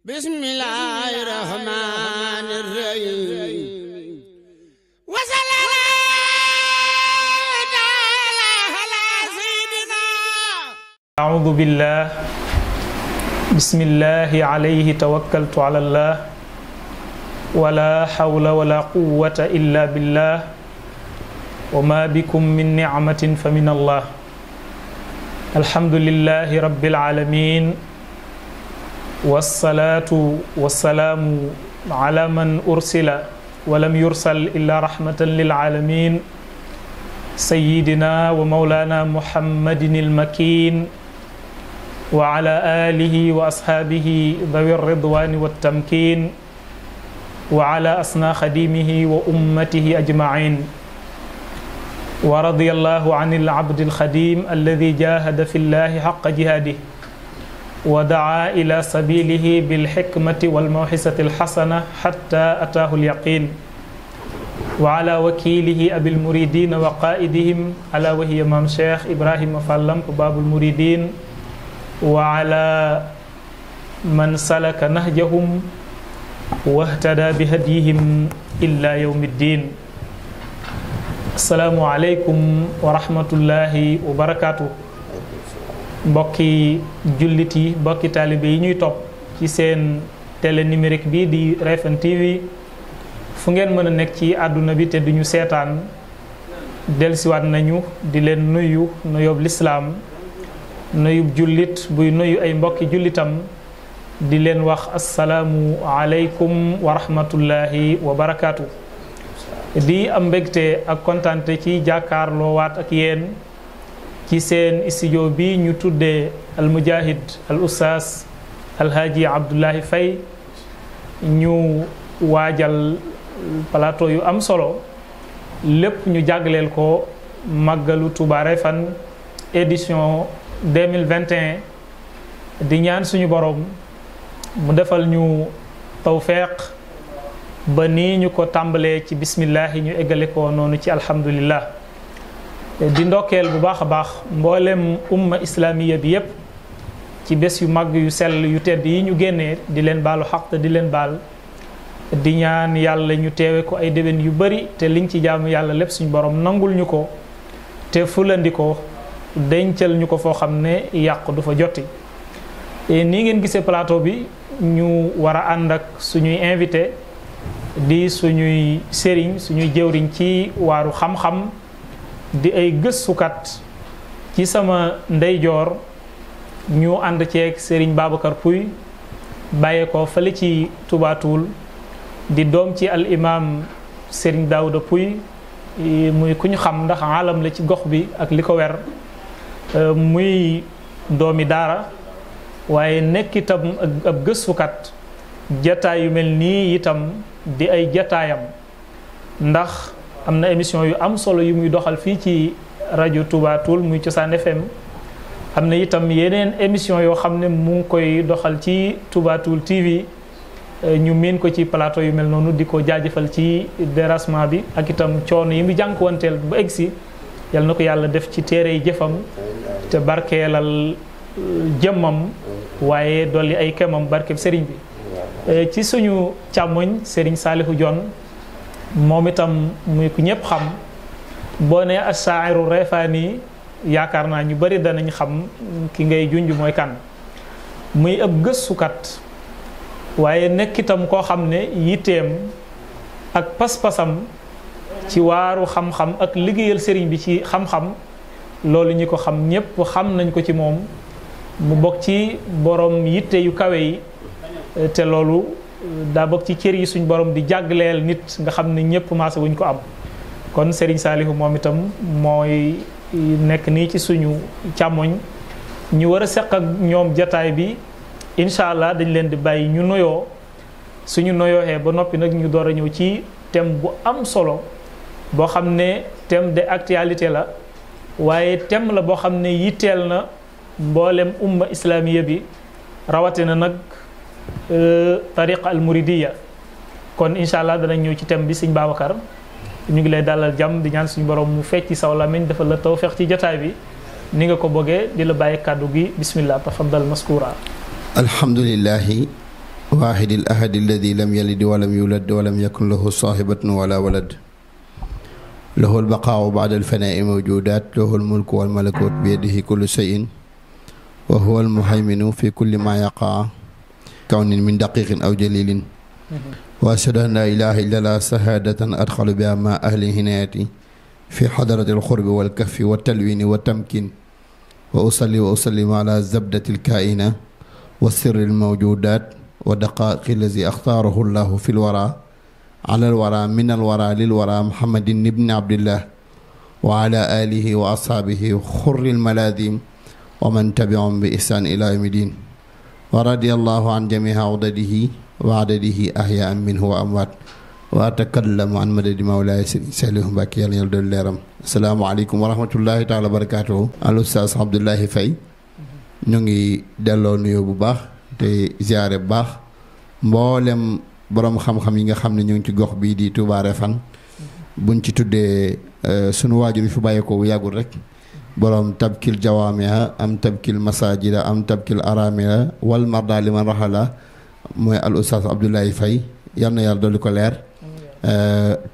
bismillaahi rahmaani rahiim wa sallallaahu alaa sayyidinaa a'uudu billaah bismillaahi alayhi tawakkaltu alallaah wala hawla wala quwwata illaa billaah wa maa bikum min ni'matin fa min allaah alhamdulillaahi rabbil aalamiin wassalaatu wassalaamu ala man ursila walam yursal illa rahmatan lil aalamiin sayyidina wa mawlaana muhammadin al-makiin wa ala aalihi wa ashaabihi dawi ridwaani wat tamkiin wa ala asnaa xadiimihi wa ummatihi ajmaciin wa radiyallaahu anil abdil xadiim allazii jaahada fillaahi haqqa jihaadihi wa daa ila sabilihi bil hikmati wal mawxisati al xasana xatta ataahu al yaqiin wa ala wakiilihi abil muridiin wa qaa'idihim ala wa hiya maam Cheikh Ibrahima Fall Lamp baabul muridiin wa ala man salaka nahjahum wahtada bi hadyihim ila yawmi ddiin. Asalaamu aleykum wa rahmatullahi wa barakaatu. Mbokki jullit yi mbokki taalibe yi ñuy topp ci seen télé numérique bi di Refane TV fu ngeen mën a nekk ci àdduna bi te duñu seetaan dellusiwaat nañu di leen nuyu nuyoob lislaam nuyub jullit buy nuyu ay mbokki jullitam di leen wax asalaamu aleykum wa rahmatullahi wa barakaatu. di am mbégte ak kontaante ci jàkkaarloo waat ak yéen ci seen studio bi ñu tuddee al mujahid al ustaas alhaaji Abdoulaye Faye ñu waajal plateau yu am solo lépp ñu jagleel ko màggalu Touba Refane édition 2021 di ñaan suñu borom mu defal ñu tawfeex ba nii ñu ko tàmbalee ci bismillahi ñu eggale ko noonu ci alhamdulillah. di ndokkeel bu baax a baax mboolem umma islamiya bi yépp ci bés yu mag yu sell yu tedd yi ñu génnee di leen baalu xaq te di leen baal di ñaan yàlla ñu teewe ko ay déwén yu bari te liñ ci jaamu yàlla lépp suñu borom nangul ñu ko te fulandi ko dencal ñu ko foo xam ne yàq du fa jotti. nii ngeen gisee plateau bi ñu war a ànd ak suñuy invité di suñuy sëriñ suñuy jëwriñ ci waaru xam-xam di ay gëstukat ci sama ndeyjoor ñu ànd ceeg Serigne Babacar Pouy bàyyee ko fële ci Touba Toul di doom ci al imam Serigne Daouda Pouy muy ku ñu xam ndax alam la ci gox bi ak li ko wer muy doomi daara waaye nekk itam ab gëstukat jataay yu mel nii itam di ay jataayam ndax am na émission yu am solo yu muy doxal fii ci rajo Touba Toul muy Cosaan FM am na itam yeneen émission yoo xam ne mu ngi koy doxal ci Touba Toul TV ñu miin ko ci plateau yu mel noonu di ko jaajëfal ci dérangement bi ak itam coono yi mu jànkuwanteel ba egsi yal na ko yàlla def ci téere yi jëfam te barkeelal jëmmam waaye dolli ay kemam barkeb sëriñ bi ci suñu càmmoñ Serigne Salihu Dione moom itam muy ku ñëpp xam boo ne ashaa'iru refaani yaakaar naa ñu bari danañ xam ki ngay junj mooy kan muy ab gëstukat waaye nekk itam koo xam ne yitteem ak pas-pasam ci waaru xam-xam ak liggéeyal sëriñ bi ci xam-xam loolu ñi ko xam ñëpp xam nañ ko ci moom mu bokk ci borom yitte yu kawe yi te loolu daa bokk ci cër yi suñ borom di jàggleel nit nga xam ne ñëpp maase wuñ ko am kon Serigne Salihu moom itam mooy nekk nii ci suñu càmmoñ ñu war a seq ak ñoom jataay bi incha allah dañ leen di bàyyi ñu noyoo suñu noyooxee ba noppi nag ñu door a ñëw ci thème bu am solo boo xam ne thème de actualité la waaye thème la boo xam ne yitteel na mboolem umma islamiya bi rawatina nag tariqa al muridiya kon incha allah danañ ñëw ci thème bi sëñ Babacar ñu ngi lay dalal jàmm di ñaan suñu borom mu fecc saw lamiñ dafa la tawfeex ci jataay bi ni nga ko bëggee di la bàyyi kàddu gi bismillah tafaddal maskura. alhamdulillahi واحد الأحد الذي لم يلد ولم يولد ولم يكن له صاحبة ولا ولد له البقاء بعد الفناء موجودات له الملك والملكوت بيده كل شيء وهو المهيمن في كل ما يقع كون من دقيق أو جليل وأشهد أن لا إله إلا الله شهادة أدخل بها مع أهل الهناية في حضرة القرب والكف والتلوين والتمكين وأصلي وأسلم على زبدة الكائنة والسر الموجودات ودقائق الذي اختاره الله في الورى على الورى من الورى للورى محمد بن عبد الله وعلى آله وأصحابه خر الملاذيم ومن تبعهم بإحسان إلى يوم الدين ورضي الله عن جميع عضده وعدده أحياء منه وأموات وأتكلم عن مدد مولاي سالم باكي يالنا يلدل ليرام السلام عليكم ورحمة الله تعالى وبركاته الأستاذ عبد الله فاي ñongi delo nuyo bu baax te ziaré bu baax mboolem borom xam-xam yi nga xam ne ñu ngi ci gox bii di Touba Refane buñ ci tuddee sunu waajur yi fi bàyyeekoo bu yàggul rek borom tabkil jawaamiha am tabkil masajida am tabkil aramila wal marda liman rahala mooy al oustaz Abdoulaye Faye yal na yàlla dolli ko leer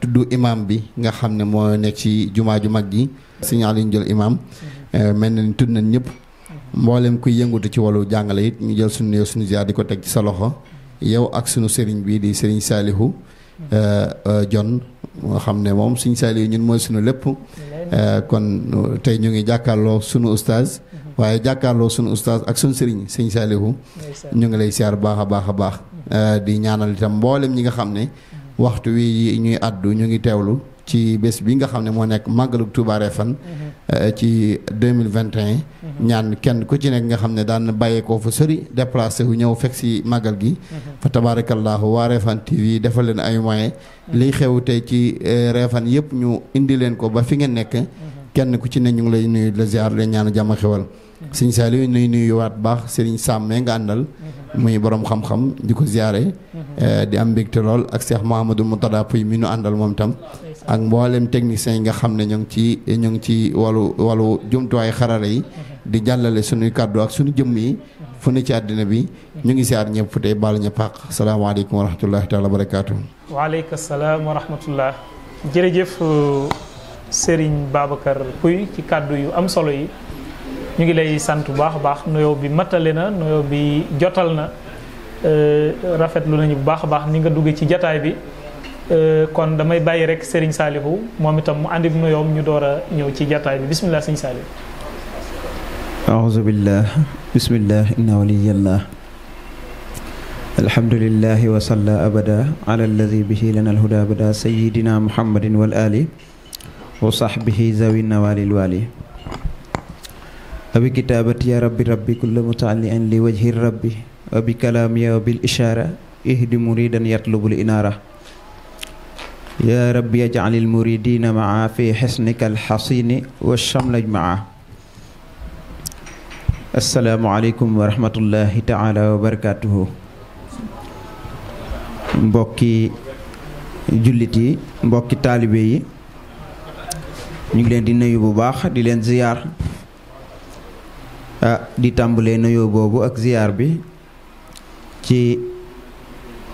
tudd imam bi nga xam ne moo nekk ci jumaa ju mag ji signal yi ñu jël imam mel na ni tudd nañ ñëpp mboolem kuy yëngutu ci wàllu jàngale it ñu jël suñu nuyoo suñu ziar di ko teg ci sa loxo yow ak sunu sëriñ bii di sëriñ Saalihu Jon moo xam ne moom suñu Saalihu ñun mooy sunu lépp kon tey ñu ngi jàkkaarloo sunu ustaaz waaye jàkkaarloo sunu ustaaz ak sunu sëriñ sëriñ Saalihu ñu ngi lay siyaar baax a baax a baax di ñaanal itam mboolem ñi nga xam ne waxtu wi ñuy àddu ñu ngi teewlu ci bés bi nga xam ne moo nekk màggalu Touba Refane ci 2021 ñaan kenn ku ci nekk nga xam ne daan bàyyeekoo fa sori déplacé wu ñëw fekk si màggal gi fa tabarakallahu waa Refane TV defal leen ay moyens liy xew tey ci Refane yëpp ñu indi leen ko ba fi ngeen nekk kenn ku ci ne ñu ngi lay nuyu la ziar leen ñaan jàmm xewal sëñ Saliou nuy nuyu waat baax sëriñ Sam nga àndal muy borom xam-xam di ko ziare di am mbégte lool ak Cheikh Mouhamadou Moutada Pouy mi nu àndal moom tam ak mboolem techniciens yi nga xam ne ñu ngi ci wàllu jumtuwaay xarala yi di jàllale sunuy kàddu ak sunu jëmm yi fu ne ci àddina bi ñu ngi ziar ñëpp tey baal ñëpp àq salaamaaleykum wa rahmatullahi taala wa barakaatu. waaleykum salaam wa rahmatullah jërëjëf Serigne Babacar Pouy ci kàddu yu am solo yi ñu ngi lay sant bu baax a baax nuyoo bi matale na nuyoo bi jotal na rafetlu nañu bu baax a baax ni nga duggee ci jataay bi kon damay bàyyi rek Serigne Saliou moom itam mu àndi nuyoom ñu door a ñëw ci jataay bi bismillah Serigne Saliou. أعوذ بالله بسم الله إن ولي الله الحمد لله وصلى أبدا على الذي به لنا الهدى أبدا سيدنا محمد والآل وصحبه ذوي النوال الوالي أبي كتابتي يا ربي ربي كل متعلق لوجه الرب وبكلامي وبالإشارة اهد مريدا يطلب الإنارة يا ربي اجعل المريدين معا في حسنك الحصين والشمل اجمعا السلام عليكم ورحمة الله تعالى وبركاته mbokki jullit yi mbokki taalibe yi ñu ngi leen di nuyu bu baax di leen ziyaar di tàmbalee nuyoo boobu ak ziyaar bi ci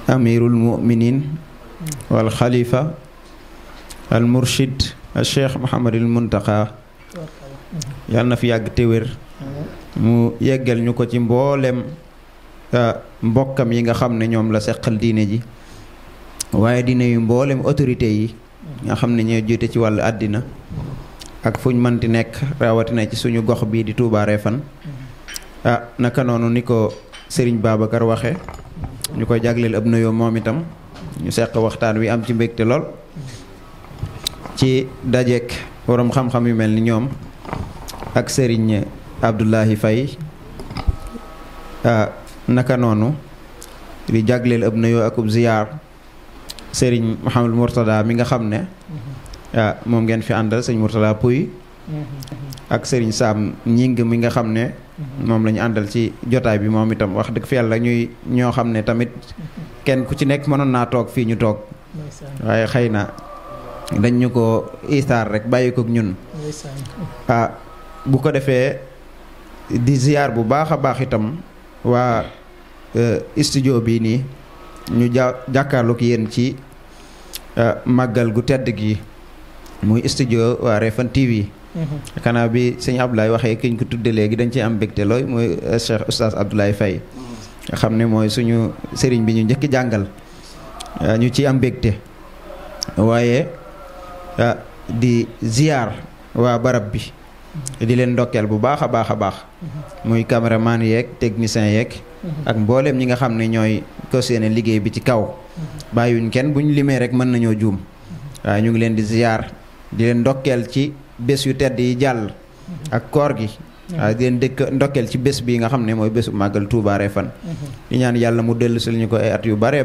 amirul mu'minin wal xalifa al murshid al cheikh Mouhamadul Muntaqa yàlla na fi yàgg te wér mu yeggal ñu ko ci mboolem mbokkam yi nga xam ne ñoom la seqal diine ji waaye di nuyu mboolem autorité yi nga xam ne ñoo jiite ci wàllu àddina ak fuñ mënti nekk rawatina ci suñu gox bii di Touba Refane naka noonu ni ko Serigne Babacar waxe ñu koy jagleel ab nuyoo moom itam ñu seq waxtaan wi am ci mbégte lool ci dajeek borom xam-xam yu mel ni ñoom ak Serigne Abdoulaye Faye naka noonu di jagleel ab nuyoo ak ub ziyaar Serigne Mouhamadou Mourtada mi nga xam ne moom ngeen fi àndal sëñ Mourtada Pouy ak Serigne Sam ñing mi nga xam ne moom la ñu àndal ci jotaay bi moom itam wax dëgg fi yàlla ñuy ñoo xam ne tamit kenn ku ci nekk mënoon naa toog fii ñu toog waaye xëy na dañ ñu ko isaar rek bàyyi ko ñun bu ko defee di ziyaar bu baax a baax itam waa studio bii nii ñu jàkkaarloog yéen ci màggal gu tedd gi muy studio waa Refane TV. xanaa bi sëñ Abdoulaye waxee ki ñu ko tudde léegi dañ ci am mbégte looy mooy Cheikh Oustaz Abdoulaye Faye nga xam ne mooy suñu sëriñ bi ñu njëkk jàngal ñu ci am mbégte waaye di ziar waa barab bi di leen ndokkeel bu baax a baax a baax muy caméraman yeeg technicien yeeg ak mbooleem ñi nga xam ne ñooy ko seene liggéey bi ci kaw bàyyuñ kenn buñ limee rek mën nañoo juum waaye ñu ngi leen di ziar di leen ndokkeel ci bés yu tedd yi jàll ak koor gi waaye di leen dëkk ndokkeel ci bés bii nga xam ne mooy bésu màggal Touba Refane di ñaan yàlla mu dellu si ñu ko ay at yu bare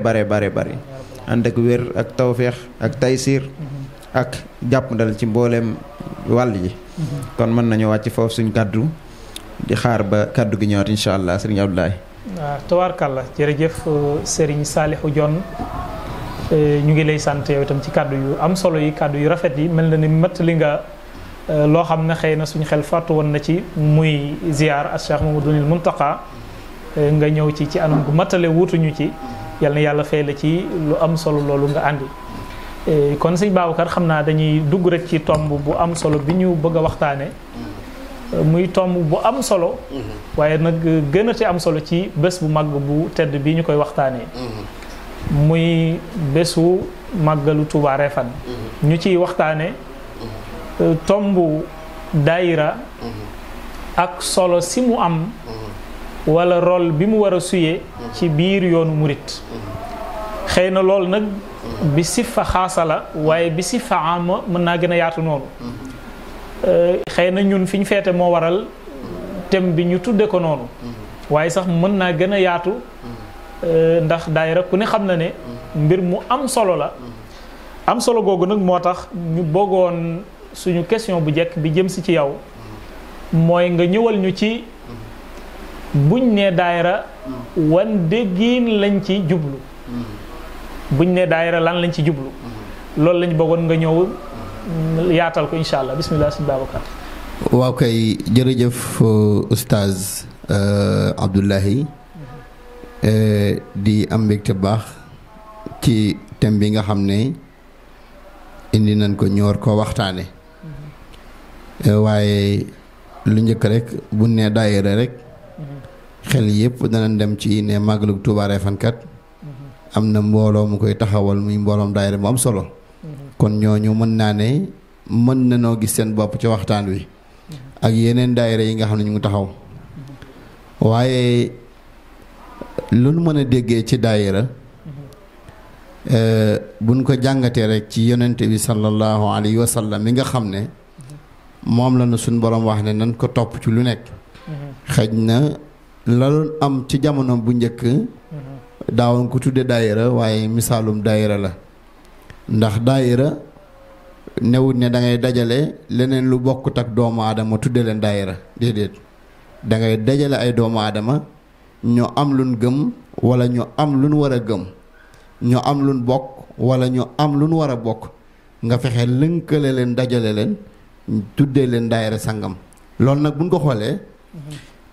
ànd ak wér ak tawféex ak taysiir ak jàppandal ci mbooleem wàll yi kon mën nañu wàcc foofu suñ kàddu di xaar ba kàddu gi ñëwaat incha allah sëriñ Abdoulaye. waaw tabaarkàlla jërëjëf sëriñ Saliou Dione ñu ngi lay sant yow itam ci kàddu yu am solo yi kàddu yu rafet yi mel na ni mat li nga loo xam ne xëy na suñu xel fàttu woon na ci muy ziar ak Cheikh Mamadou Mountakha nga ñëw ci anam gu matale wuutuñu ci yal na yàlla fay la ci lu am solo loolu nga àndi kon sëñ Babacar xam naa dañuy dugg rek ci tomb bu am solo bi ñu bëgg a waxtaane muy tomb bu am solo waaye nag gën a te am solo ci bés bu màgg bu tedd bi ñu koy waxtaanee muy bésu màggalu Touba Refane ñu ciy waxtaane tomb daayira ak solo si mu am wala rôle bi mu war a suyee ci biir yoonu murit xëy na loolu nag bi sifa xaasa la waaye bi sifa ama mën naa gën a yaatu noonu xëy na ñun fi ñu feete moo waral thème bi ñu tudde ko noonu waaye sax mën naa gën a yaatu ndax daayira ku ne xam na ne mbir mu am solo la am solo googu nag moo tax ñu bëggoon suñu question bu njëkk bi jëm si ci yow mooy nga ñëwal ñu ci buñ ne daayira wan déggiin lañ ci jublu buñ ne daayira lan lañ ci jublu loolu lañ bëggoon nga ñëw yaatal ko incha allah bismillah sëñ Babacar. waaw kay jërëjëf oustaz Abdoulaye di am mbégte baax ci thème bi nga xam ne indi nañ ko ñoor ko waxtaane waaye lu njëkk rek bu ne daayira rek xel yëpp danañ dem ci ne màggalu Touba Refane kat am na mbooloo mu koy taxawal muy mbooloom daayira mu am solo kon ñooñu mën naa ne mën na noo gis seen bopp ci waxtaan wi ak yeneen daayira yi nga xam ne ñu ngi taxaw waaye lu nu mën a déggee ci daayira buñ ko jàngatee rek ci yonente bi sallallahu alayhi wa sallam mi nga xam ne moom la na suñ borom wax ne nan ko topp ci lu nekk xëj na la doon am ci jamono bu njëkk daawoon ko tudde daayira waaye misaalum daayira la ndax daayira newut ne da ngay dajale leneen lu bokkut ak doomu aadama tudde leen daayira déedéet da ngay dajale ay doomu aadama ñoo am luñ gëm wala ñu am luñ war a gëm ñu am luñ bokk wala ñu am luñ war a bokk nga fexe lënkale leen dajale leen tuddee leen daayira sangam loolu nag buñ ko xoolee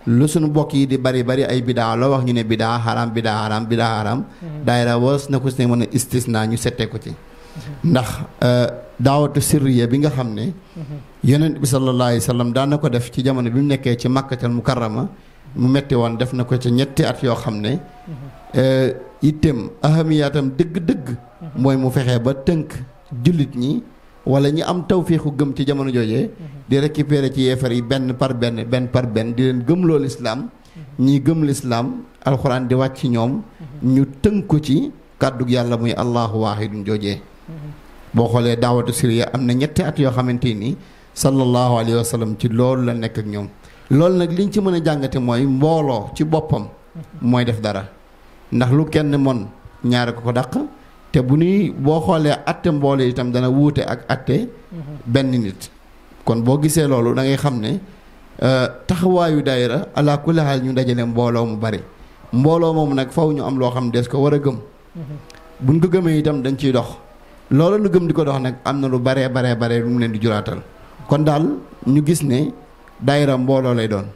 lu suñu bokk yi di bari ay bidaa loo wax ñu ne bidaa xaram daayira was na ko si ne mën a istisna ñu settee ko ci ndax daawatu sirriya bi nga xam ne yonent bi sallallahu alayhi wa sallam daan na ko def ci jamono bi mu nekkee ci makkatal mukarrama mu metti woon def na ko ci ñetti at yoo xam ne itteem ahamiyaatam dëgg-dëgg mooy mu fexee ba tënk jullit ñi wala ñi am tawfiixu gëm ci jamono joojee di récupérer ci yeefar yi benn par benn di leen gëmloo lislaam ñi gëm lislaam alxuraan di wàcc ci ñoom ñu tënku ci kàddug yàlla muy allahu waahidun joojee boo xoolee daawatu siriya am na ñetti at yoo xamante ni sallallahu alayhi wa sallam ci loolu la nekk ak ñoom loolu nag liñ ci mën a jàngate mooy mbooloo ci boppam mooy def dara ndax lu kenn mon ñaare ko dàq te bu nuy boo xoolee atte mbooloo itam dana wuute ak atte benn nit kon boo gisee loolu da ngay xam ne taxawaayu daayira ala kulli haal ñu dajale mbooloo mu bari mbooloo moomu nag faw ñu am loo xam des ko war a gëm buñ ko gëmee itam dañ ciy dox loolu nu gëm di ko dox nag am na lu baree lu mu leen di juraatal kon daal ñu gis ne daayira mbooloo lay doon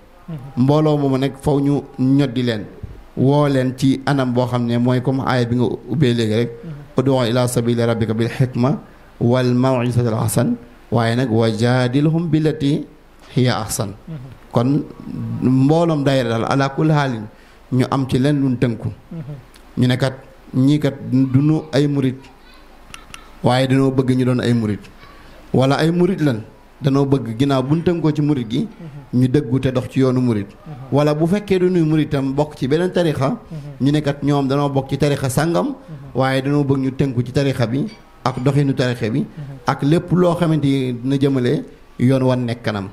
mbooloo moomu nag faw ñu ñoddi leen woo leen ci anam boo xam ne mooy comme aaya bi nga ubbee léegi rek ud'u ila sabili rabbika bil hikma wal maw'izati al hasan waaye nag wa jaadilhum billati hiya ahsan kon mbooloom daayira daal ala kulli haalin ñu am ci leen luñ tënku ñu ne kat ñii kat duñu ay murit waaye dañoo bëgg ñu doon ay murit wala ay murit lan danoo bëgg ginnaaw buñ tënkoo ci murit gi ñu dëggu te dox ci yoonu murit wala bu fekkee du nuy muritam bokk ci beneen tarixa ñu ne kat ñoom danoo bokk ci tarixa sàngam waaye danoo bëgg ñu tënku ci tarixa bi ak doxinu tarixa bi ak lépp loo xamante ni dina jëmale yoon wan nekk kanam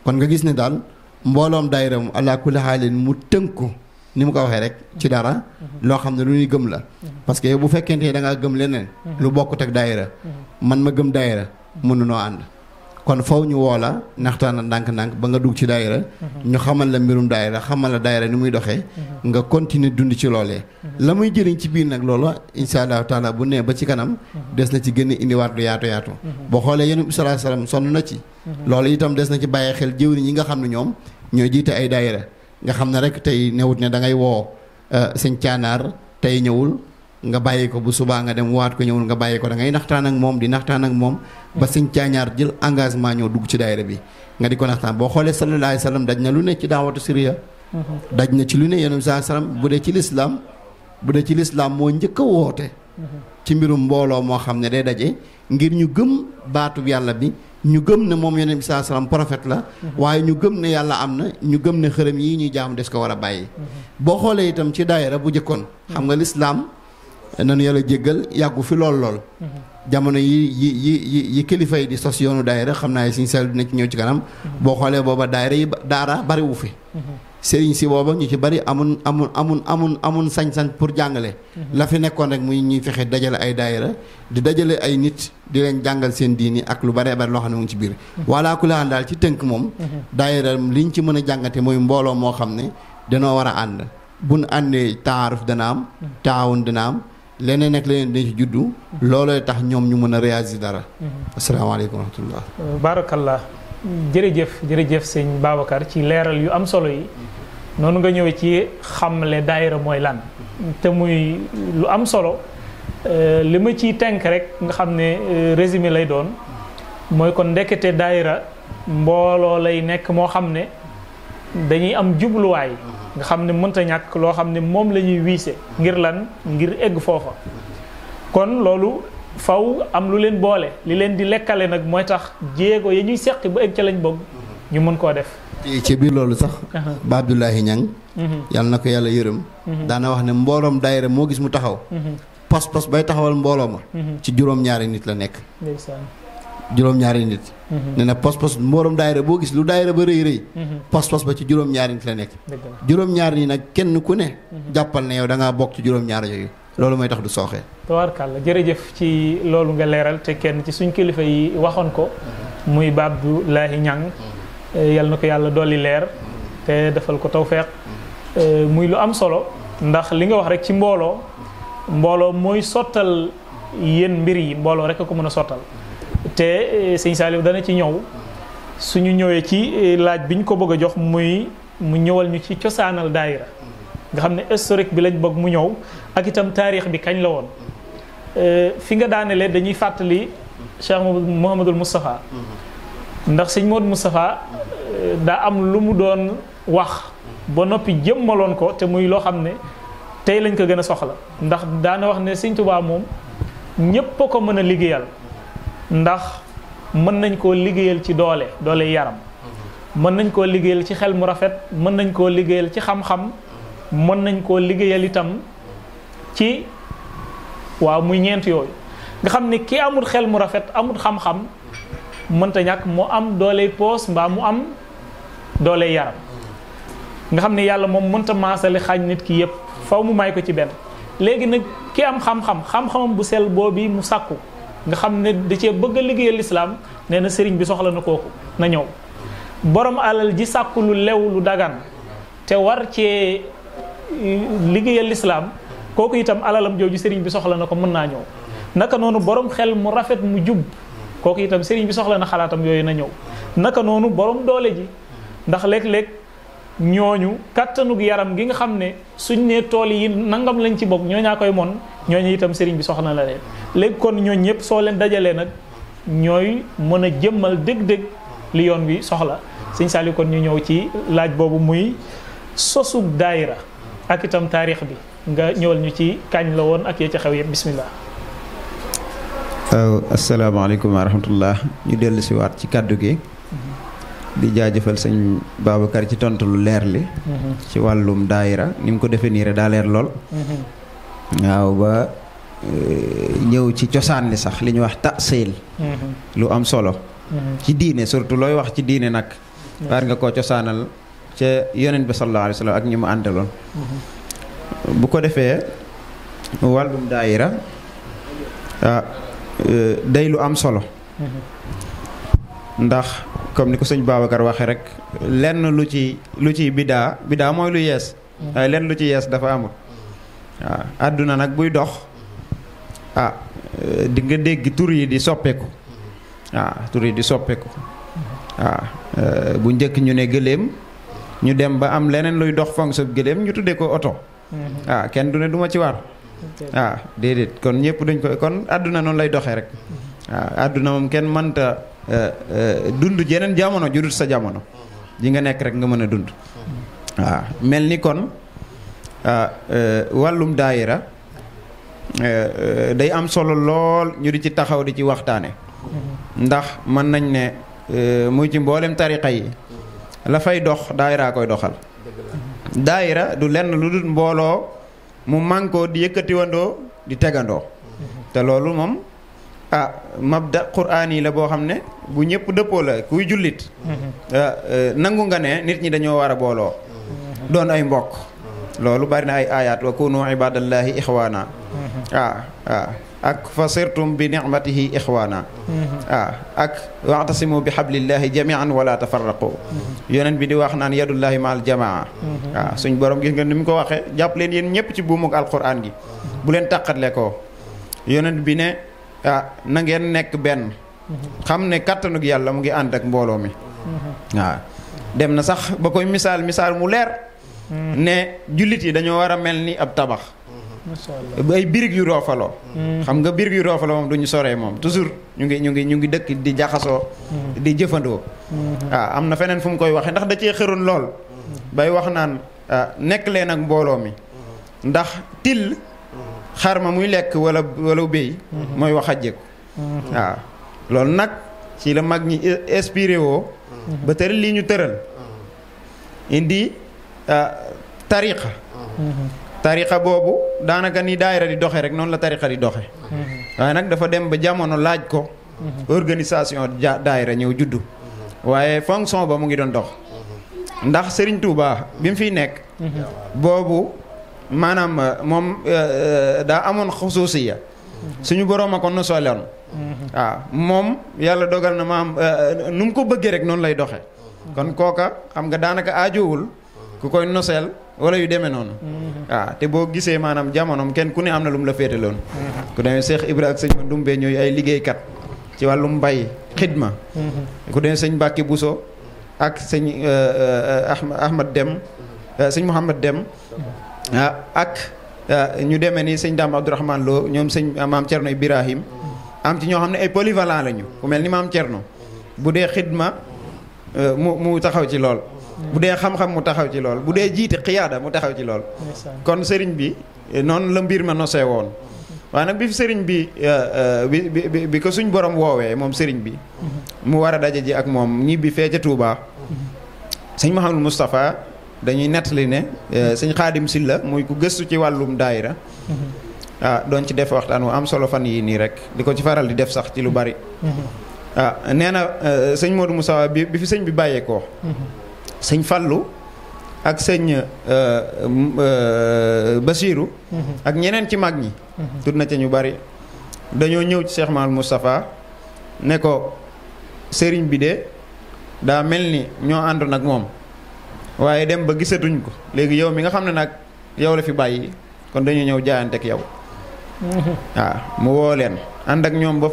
kon nga gis ne daal mbooloom daayira mu ala kulli xaalin mu tënku ni mu ko waxee rek ci dara loo xam ne lu ñuy gëm la parce que bu fekkente ne da ngaa gëm leneen lu bokkut ak daayira man ma gëm daayira mënunoo ànd kon faw ñu woo la naxtaan ndànk-ndànk ba nga dugg ci daayira ñu xamal la mbirum daayira xamal la daayira ni muy doxee nga continuer dund ci loolee la muy jëriñ ci biir nag loolu insha allahu taala bu nee ba ci kanam des na ci gën a indiwaat lu yaatu boo xoolee yonent bi sallallahu alayhi wasallam sonn na ci loolu itam des na ci bàyyi xel jëwriñ yi nga xam ne ñoom ñoo jiite ay daayira nga xam ne rek tey newut ne da ngay woo sëñ caanaar tey ñëwul nga bàyyi ko bu subaa nga dem waat ko ñëwul nga bàyyi ko da ngay naxtaan ak moom di naxtaan ak moom ba sëñ caañaar jël engagement ñëw dugg ci daayira bi nga di ko naxtaan boo xoolee sallallahu alayhi wasallam daj na lu ne ci daawatu siriya daj na ci lu ne yonent bi sallallahu alayhi wasallam bu dee ci lislaam moo njëkk a woote ci mbirum mbooloo moo xam ne day daje ngir ñu gëm baatub yàlla bi ñu gëm ne moom yonent bi sallallahu alayhi wasallam prophète la waaye ñu gëm ne yàlla am na ñu gëm ne xërëm yi ñuy jaam des ko war a bàyyi boo xoolee itam ci daayira bu jëkkoon xam nga lislaam nanu yàlla jéggal yàggu fi lool jamono yi kilifa yi di sos yoonu daayira xam naa suñu sel dina ci ñëw ci kanam boo xoolee booba daayira yi daara bariwu fi sëriñ si booba ñu ci bari amun sañ-sañ pour jàngale la fi nekkoon rek muy ñuy fexe dajale ay daayira di dajale ay nit di leen jàngal seen diini ak lu bari bari loo xam ne mu ngi ci biir walla ku laan daal ci tënk moom daayira liñ ci mën a jàngate mooy mbooloo moo xam ne danoo war a ànd buñ àndee taaruf dana am taawun dana am leneen ak leneen dañ ci juddu loolooy tax ñoom ñu mën a réaliser dara asalaamaaleykum wa rahmatullah barakallah jërëjëf sëñ Babacar ci leeral yu am solo yi noonu nga ñëwee ci xamle daayira mooy lan te muy lu am solo li ma ciy tënk rek nga xam ne résumé lay doon mooy kon ndekete daayira mbooloo lay nekk moo xam ne dañuy am jubluwaay nga xam ne mënta ñàkk loo xam ne moom la ñuy wiise ngir lan ngir egg foofa kon loolu faw am lu leen boole li leen di lekkale nag mooy tax jéego ya ñuy seqi ba egg ca lañ bëgg ñu mën koo def ci biir loolu sax ba Abdoulahi Ñang yàlla na ko yàlla yërëm daana wax ne mbooloom daayira moo gis mu taxaw pas-pas bay taxawal mbooloo ma ci juróom-ñaari nit la nekk juróom-ñaari nit ne na pas-pas mbooloom daayira boo gis lu daayira ba rëy pas-pas ba ci juróom-ñaari nit la nekk juróom-ñaari yi nag kenn ku ne jàppal ne yow da ngaa bokk ci juróom-ñaari yooyu loolu mooy tax du sooxee tabaarkàlla jërëjëf ci loolu nga leeral te kenn ci suñ kilifa yi waxoon ko muy Ba Abdoulahi Ñang yal na ko yàlla dolli leer te defal ko tawfeex muy lu am solo ndax li nga wax rek ci mbooloo mooy sottal yéen mbir yi mbooloo rek a ko mën a sottal te sëñ Saliou dana ci ñëw suñu ñëwee ci laaj bi ñu ko bëgg a jox mu ñëwal ñu ci cosaanal daayira nga xam ne historique bi lañ bëgg mu ñëw ak itam taarix bi kañ la woon fi nga daanelee dañuy fàttali Cheikh Mouhamadul Moustapha ndax sëñ Modou Moustapha daa am lu mu doon wax ba noppi jëmmaloon ko te muy loo xam ne tey lañ ko gën a soxla ndax daana wax ne sëñ Tuubaa moom ñépp a ko mën a liggéeyal ndax mën nañ koo liggéeyal ci doole yaram mën nañ koo liggéeyal ci xel mu rafet mën nañ koo liggéeyal ci xam-xam mën nañ koo liggéeyal itam ci waaw muy ñeent yooyu nga xam ne ki amul xel mu rafet amul xam-xam mënta ñàkk mu am dooley poos mbaa mu am dooley yaram nga xam ne yàlla moom mënta maasale xaaj nit ki yépp faw mu may ko ci benn léegi nag ki am xam-xamam bu sell boobi mu sàkku nga xam ne da cee bëgg a liggéeyal lislaam nee na sëriñ bi soxla na kooku na ñëw borom alal ji sàkku lu lew lu dagan te war cee liggéeyal lislaam kooku itam alalam jooju sëriñ bi soxla na ko mën naa ñëw naka noonu borom xel mu rafet mu jub kooku itam sëriñ bi soxla na xalaatam yooyu na ñëw naka noonu borom doole ji ndax léeg-léeg ñooñu kattanug yaram gi nga xam ne suñ nee tool yi nangam lañ ci bokk ñooñaa koy mon ñooñu itam sëriñ bi soxna la leen léegi kon ñooñu ñëpp soo leen dajalee nag ñooy mën a jëmmal dëgg-dëgg li yoon wi soxla sëñ Saliou kon ñu ñëw ci laaj boobu muy sosug daayira ak itam taarix bi nga ñëwal ñu ci kañ la woon ak ya ca xew yëpp bismillah. waaw asalaamaaleykum wa rahmatullah ñu dellu si waat ci kàddu gi di jaajëfal sëñ Babacar ci tontu lu leer li ci wàllum daayira ni mu ko définir daa leer lool waaw ba ñëw ci cosaan li sax li ñuy wax tasil lu am solo ci diine surtout looy wax ci diine nag war nga koo cosaanal ca yonent bi sallallahu alayhi wa sallam ak ñi mu àndaloon bu ko defee wàllum daayira day lu am solo ndax comme ni ko sëñ Babacar waxee rek lenn lu ci bidaa mooy lu yees waaye lenn lu ci yees dafa amul waaw àdduna nag buy dox di nga dégg tur yi di soppeeku tur yi di soppeeku bu njëkk ñu ne gëléem ñu dem ba am leneen luy dox fonk sa gëléem ñu tuddee ko oto kenn du ne duma ci war déedéet kon ñëpp dañ ko kon àdduna noonu lay doxee rek àdduna moom kenn mënta dund jeneen jamono judut sa jamono ji nga nekk rek nga mën a dund mel ni kon wàllum daayira day am solo lool ñu di ci taxaw di ci waxtaane ndax mën nañ ne muy ci mboolem tariqa yi la fay dox daayira koy doxal daayira du lenn lu dul mbooloo mu mànkoo di yëkkatiwandoo di tegandoo te loolu moom mabda quraan yi la boo xam ne bu ñëpp dëppoo la kuy jullit nangu nga ne nit ñi dañoo war a booloo doon ay mbokk loolu bari na ay ayaat wa kunu ibadallahi ixwaana ak fa sirtum bi nicmatihi ixwaana ak wa'tasimu bi hablillahi jamian wala tafarraqu yonent bi di wax naan yadullahi ma al jamaa suñ borom gis nga ni mu ko waxee jàpp leen yéen ñëpp ci buumuk alquran gi bu leen tàqatle ko yonent bi ne na ngeen nekk benn xam ne kattanug yàlla mu ngi ànd ak mbooloo mi dem na sax ba koy misaal mu leer ne jullit yi dañoo war a mel ni ab tabax ay birig yu roofaloo xam nga birig yu roofaloo moom duñu soree moom toujours ñu ngi dëkk di jaxasoo di jëfandoo am na feneen fu mu koy waxee ndax da cee xëroon lool bay wax naan nekk leen ak mbooloo mi ndax till xar ma muy lekk wala béy mooy wax a jékku loolu nag ci la mag ñi inspiré woo ba tëral lii ñu tëral indi tariqa boobu daanaka ni daayira di doxe rek noonu la tariqa di doxe waaye nag dafa dem ba jamono laaj ko organisation daayira ñëw juddu waaye fonction ba mu ngi doon dox ndax Serigne Touba bi mu fiy nekk boobu maanaam moom daa amoon xusuusiya suñu boroom a ko nosoloon moom yàlla dogal na maam nu mu ko bëggee rek noonu lay doxe kon kooka xam nga daanaka aajowul ku koy noseel wala yu demee noonu te boo gisee maanaam jamonoom kenn ku ne am na lu mu la féetaloon ku demee Cheikh Ibra ak sëñ ma Ndumbe ñooy ay liggéeykat ci wàllum mbay xidma ku demee sëñ Mbàkke Buso ak sëñ Ahmad Dem sëñ Mouhamad Dem ak ñu demee ni sëñ Dame Abdourahmane Lo ñoom sëñ maam Cerno Ibrahim am ci ñoo xam ne ay polyvalent lañu ku mel ni maam Cerno bu dee xidma mu taxaw ci lool bu dee xam-xam mu taxaw ci lool bu dee jiite xiyaada mu taxaw ci lool kon sëriñ bi noonu la mbir ma nosee woon waaye nag bi fi sëriñ bi ko suñ borom woowee moom sëriñ bi mu war a daje ji ak moom ñibbi fee ca Touba sëñ Mouhamadou Moustapha dañuy nettali ne sëñ Xaadim Silla muy ku gëstu ci wàllum daayira doon ci def waxtaan wu am solo fan yi nii rek di ko ci faral di def sax ci lu bari nee na sëñ Modou Moussa bi fi sëñ bi bàyyeekoo sëñ Fallu ak sëñ Basiiru ak ñeneen ci mag ñi tudd na ca ñu bari dañoo ñëw ci Cheikh Maal Moustapha ne ko sëriñ bi de daa mel ni ñoo àndoon ak moom waaye dem ba gisatuñ ko léegi yow mi nga xam ne nag yow la fi bàyyi kon dañoo ñëw jaayante ak yow mu woo leen ànd ak ñoom ba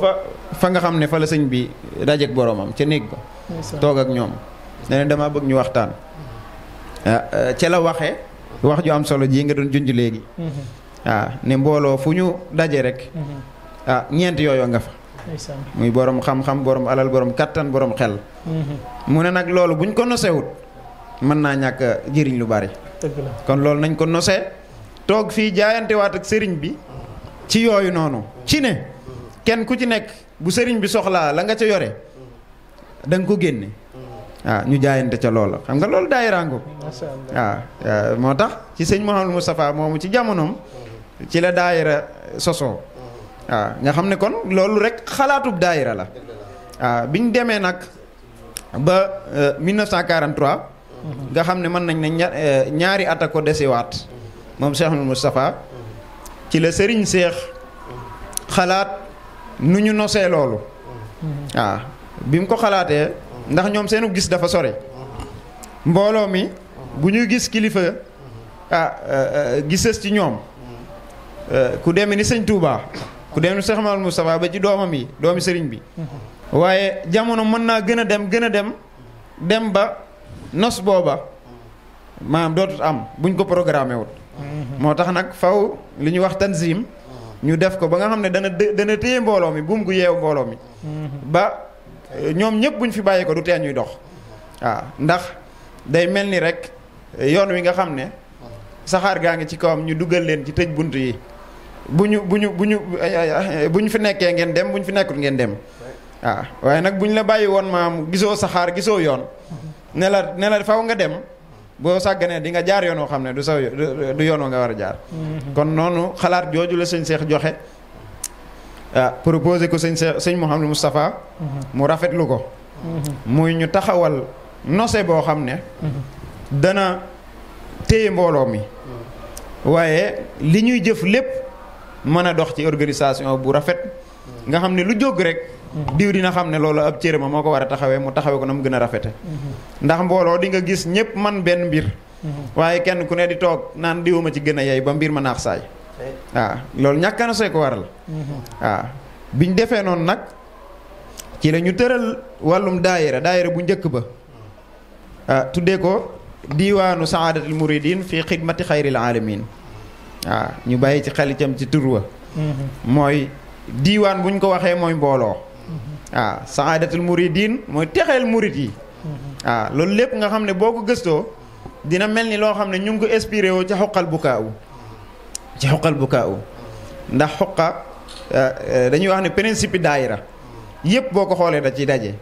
fa nga xam ne fa la sëñ bi dajeek boroomam ca néeg ba toog ak ñoom ne leen dama bëgg ñu waxtaan ca la waxe wax ju am solo ji nga doon junj léegi waaw ne mbooloo fu ñu daje rek ñeent yooyu nga fa muy borom xam-xam borom alal borom kattan borom xel mu ne nag loolu buñ ko nosewut mën naa ñàkk jëriñ lu bari kon loolu nañ ko nosee toog fii jaayantewaat ak sëriñ bi ci yooyu noonu ci ne kenn ku ci nekk bu sëriñ bi soxlaa la nga ca yore da nga ko génne ñu jaayante ca loola xam nga loolu daayiraango moo tax ci sëñ Mouhamadou Moustapha moomu ci jamonoom ci la daayira sosoo nga xam ne kon loolu rek xalaatub daayira la biñ demee nag ba 1943 nga xam ne mën nañ ne ñaari at a ko desewaat moom Cheikh Moustapha ci la sëriñ Seex xalaat nu ñu nosee loolu bi mu ko xalaatee ndax ñoom seenu gis dafa sore mbooloo mi bu ñuy gis kilifa gises ci ñoom ku demee ni sëñ Touba ku demee ni Cheikh Moustapha ba ci doomam yi doomi sëriñ bi waaye jamono mën naa gën a dem ba nos booba maanaam dootut am buñ ko programmé wut moo tax nag faw li ñuy wax tanzim ñu def ko ba nga xam ne dana téye mbooloo mi buum gu yeew mbooloo mi ba ñoom ñëpp buñ fi bàyyi ko du tee ñuy dox ndax day mel ni rek yoon wi nga xam ne saxaar gaa ngi ci kawam ñu dugal leen ci tëj bunt yi bu ñu fi nekkee ngeen dem bu ñu fi nekkut ngeen dem waaye nag bu ñu la bàyyi woon maam gisoo saxaar gisoo yoon ne la faw nga dem boo sàgganee di nga jaar yoon woo xam ne du yoon woo nga war a jaar kon noonu xalaat jooju la sëñ Seex joxe proposé ko sëñ Mouhamadou Moustapha mu rafetlu ko muy ñu taxawal nose boo xam ne dana téye mbooloo mi waaye li ñuy jëf lépp mën a dox ci organisation bu rafet nga xam ne lu jóg rek diw dina xam ne loolu ab cër ma moo ko war a taxawee mu taxawee ko na mu gën a rafete ndax mbooloo di nga gis ñëpp man benn mbir waaye kenn ku ne di toog naan diwuma ci gën a yey ba mbir ma naax saay loolu ñàkk na see ko waral biñ defee noonu nag ci la ñu tëral wàllum daayira bu njëkk ba tuddee ko diiwaanu saadatul muridin fii xidmati xayril alamin ñu bàyyi ci xel itam ci tur wa mooy diiwaan buñ ko waxee mooy mbooloo saadatul muridin mooy texeel murid yi loolu lépp nga xam ne boo ko gëstoo dina mel ni loo xam ne ñu ngi ko inspiré woo ci xoqal bukaaw ndax xoqa dañuy wax ne principe daayira yépp boo ko xoolee da ciy daje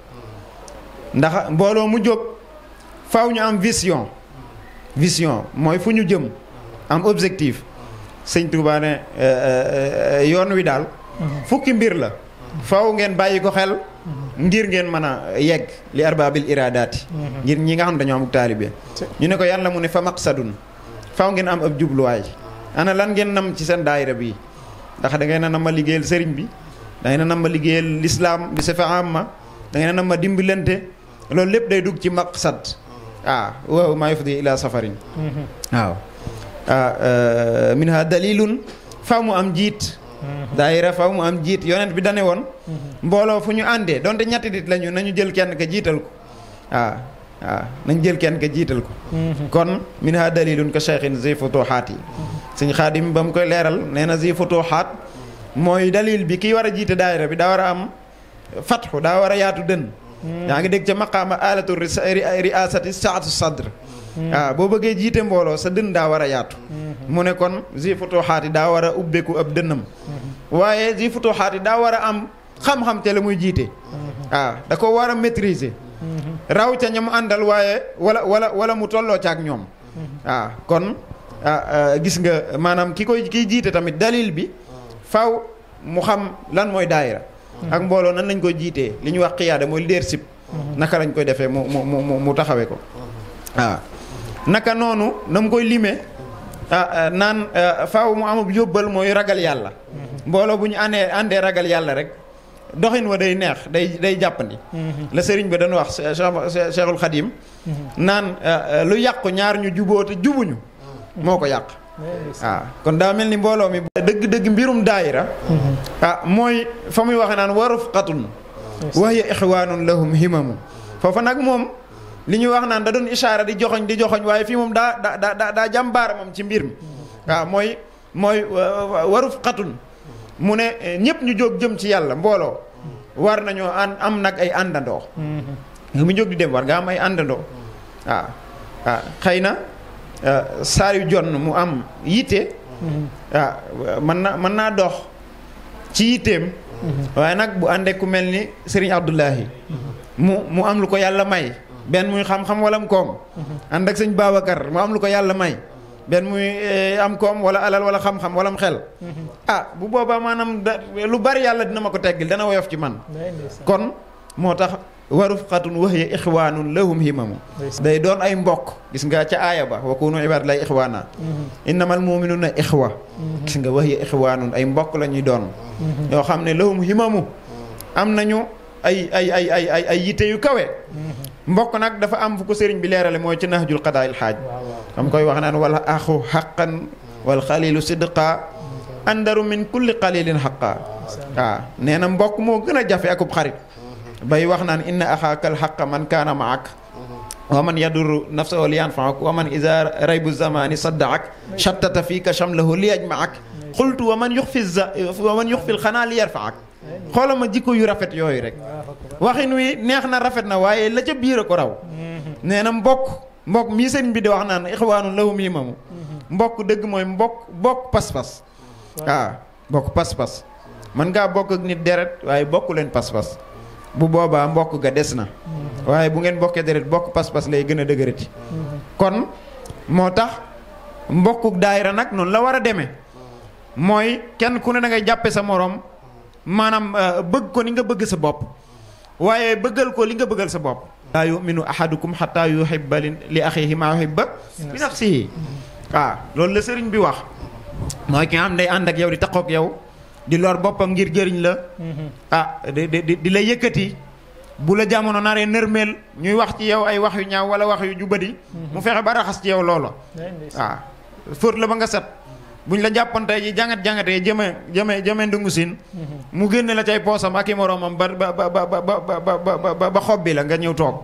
ndax mbooloo mu jóg faw ñu am vision mooy fu ñu jëm am objectif sëñ Touba ne yoon wi daal fukki mbir la faw ngeen bàyyi ko xel ngir ngeen mën a yegg li arbaabil iradaati ngir ñi nga xam dañoo amuk taalibe ñu ne ko yàlla mu ne fa maqsadun faw ngeen am ab jubluwaay ana lan ngeen nam ci seen daayira bi ndax da ngay na nam ma liggéeyal sëriñ bi da ngay na nam ma liggéeyal lislaam bi sifa amma da ngay na nam ma dimbalante loolu lépp day dugg ci maqsad waaw maa yufdi ila safarin waaw minha dalilun faw mu am jiit daayira faw mu am jiit yonent bi dane woon mbooloo fu ñu àndee donte ñetti nit lañu nañu jël kenn ka jiital ko nañ jël kenn ka jiital ko kon minha dalilun ka cheikhin zi futuhaat yi sëñ Xaadim ba mu koy leeral nee na zi futuhaat mooy dalil bi kii war a jiite daayira bi daa war a am fatxu daa war a yaatu dën yaa ngi dégg ca maqaama alatu riasati saatu sadr boo bëggee jiite mbooloo sa dën daa war a yaatu mu ne kon zi futuhaat yi daa war a ubbeeku ab dënnam waaye zi futuhaat yi daa war a am xam-xam te la muy jiite da ko war a maîtriser raw ca ña mu àndal waaye wala mu tolloo ca ak ñoom kon gis nga maanaam kiy jiite tamit dalil bi faw mu xam lan mooy daayira ak mbooloo nan lañ koy jiitee li ñuy wax xiyaada mooy leadership naka lañ koy defee mu taxawee ko naka noonu na mu koy limee naan faw mu amub yóbbal mooy ragal yàlla mbooloo bu ñu àndee ragal yàlla rek doxin wa day neex day jàppandi la sëriñ ba dañu wax Cheikhul Khadim naan lu yàqu ñaar ñu juboo te jubuñu moo ko yàq kon daa mel ni mbooloo mi dëgg-dëgg mbirum daayira mooy fa muy waxe naan wa rufqatun wa hiya ixwaanun lahum himamu foofa nag moom li ñuy wax naan da doon ishaara di joxoñ waaye fii moom daa jàmbaara moom ci mbir mi waaw mooy waruf xatun mu ne ñëpp ñu jóg jëm ci yàlla mbooloo war nañoo am nag ay àndandoo nga mu jóg di dem war nga am ay àndandoo waaw xëy na Saliou Dione mu am yitte mën naa dox ci yitteem waaye nag bu àndee ku mel ni Serigne Abdoulahi mu am lu ko yàlla may benn muy xam-xam wala mu koom ànd ak sëñ Babacar mu am lu ko yàlla may benn muy am koom wala alal wala xam-xam wala mu xel bu boobaa maanaam lu bari yàlla dina ma ko teggil dana woyof ci man kon moo tax waruf xatun wax ya ixwaanun lahum himamu day doon ay mbokk gis nga ca aaya ba wa kunu ibaad lay ixwaana innamal muminuna ixwa gis nga wax ya ixwaanun ay mbokk la ñuy doon yoo xam ne lahum himamu am nañu ay yitte yu kawe mbokk nag dafa am fu ko sëriñ bi leerale mooy ci nahjul qadaa'il xaaj am koy wax naan wala axu xaqan wal xalilu sidqa andaru min kulli qalilin xaqa nee na mbokk moo gën a jafe akub xarit bay wax naan inna axaaka alxaqa man kaana maak wa man yadurru nafsahu li yanfaak wa man iza raybu zamani saddaak shattata fiika shamlahu li yajmaak xultu wa man yuxfi lxanaa li yarfaak xoolal ma jikko yu rafet yooyu rek waxin wi neex na rafet na waaye la ca biir a ko raw nee na mbokk mii sëriñ bi di wax naan ixwaanu lahum himamu mbokk dëgg mooy bokk pas-pas bokk pas-pas man ngaa bokk ak nit deret waaye bokku leen pas-pas bu boobaa mbokk ga des na waaye bu ngeen bokkee deret bokk pas-pas lay gën a dëgërati kon moo tax mbokkuk daayira nag noonu la war a demee mooy kenn ku ne da ngay jàppe sa moroom maanaam bëgg ko ni nga bëgg sa bopp waaye bëggal ko li nga bëggal sa bopp laa yuminu ahadukum xataa yuhibba li axihi maa yuhibba li nafsihi loolu la sëriñ bi wax mooy ki nga xam day ànd ak yow di taqook yow di lor boppam ngir jëriñ la di la yëkkati bu la jamono naree nërmeel ñuy wax ci yow ay wax yu ñaaw wala wax yu jubadi mu fexe ba raxas ci yow loola fóot la ba nga set buñ la jàppante yi jangatee jëme ndungu siin mu génne la cay poosam ak i moroomam ba xob bi la nga ñëw toog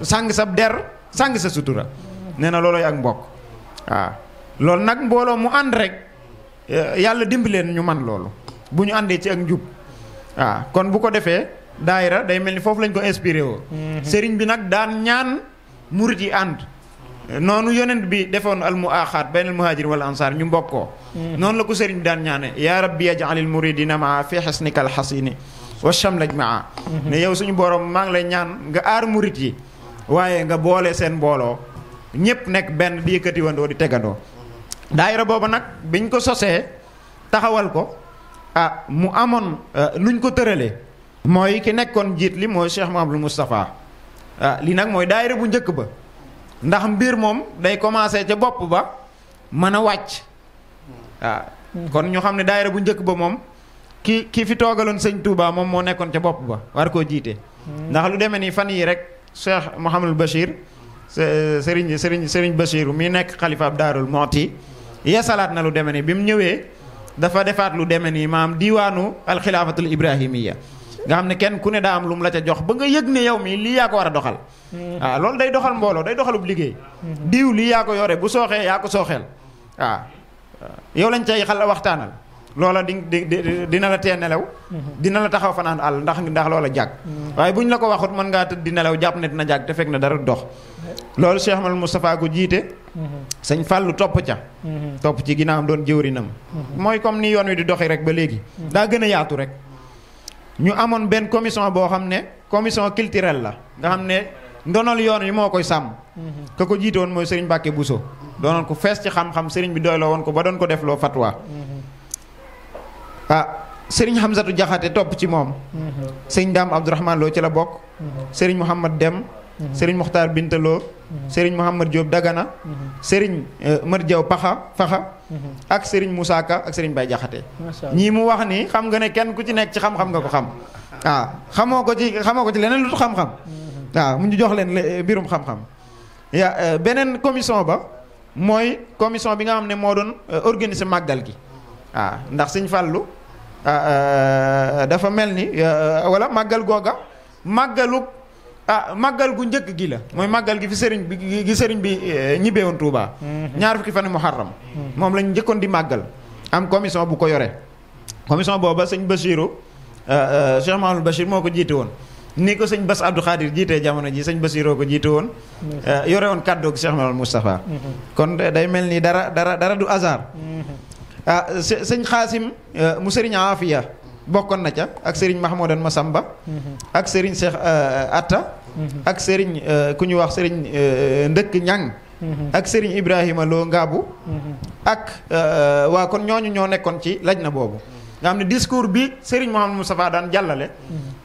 sàng sa der sàng sa sutura nee na looloy ak mbokk loolu nag mbooloo mu ànd rek yàlla dimbaleen ñu man loolu bu ñu àndee ci ak njub kon bu ko defee daayira day mel ni foofu lañ ko inspiré woo sëriñ bi nag daan ñaan murit yi ànd noonu yonent bi defoon al muaaxaat bayn al muhaajir wal ansaar ñu mbokkoo noonu la ko sëriñ bi daan ñaane yaa rabbi yaj'alil muridina maa fi xasnikal xasini wa shamlaj maa ne yow suñu borom maa ngi lay ñaan nga aar murit yi waaye nga boole seen mbooloo ñëpp nekk benn di yëkkati wandoo di tegandoo daayira booba nag biñ ko sosee taxawal ko mu amoon luñ ko tëralee mooy ki nekkoon jiit li mooy Cheikh Mouhamadou Moustapha li nag mooy daayira bu njëkk ba ndax mbir moom day commencé ca bopp ba mën a wàcc kon ñu xam ne daayira bu njëkk ba moom ki fi toogaloon sëñ Touba moom moo nekkoon ca bopp ba war koo jiite ndax lu demee ni fan yi rek Cheikh Mouhamadou Bachir Serigne Bachir mi nekk xalifaab Daarul Muhti yeesalaat na lu demee ni bi mu ñëwee dafa defaat lu demee ni maam diiwaanu alxilaafatul ibrahimiya nga xam ne kenn ku ne daa am lu mu la ca jox ba nga yëg ne yow mi lii yaa ko war a doxal loolu day doxal mbooloo day doxalub liggéey diw lii yaa ko yore bu sooxee yaa ko sooxeel yow lañ cay xal waxtaanal loola dina la tee nelaw dina la taxaw fanaan àll ndax loola jàgg waaye bu ñu la ko waxut mën ngaa tëdd di nelaw jàpp ne dina jàgg te fekk na dara dox loolu Cheikh Ahmadou Moustapha ko jiite sëñ Fallou topp ci ginnaawam doon jëwrinam mooy comme ni yoon wi di doxi rek ba léegi daa gën a yaatu rek ñu amoon benn commission boo xam ne commission culturelle la nga xam ne ndonol yoon wi moo koy sàmm ka ko jiite woon mooy Serigne Mbacke Bousso doonoon ko fees ci xam-xam Serigne bi doyloo woon ko ba doon ko def loo fatwa Serigne Hamzatou Diakhaté topp ci moom Serigne Dame Abdourahmane Lo ci la bokk Serigne Mouhamad Dem Serigne Mokhtar Bintaloo Serigne Mouhamad Diop Dagana Serigne Mër Diaw Faxa ak Serigne Moussa Ka ak Serigne Baye Diakhaté ñii mu wax ni xam nga ne kenn ku ci nekk ci xam-xam nga ko xam xamoo ko ci leneen lu tu xam-xam mu ñu jox leen mbirum xam-xam beneen commission ba mooy commission bi nga xam ne moo doon organiser màggal gi ndax Sëñ Fallu dafa mel ni wala màggal googa màggalu màggal gu njëkk gi la mooy màggal gi fi sëriñ bi ñibbee woon Touba. ñaar fukki fan muharram moom lañ njëkkoon di màggal am commission bu ko yore commission booba sëñ Bachirou Cheikh Mahamadou Bachir moo ko jiite woon ni ko sëñ Bass Abdou Khadir jiitee jamono ji sëñ Bachiroo ko jiite woon yore woon kàddoog Cheikh Mahamadou Moustapha kon day mel ni dara du hasard sëñ Xaasim mu sëriñ Afia bokkoon na ca ak sëriñ Mahmoudan Masamba ak sëriñ Cheikh Atta ak sëriñ ku ñu wax sëriñ Ndëkk Ñang ak sëriñ Ibrahima Lo Ngaabu ak waa kon ñooñu ñoo nekkoon ci laj na boobu nga xam ne discours bi sëriñ Mouhamadou Moustapha daan jàllale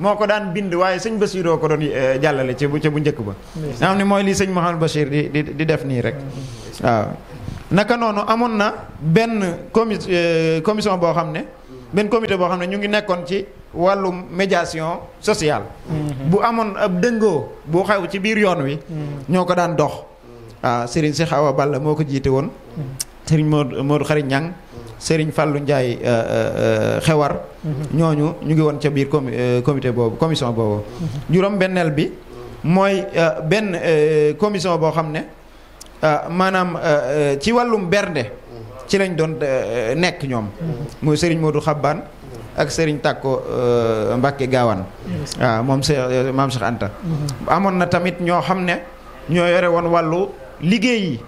moo ko daan bind waaye sëñ Bassiroo ko doon jàllale ca bu njëkk ba nga xam ne mooy lii sëñ Mouhamadou Bachir di def nii rek waaw naka noonu amoon na benn commission boo xam ne benn comité boo xam ne ñu ngi nekkoon ci wàllu médiation sociale bu amoon ab dëngoo bu xew ci biir yoon wi ñoo ko daan dox waaw Serigne Cheikh Awa Balla moo ko jiite woon Serigne Modou Xari Ñang Serigne Fallou Ndiaye xewar ñooñu ñu ngi woon ca biir comité boobu commission boobu juróom benneel bi mooy benn commission boo xam ne maanaam ci wàllum bernde ci lañ doon nekk ñoom muy Serigne Modou Xabbaan ak Serigne Takko Mbacke Gaawaan waaw moom maam Cheikh Anta amoon na tamit ñoo xam ne ñoo yore woon wàllu liggéey yi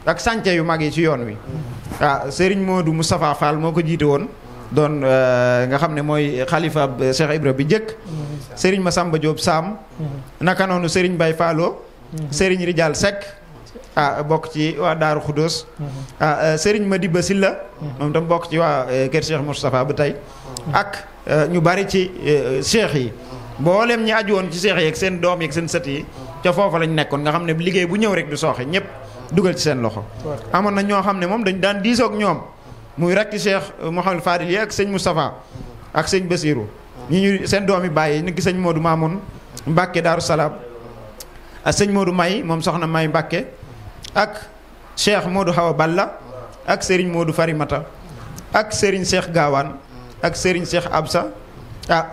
ak sànce yu mag yi ci yoon wi waaw Serigne Modou Moustapha Fall moo ko jiite woon doon nga xam ne mooy xalifa Cheikh Ibra bi njëkk Serigne Massamba Diop Sam naka noonu Serigne Baye Fallo Serigne Rijal Seck bokk ci waa Daaru Khoudoss Serigne Madiba Silla moom tam bokk ci waa kër Cheikh Moustapha ba tey ak ñu bari ci cheikh yi mboolem ñi aju woon ci cheikh yi ak seen doom yi ak seen sët yi ca foofa lañ nekkoon nga xam ne liggéey bu ñëw rek du sooxe ñëpp dugal ci seen loxo amoon na ñoo xam ne moom dañ daan diisoog ñoom muy rakki Cheikh Mouhamadou Fadil yi ak sëñ Moustapha ak sëñ Bassirou ñu seen doom yi bàyyi ni ki sëñ Modou Mamoun Mbacke Daaru Salaam ak sëñ Modou May moom soxna May Mbacke ak Cheikh Modou Hawa Balla ak Serigne Modou Farimata ak Serigne Cheikh Gaawaan ak Serigne Cheikh Absa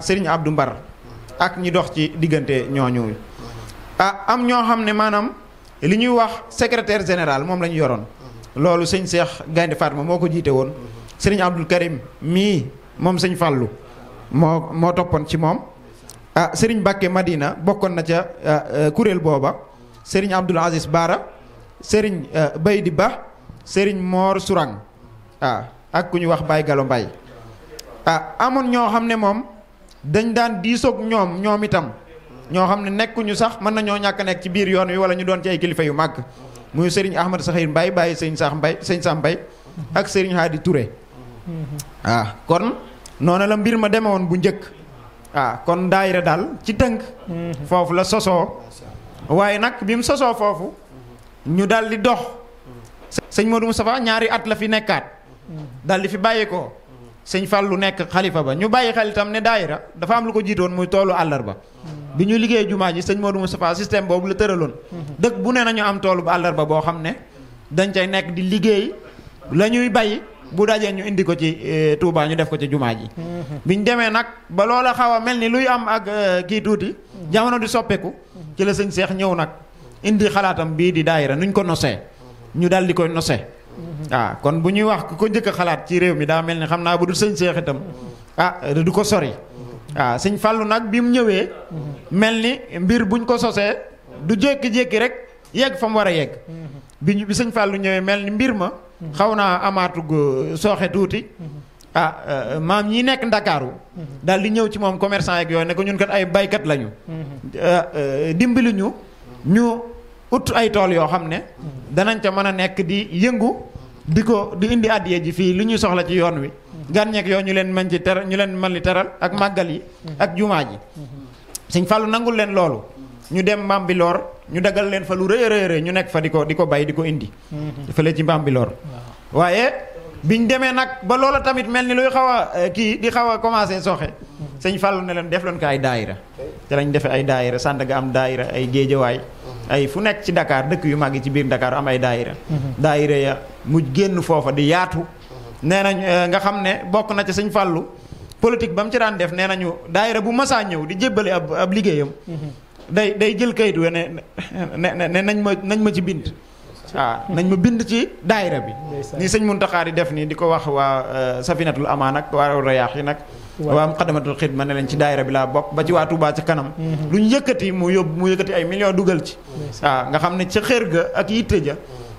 Serigne Abdou Mbar ak ñi dox ci diggante ñooñu am ñoo xam ne maanaam li ñuy wax secrétaire général moom la ñu yoroon loolu sëñ Cheikh Gaynde Fatma moo ko jiite woon Serigne Abdoul Karim mii moom sëñ Fallou moo toppoon ci moom Serigne Bakke Madina bokkoon na ca kuréel booba Serigne Abdoul Aziz Bara Serigne Baydi Ba Serigne Mor Sourang ak ku ñu wax Baye Galo Mbaye amoon ñoo xam ne moom dañ daan diisoog ñoom itam ñoo xam ne nekkuñu sax mën nañoo ñàkk nekk ci biir yoon wi wala ñu doon ci ay kilifa yu màgg muy Serigne Ahmad Sakhir Mbaye bàyyi sëñ Sam Mbaye ak Serigne Hadi Touré kon noonu la mbir ma deme woon bu njëkk kon daayira daal ci tënk foofu la sosoo waaye nag bi mu sosoo foofu ñu daal di dox sëñ Modou Moustapha ñaari at la fi nekkaat daal di fi bàyyeekoo sëñ Fallou nekk xalifa ba ñu bàyyi xel itam ne daayira dafa am lu ko jiitoon muy toolu àllarba bi ñu liggéey jumaa ji sëñ Modou Moustapha système boobu la tëraloon dëkk bu ne nañu am toolu bu àllarba boo xam ne dañ cay nekk di liggéey la ñuy bay bu dajee ñu indi ko ci Touba ñu def ko ci jumaa ji biñ demee nag ba loola xaw a mel ni luy am ak kii tuuti jamono di soppeeku ci la sëñ Seex ñëw nag indi xalaatam bii di daayira nuñ ko nosee ñu daal di koy nosee kon bu ñuy wax ku ko njëkk a xalaat ci réew mi daa mel ni xam naa bu dul sëñ Seex itam du ko sori sëñ Fallou nag bi mu ñëwee mel ni mbir buñ ko sosee du jékki-jékki rek yegg fa mu war a yegg bi sëñ Fallou ñëwee mel ni mbir ma xaw naa amaatug sooxe tuuti maam ñi nekk Ndakaaru daal di ñëw ci moom commerçant yeeg yooyu ne ko ñun kat ay baykat lañu dimbali ñu ut ay tool yoo xam ne danañ ca mën a nekk di yëngu di indi addiye ji fii li ñuy soxla ci yoon wi gan ñeeg yoo ñu leen mën ci teral ñu leen mën li teral ak màggal yi ak jumaa ji sëñ Fallou nangul leen loolu ñu dem Mbambilor ñu dagal leen fa lu rëy a rëy ñu nekk fa di ko bay di ko indi fële ci Mbambilor waaye biñ demee nag ba loola tamit mel ni luy xaw a di xaw a commencé soxe sëñ Fallou ne leen def leen ko ay daayira te lañ defe ay daayira Sandaga am daayira ay Géejawaay ay fu nekk ci Dakar dëkk yu mag yi ci biir Dakar am ay daayira daayira ya mu génn foofa di yaatu nee nañ nga xam ne bokk na ci sëñ Fallou politique ba mu ci daan def nee nañu daayira bu masaa ñëw di jébbale ab liggéeyam day jël kayit we ne nañ ma ci bind. waaw nañ ma bind ci daayira bi. ni sëñ Muntaxa di def nii di ko wax waa Safinatul Amaan ak waa Rayaax yi nag. waa Muqaddamatul Xidma ne leen ci daayira bi laa bokk ba ci waa Touba ca kanam. lu ñu yëkkati mu yëkkati ay millions dugal ci. waaw nga xam ne ca xër ga ak yitte ja.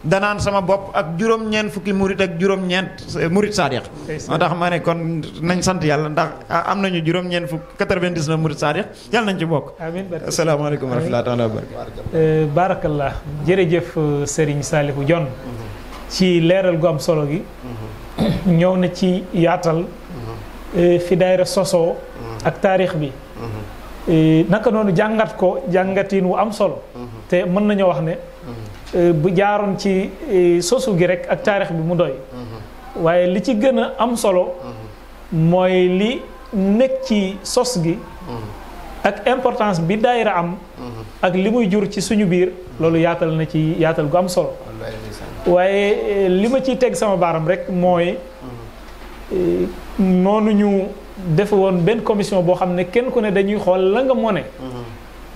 danaan sama bopp ak juróom-ñeent fukki murit ak juróom-ñeent murit saadiq moo tax ma ne kon nañ sant yàlla ndax am nañu juróom-ñeent fukk 99 murit saadiq yàlla nañ ci bokk. amiin asalaamaaleykum wa rahmatullaahi taala wa barakaatuh. barakallah jërëjëf Serigne Saliou Dione ci leeral gu am solo gi. ñëw na ci yaatal. fi daayira sosoo ak taarix bi. naka noonu jàngat ko jàngatiin wu am solo. te mën nañoo wax ne. bu jaaroon ci sosu gi rek ak taarix bi mu doy. waaye li ci gën a am solo. mooy li nekk ci sos gi. ak importance bi daayira am. ak li muy jur ci suñu biir loolu yaatal na ci yaatal gu am solo. waaye li ma ciy teg sama baaram rek mooy. noonu ñu defe woon benn commission boo xam ne kenn ku ne dañuy xool la nga mone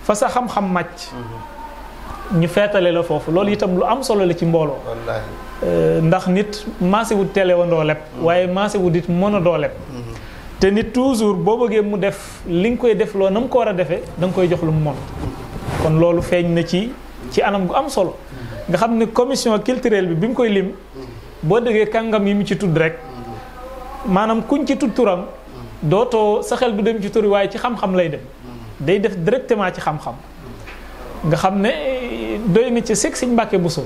fa sa xam-xam màcc. ñu feetale la foofu loolu itam lu am solo la ci mbooloo. ndax nit maase wu tele wandoo leb waaye maase wu dit mën a doo leb. te nit toujours boo bëggee mu def li nga koy def loo na mu ko war a defee da nga koy jox lu mu mën. kon loolu feeñ na ci anam gu am solo. nga xam ne commission culturelle bi mu koy lim boo déggee kàngam yi mu ci tudd rek maanaam kuñ ci tudd turam dootoo sa xel du dem ci turi waaye ci xam-xam lay dem. day def directement ci xam-xam. nga xam ne doy na ci Sëñ Mbàkke Buso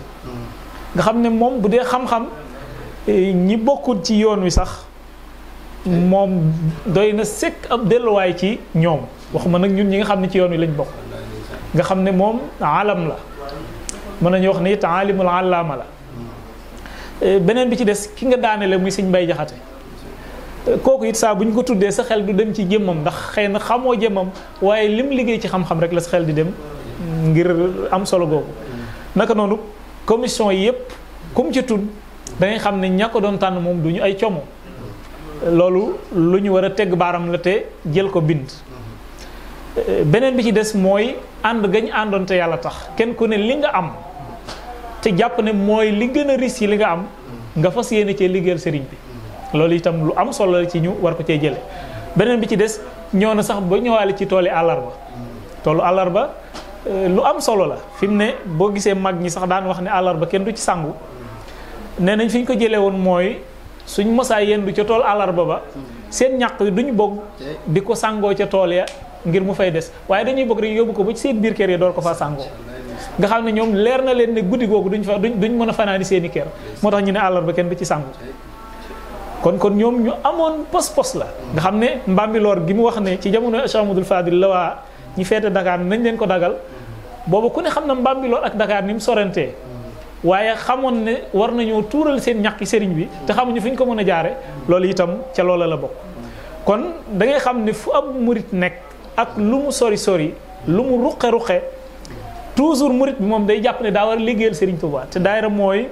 nga xam ne moom bu dee xam-xam ñi bokkul ci yoon wi sax moom doy na sëkk ab delluwaay ci ñoom waxuma nag ñun ñi nga xam ne ci yoon wi lañ bokk nga xam ne moom alam la mën nañu wax ne it alimul allaama la. beneen bi ci des ki nga daanele muy Sëñ Mbay Jaxate kooku it saa bu ñu ko tuddee sa xel du dem ci jëmmam ndax xëy na xamoo jëmmam waaye lim liggéey ci xam-xam rek la sa xel di dem ngir am solo googu. naka noonu commission yi yëpp kum ci tudd da ngay xam ne ña ko doon tànn moom du ñu ay como loolu lu ñu war a tegg baaram la te jël ko bind. beneen bi ci des mooy ànd gañ àndoon te yàlla tax kenn ku ne li nga am te jàpp ne mooy li gën a riche yi li nga am nga fas yéene cee liggéeyal sëriñ bi loolu itam lu am solo la ci ñu war ko cee jële. beneen bi ci des ñëw na sax ba ñëwaale ci tooli àllarba toolu àllarba lu am solo la fi mu ne boo gisee mag ñi sax daan wax ne àllarba kenn du ci sangu nee nañ fi ñu ko jëlee woon mooy suñ mosaa yendu ca tool àllarba ba seen ñàq yi duñu bëgg di ko sangoo ca tool ya ngir mu fay des waaye dañuy bëgg rek yóbbu ko ba ci seen biir kër yi door ko fa sangoo nga xam ne ñoom leer na leen ne guddi googu duñ mën a fanaani seen i kër moo tax ñu ne àllarba kenn du ci sangu kon ñoom ñu amoon pos-pos la nga xam ne Mbambilor gi mu wax ne ci jamono Cheikh Amadou Fadil la waa ñi feete Dakar nañ leen ko dagal boobu ku ne xam na Mbambilor ak Dakar ni mu sorantee waaye xamoon ne war nañoo tuural seen ñàkki sëriñ bi te xamuñu fi ñu ko mën a jaare loolu itam ca loola la bokk. kon da ngay xam ne fu ab murit nekk ak lu mu sori lu mu ruqe toujours murit bi moom day jàpp ne daa war a liggéeyal sëriñ Tuubaa te daayira mooy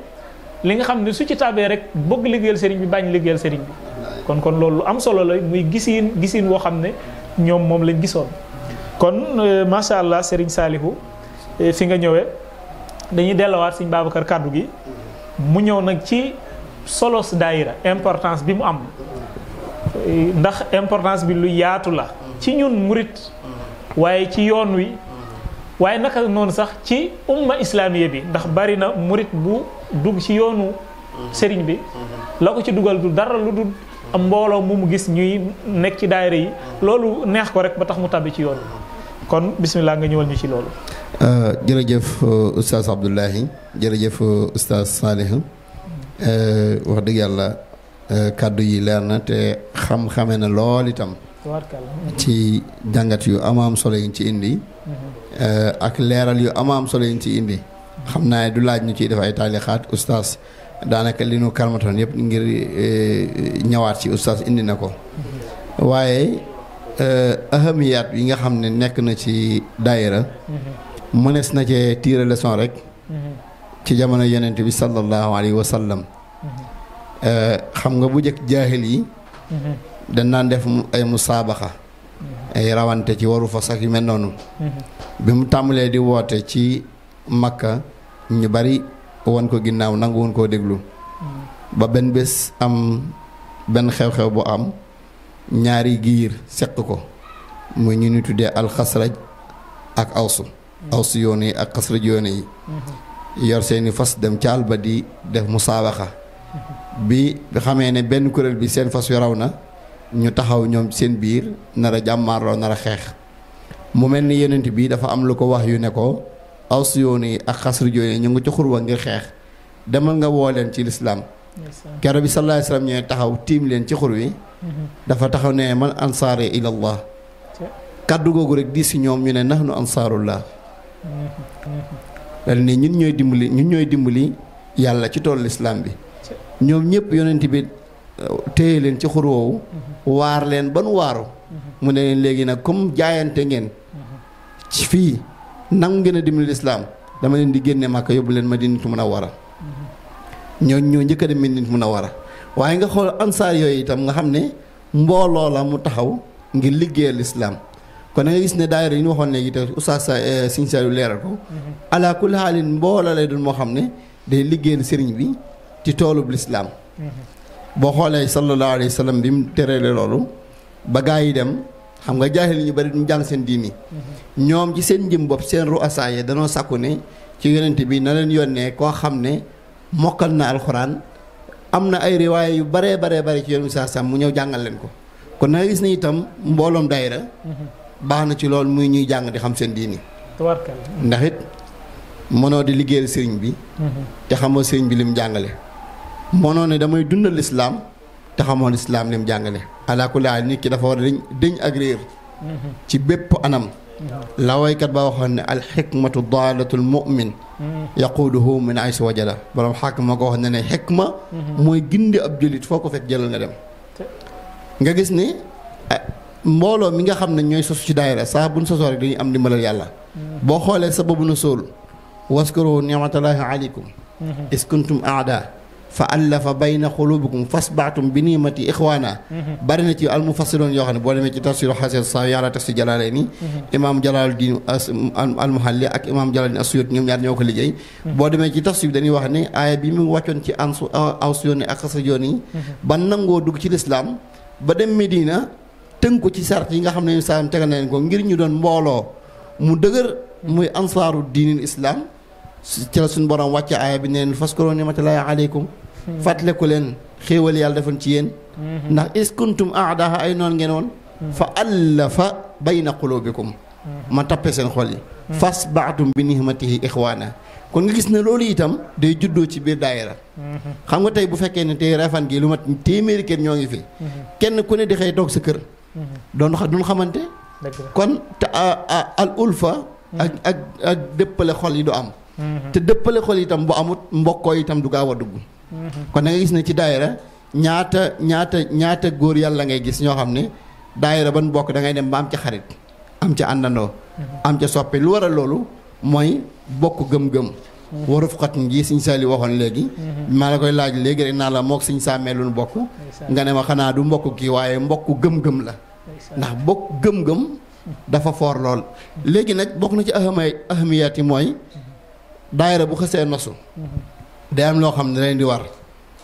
li nga xam ne su ci tabee rek bëgg liggéeyal sëriñ bi bañ liggéeyal sëriñ bi kon loolu lu am solo la muy gisiin woo xam ne ñoom moom lañ gisoon. kon macha allah Serigne Saliou fi nga ñëwee dañuy delluwaat Serigne Babacar kàddu gi mu ñëw nag ci solos daayira importance bi mu am ndax importance bi lu yaatu la ci ñun murit waaye ci yoon wi waaye naka noonu sax ci umma islamiya bi ndax bari na murit bu dugg ci yoonu sëriñ bi la ko ci dugal du dara lu dul am mbooloo mu gis ñuy nekk ci daayira yi loolu neex ko rek ba tax mu tàbbi ci yoon kon bismillah nga ñëwal ñu ci loolu. jërëjëf oustaz Abdoulahi jërëjëf oustaz Salih wax dëgg yàlla kàddu yi leer na te xame na lool itam ci jàngat yu amaam solo yi ci indi ak leeral yu amaam solo yi ci indi xam naa du laaj ñu ciy def ay taalixaat oustaz daanaka li nu kalmatoon yëpp ngir ñëwaat ci oustaz indi na ko waaye ahamiyaat yi nga xam ne nekk na ci daayira mënees na cee tiire leçon rek ci jamono yonent bi sallallahu alayhi wa sallam xam nga bu njëkk jaahil yi dañ naan def ay musaabaxa ay rawante ci waru fas ak yu mel noonu bi mu tàmbalee di woote ci Makka ñu bari wan ko ginnaaw nangu woon koo déglu ba benn bés am benn xew-xew bu am ñaari giir seq ko muy ñu ni tuddee alxasraj ak awsu yoone yi ak xasraj yoone yi yor seeni fas dem caal ba di def musaabaxa bi xamee ne benn kuréel bi seen fas yu raw na ñu taxaw ñoom seen biir nar a jàmmaarloo nar a xeex mu mel ni yonent bi dafa am lu ko wax yu ne ko awsu yoone yi ak xasraj yoone yi ñu ngi ci xurwa ngir xeex demal nga woo leen ci lislaam kero bi sallallahu alayhi wasallam ñooy taxaw tiim leen ci xur wi dafa taxaw ne man ansaare ilallah kàddu googu rek di si ñoom ñu ne nahnu ansaarullah dal ni ñun ñooy dimbali yàlla ci toolu lislaam bi ñoom ñëpp yonent bi téye leen ci xur woowu waar leen ba nu waaru mu ne leen léegi nag comme jaayante ngeen ci fii nangu ngeen a dimbali lislaam dama leen di génne Màkka yóbbu leen Madinatu Munawwara ñoo njëkk a dem Madinatu Munawwara waaye nga xool ansaar yooyu itam nga xam ne mbooloo la mu taxaw ngir liggéeyal lislaam kon da nga gis ne daayira yi ñu waxoon léegi te oustaz Sëñ Saliou leeral ko ala kulli haalin mbooloo lay doon moo xam ne day liggéeyal sëriñ bi ci toolub lislaam boo xoolee sallallahu alayhi wa sallam bi mu tereele loolu ba gaa yi dem xam nga jaahil ñu bari duñ jàng seen diini ñoom ci seen njëm bopp seen ru'asaa yi danoo sàkku ne ci yonent bi na leen yónnee koo xam ne mokkal na alxuraan am na ay riwaaya yu baree ci yonent bi saa sam mu ñëw jàngal leen ko kon na nga gis ne itam mbooloom daayira baax na ci loolu muy ñuy jàng di xam seen diini ndax it mënoo di liggéeyal sëriñ bi te xamoo sëriñ bi lim jàngale mënoo ne damay dundal lislaam te xamoo lislaam lim jàngale alaa kulli haal nit ki dafa war a dëñ ak réer ci bépp anam la waykat ba waxoon ne alxikmatu daalatul mu'min yaquuduhu min aysu wajada borom xàkk ma ko wax ne ne xikma mooy gindi ab jullit foo ko fekk jëlal nga dem nga gis ni mbooloo mi nga xam ne ñooy sosu ci daayira saa buñ sosoo rek dañuy am ndimbalal yàlla boo xoolee sababu nuzuul waskuru ni'matallahi alaykum is kuntum aada fa allafa bayna xulubikum fasbaatum bi ni'mati ixwaana bari na ci almufassiroon yoo xam ne boo demee ci tafsiru xaseen sa yàlla tafsir Jalaalayni imaam Jalaaluddin almuhalli ak imaam Jalaaluddin as-Suyuuti ñoom ñaar ñoo ko liggéey boo demee ci tafsir bi dañuy wax ne aaya bi mu wàccoon ci Aws yoon ak Xasraj yoon yi ba nangoo dugg ci lislaam ba dem Medina tënku ci sart yi nga xam ne saa tegal na leen ko ngir ñu doon mbooloo mu dëgër muy ansaaru diinil islaam ci la suñu borom wàcce aaya bi neen faskuru ni'matallahi alaykum fàttaliku leen xéewal yàlla defoon ci yéen ndax is kuntum a'daa ay noon ngeen woon fa allafa bayna qulubikum ma tappe seen xol yi fasba'tum bi ni'matihi ixwaana kon nga gis ne loolu itam day juddoo ci biir daayira xam nga tey bu fekkee ne tey Refane gi lu mat téeméeri kër ñoo ngi fi kenn ku ne di xëy toog sa kër doon xamante kon te al ulfa ak dëppale xol yi du am te dëppale xol itam bu amut mbokkoo itam du gaaw a dugg kon da nga gis ne ci daayira ñaata góor yàlla ngay gis ñoo xam ne daayira ban bokk da ngay dem ba am ca xarit am ca àndandoo am ca soppe lu waral loolu mooy bokk gëm-gëm waru fuqat ji Sëñ Saaliw waxoon léegi maa la koy laaj léegi rek naa la mook Sëñ Saamee lu nu bokk nga ne ma xanaa du mbokk kii waaye mbokk gëm-gëm la ndax bokk gëm-gëm dafa foor lool léegi nag bokk na ci ahamiyaat yi mooy daayira bu xasee nosu day am loo xam ne leen di war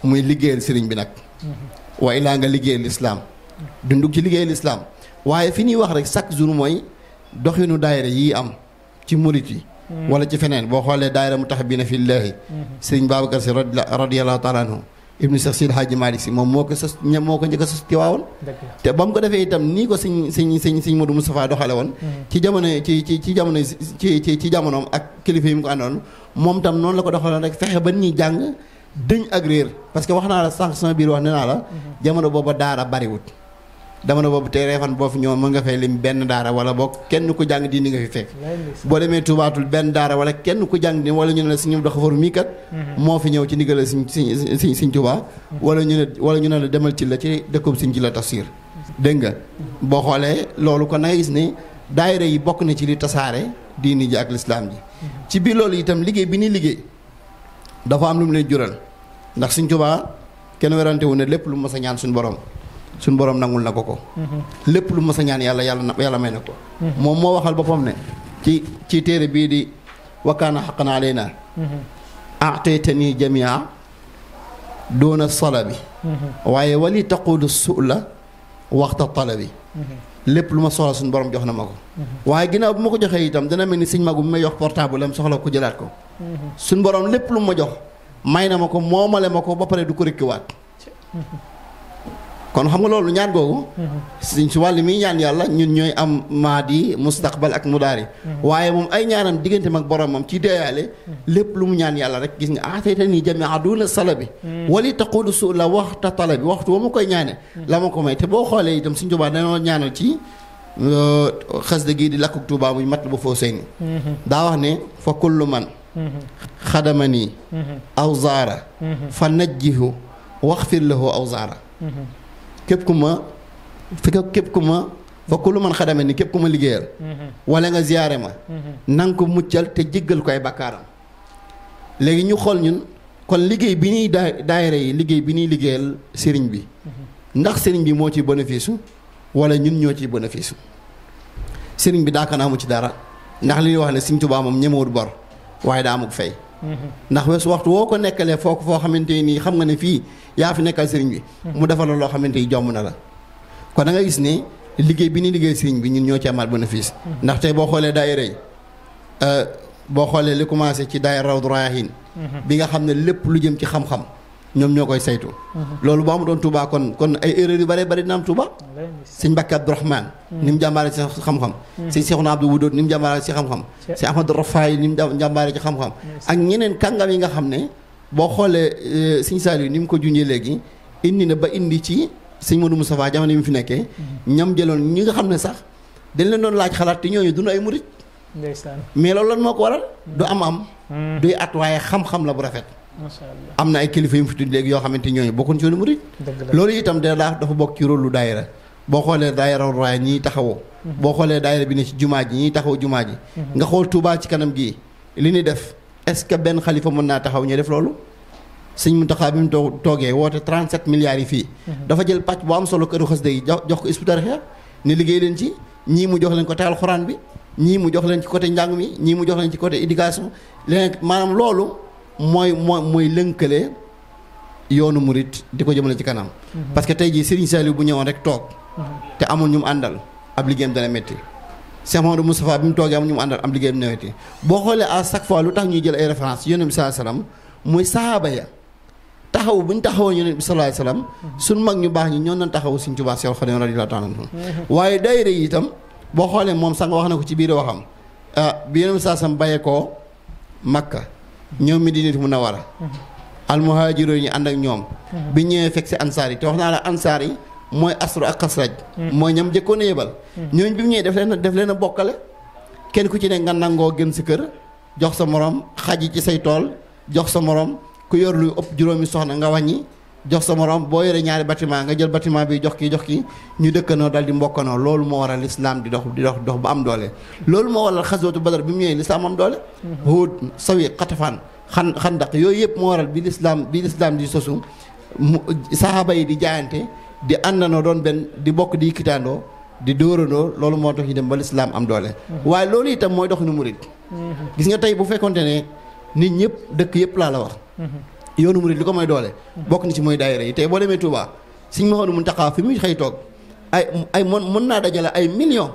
muy liggéeyal sëriñ bi nag wa ilaa nga liggéeyal lislaam dundug ci liggéeyal lislaam waaye fi ñuy wax rek chaque jour mooy doxinu daayira yi am ci murit yi wala ci feneen boo xoolee daayira Mutahabbiina fillaahi sëriñ Babacar Si radiyallaahu taala anhu ibnu Seex Sidi Haaji Maalik Si moom moo ko njëkk a sos Tiwaawoon te ba mu ko defee itam nii ko sëñ Modou Moustapha doxale woon ci jamono ci jamonoom ak kilifa yi mu ko àndoon moom tam noonu la ko doxaloon rek fexe ba ñuy jàng dëñ ak réer parce que wax naa la sànq sama biir wax ne naa la jamono booba daara bariwut jamono boobu tey Refane boo fi ñëw mën nga fay lim benn daara wala boog kenn ku jàng diini nga fi fekk boo demee tubaatul benn daara wala kenn ku jàng diini wala ñu ne la si ñoom doxa faru mii kat moo fi ñëw ci ndigal siñ Tuubaa wala ñu ne la demal ci la ci dëkkub siñ ci la tafsir dégg nga boo xoolee loolu kon na nga gis ne daayira yi bokk na ci li tasaare diini ji ak lislaam ji ci biir loolu itam liggéey bi ni liggéey dafa am lu mu leen jural ndax siñ Tuubaa kenn werante wu ne lépp lu mas a ñaan suñu borom nangul na ko lépp lu mas a ñaan yàlla may na ko moom moo waxal boppam ne ci téere bii di wa kaana haqqan alaynaa a'taytanii jamii'an duuna salabi waaye wali taquudu su'la waxta talabi lépp lu ma soxla suñu borom jox na ma ko waaye ginnaaw bu ma ko joxee itam dana mel ni sëñ magu bi may jox portable am soxla ko jëlaat ko suñu borom lépp lu ma jox may na ma ko moomale ma ko ba pare du ko rekkiwaat kon xam nga loolu ñaan googu suñ si wàll mi ñaan yàlla ñun ñooy am maadi mustaqbal ak mudaari waaye moom ay ñaanam diggante mag boromam ci deeyaale lépp lu mu ñaan yàlla rek gis nga aataytanii jamii'an duuna salabi wali taquudu su'la waxta talabi waxtu ba ma koy ñaane la ma ko may te boo xoolee itam suñ Tuubaa dañoo ñaanal ci xasida gii di lakkuk Tuubaa muy Matlabul Fawzayni daa wax ne fa kullu man xadamanii aw zaara fa najjihu waxfir lahu aw zaara képp ku ma fa kullu man xadame ni képp ku ma liggéeyal wala nga ziyaare ma nanga ko muccal te jéggal ko ay bakkaaram léegi ñu xool ñun kon liggéey bi ñuy daayira yi liggéey bi ñuy liggéeyal sëriñ bi ndax sëriñ bi moo ciy bénéfice wala ñun ñoo ciy bénéfice sëriñ bi daaka naa mu ci dara ndax li ñuy wax ne Sëriñ Tuubaa moom ñemewut bor waaye daa amuk fay ndax weesu waxtu woo ko nekkalee foo xamante nii xam nga ne fii yaa fi nekkal sëriñ bi mu defal la loo xamante ni jomb na la kon da nga gis ne liggéey bi ni liggéey sëriñ bi ñun ñoo ci amaat bénéfice ndax tey boo xoolee daayira yi boo xoolee li commencé ci daayira Rawdu Rayaahiin bi nga xam ne lépp lu jëm ci xam-xam ñoom ñoo koy saytu loolu boo mu doon Touba kon ay erreur yu bare bari dina am Touba sëñ Mbàkke Abdourahmane ni mu jàmbaare ci xam-xam sëñ Seexuna Abdou Wudood ni mu jàmbaare ci xam-xam sëñ Ahmadou Rafaay ni mu jàmbaare ci xam-xam ak ñeneen kàngam yi nga xam ne boo xoolee sëñ Saliou ni mu ko junjee léegi indi na ba indi ci sëñ Modou Moustapha jamono yi mu fi nekkee ñam jëloon ñi nga xam ne sax dañ leen doon laaj xalaat te ñooñu dund ay murit mais loolu lan moo ko waral du am duy at waaye xam-xam la bu rafet am na ay kilifa yu mu fi tudd léegi yoo xamante ñooñu bokkuñ ci yoonu murit loolu itam dafa bokk ci rôle lu daayira boo xoolee daayira raay ñiy taxawoo boo xoolee daayira bi ne ci jumaa ji ñiy taxaw jumaa ji nga xool Touba ci kanam gii li ñuy def est-ce que benn xalifa mën naa taxaw ñu def loolu sëñ Muntaxa bi mu toogee woote 37 milliards yi fii dafa jël pàcc bu am solo këru xasida yi jox ko Hizbut Tarqiyyah ne liggéey leen ci ñii mu jox leen côté alxuraan bi ñii mu jox leen ci côté njàng mi ñii mu jox leen ci côté éducation leneen maanaam loolu mooy lënkale yoonu murit di ko jëmale ci kanam parce que tey jii Serigne Saliou bu ñëwoon rek toog te amul ñu mu àndal ab liggéeyam dana métti Cheikh Mamadou Moustapha bi mu toogee amul ñu mu àndal ab liggéeyam dana métti boo xoolee à chaque fois lu tax ñuy jël ay référence Yonent bi sallallahu alayhi wasallam muy sahaaba ya taxaw bu ñu taxawoo Yonent bi sallallahu alayhi wasallam suñ mag ñu baax ñi ñoo doon taxaw Serigne Touba Cheikh Khadim radiyallahu ta'ala anhu waaye daayira yi itam boo xoolee moom sax nga wax na ko ci biir waxam bi Yonent bi sallallahu alayhi wasallam bàyyee koo Makka ñoom Madinatu Munawwara almuhaajiroon yi ànd ak ñoom bi ñëwee fekk si ansaar yi te wax naa la ansaar yi mooy asru ak xasraj mooy ñam jëkkoon a yebal ñooñu bi mu ñëwee def leen a bokkale kenn ku ci ne nga nangoo gën si kër jox sa morom xaji ci say tool jox sa morom ku yor lu ëpp juróomi soxna nga wàññi jox sa morom boo yoree ñaari bâtiment nga jël bâtiment bi jox ki ñu dëkkanoo dal di mbokkanoo loolu moo waral lislaam di dox ba am doole loolu moo waral xaswatu Badar bi mu ñëwee lislaam am doole Uhud Sawi Xatafaan xandaq yooyu yëpp moo waral bi lislaam di sosu saxaaba yi di jaayante di àndandoo doon benn di bokk di kitaandoo di dóorandoo loolu moo tax ñu dem ba lislaam am doole waaye loolu itam mooy dox nu murit gis nga tey bu fekkonte ne nit ñëpp dëkk yëpp laa la wax yoonu murit li ko mooy doole bokk na ci mooy daayira yi tey boo demee Touba Sëriñ Mouhamadou Mountakha fi muy xëy toog ay mën naa dajale ay millions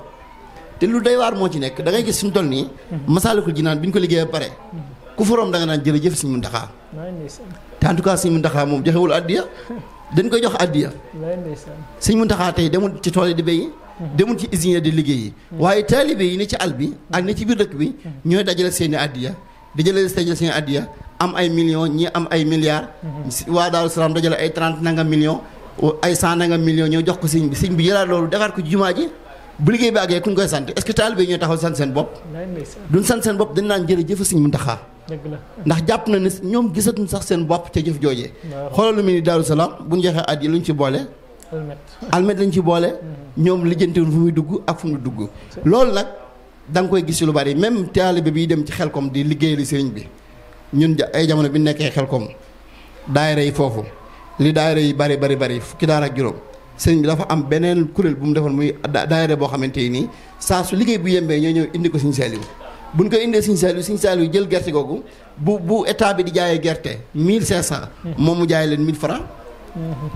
te lu doy waar moo ci nekk da ngay gis suñu toll nii Masaalikul Jinaan bi ñu ko liggéey ba pare ku forom da nga naan jërëjëf Sëriñ Mountakha te en tout cas Sëriñ Mountakha moom joxewul addiya dañ koy jox addiya Sëriñ Mountakha tey demul ci tool yi di béyi demul ci usine di liggéeyi waaye taalibe yi ne ci àll bi ak ne ci biir dëkk bi ñooy dajale seeni addiya di jëlee seeni addiya am ay millions ñi am ay milliards waa Daaru Salaam dajale ay 30 nangam millions ay 100 nangam millions ñoo jox ko sëñ bi jëlaat loolu defaat ko jumaa ji bu liggéey bi àggee ku ñu koy sant est-ce que taalibe ñooy taxaw sant seen bopp duñ sant seen bopp dañ naan jërëjëf Sëriñ Mountakha ndax jàpp na ne ñoom gisatuñ sax seen bopp ca jëf joojee xoolal lu mel ni Daaru Salaam bu ñu joxee at yi lu ñu ci boole almet lañ ci boole ñoom lijjantiwuñ fu muy dugg ak fu mu dugg loolu nag da nga koy gis lu bari même taalibe bi dem ci Xelkom di liggéeyali sëriñ bi ñun ay jamono bi nekkee Xelkom daayira yi foofu li daayira yi bari fukki daara ak juróom sëriñ bi dafa am beneen kuréel bu mu defoon muy daayira boo xamante nii saa su liggéey bu yembee ñoo ñëw indi ko Sëriñ Saliou buñ ko indee Sëriñ Saliou jël gerte googu bu état bi di jaayee gerte 1500 moom mu jaay leen 1000 francs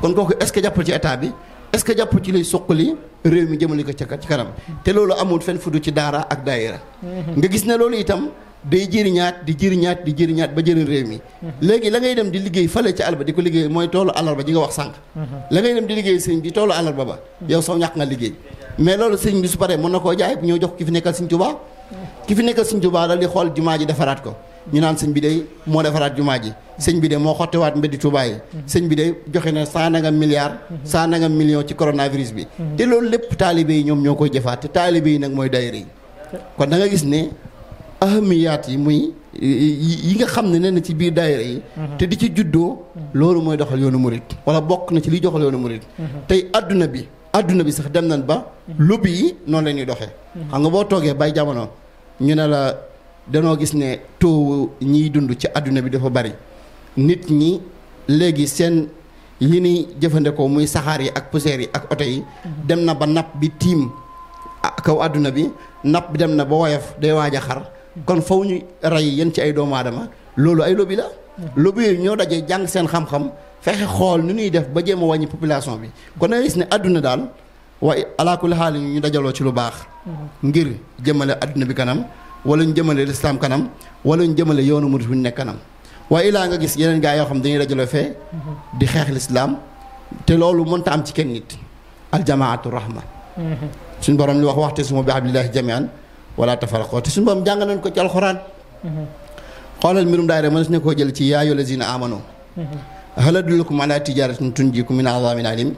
kon kooku est-ce que jàppul ci état bi est-ce que jàppul ci luy suqali réew mi jëmale ko ci kanam te loolu amul fenn fudu ci daara ak daayira nga gis ne loolu itam day jëriñaat di jëriñaat ba jëriñ réew mi léegi la ngay dem di liggéey fële ci àlba di ko liggéey mooy toolu àllarba ji nga wax sànq la ngay dem di liggéey sëñ bi toolu àllarba ba yow soo ñàkk nga liggéey mais loolu sëñ bi su paree mën na koo jaay ñëw jox ki fi nekkal Sëñ Tuubaa ki fi nekkal Sëñ Tuubaa dal di xool jumaa ji defaraat ko ñu naan sëñ bi day moo defaraat jumaa ji sëñ bi de moo xottiwaat mbeddi Tuubaa yi sëñ bi de joxe na 100 nangam milliards 100 nangam millions ci coronavirus bi te loolu lépp taalibe yi ñoom ñoo koy jëfaat te taalibe yi nag mooy daayira yi kon da nga gis ne ahamiyaat yi muy yi nga xam ne nee na ci biir daayira yi te di ci juddoo loolu mooy doxal yoonu murit wala bokk na ci liy doxal yoonu murit tey adduna bi sax dem nañ ba lobby yi noonu la ñuy doxee xam nga boo toogee bay jamono ñu ne la danoo gis ne taux ñiy dund ci adduna bi dafa bari nit ñi léegi seen yi ni jëfandikoo muy saxaar yi ak poussière yi ak oto yi dem na ba napp bi tiim kaw adduna bi napp bi dem na ba woyof day waaj a xar kon faw ñu rey yéen ci ay doomu aadama loolu ay lobby la lobby yooyu ñoo dajee jàng seen xam-xam fexe xool nu ñuy def ba jéem a wàññi population bi kon da gis ne adduna daal waaye alaakulli xaal yi ñu dajaloo ci lu baax ngir jëmale adduna bi kanam wala ñu jëmale lislaam kanam wala ñu jëmale yoonu murid bu ñu nekk kanam waaye ilaa nga gis yeneen gaa yoo xam dañuy dajaloo fee di xeex lislaam te loolu mënta am ci kenn nit aljamaatu rahma suñ borom li wax waxte suma bi hablillahi jamian wala tafaraqoo te suñu borom jàng nañ ko ci alxuraan xoolal mbirum daayira mënees ne koo jël ci yaa ayyuhal lazina amanu hal adullukum ala tijaratin tunjikum min azabin alim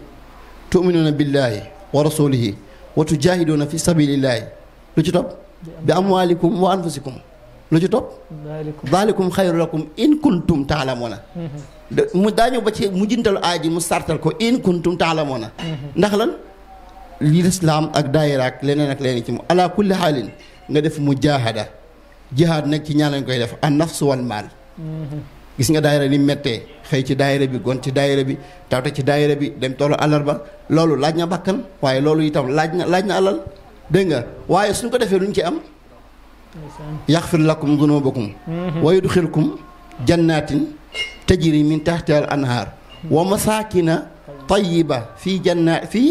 tu'minuna billahi wa rasulihi wa tujahiduna fi sabilillahi lu ci topp bi amwalikum wa anfusikum lu ci topp dalikum xayru lakum in kuntum taalamuuna mu daañu ba ci mu jintalu aaji mu sartal ko in kuntum taalamuuna ndax lan li lislaam ak daayira ak leneen ci mu ala kulli xaalin nga def mujaahada jihaad nag ci ñaan lañ koy def an nafs wal maal gis nga daayira ni mettee xëy ci daayira bi gon ci daayira bi tawte ci daayira bi dem toolu àllarba loolu laaj na bakkan waaye loolu itam laaj na alal dégg nga waaye suñ ko defee luñ ci am yaxfir lakum dunubakum wa yudxilkum jannatin tajri min tahtiha al anhaar wa masakina tayiba fii jannaati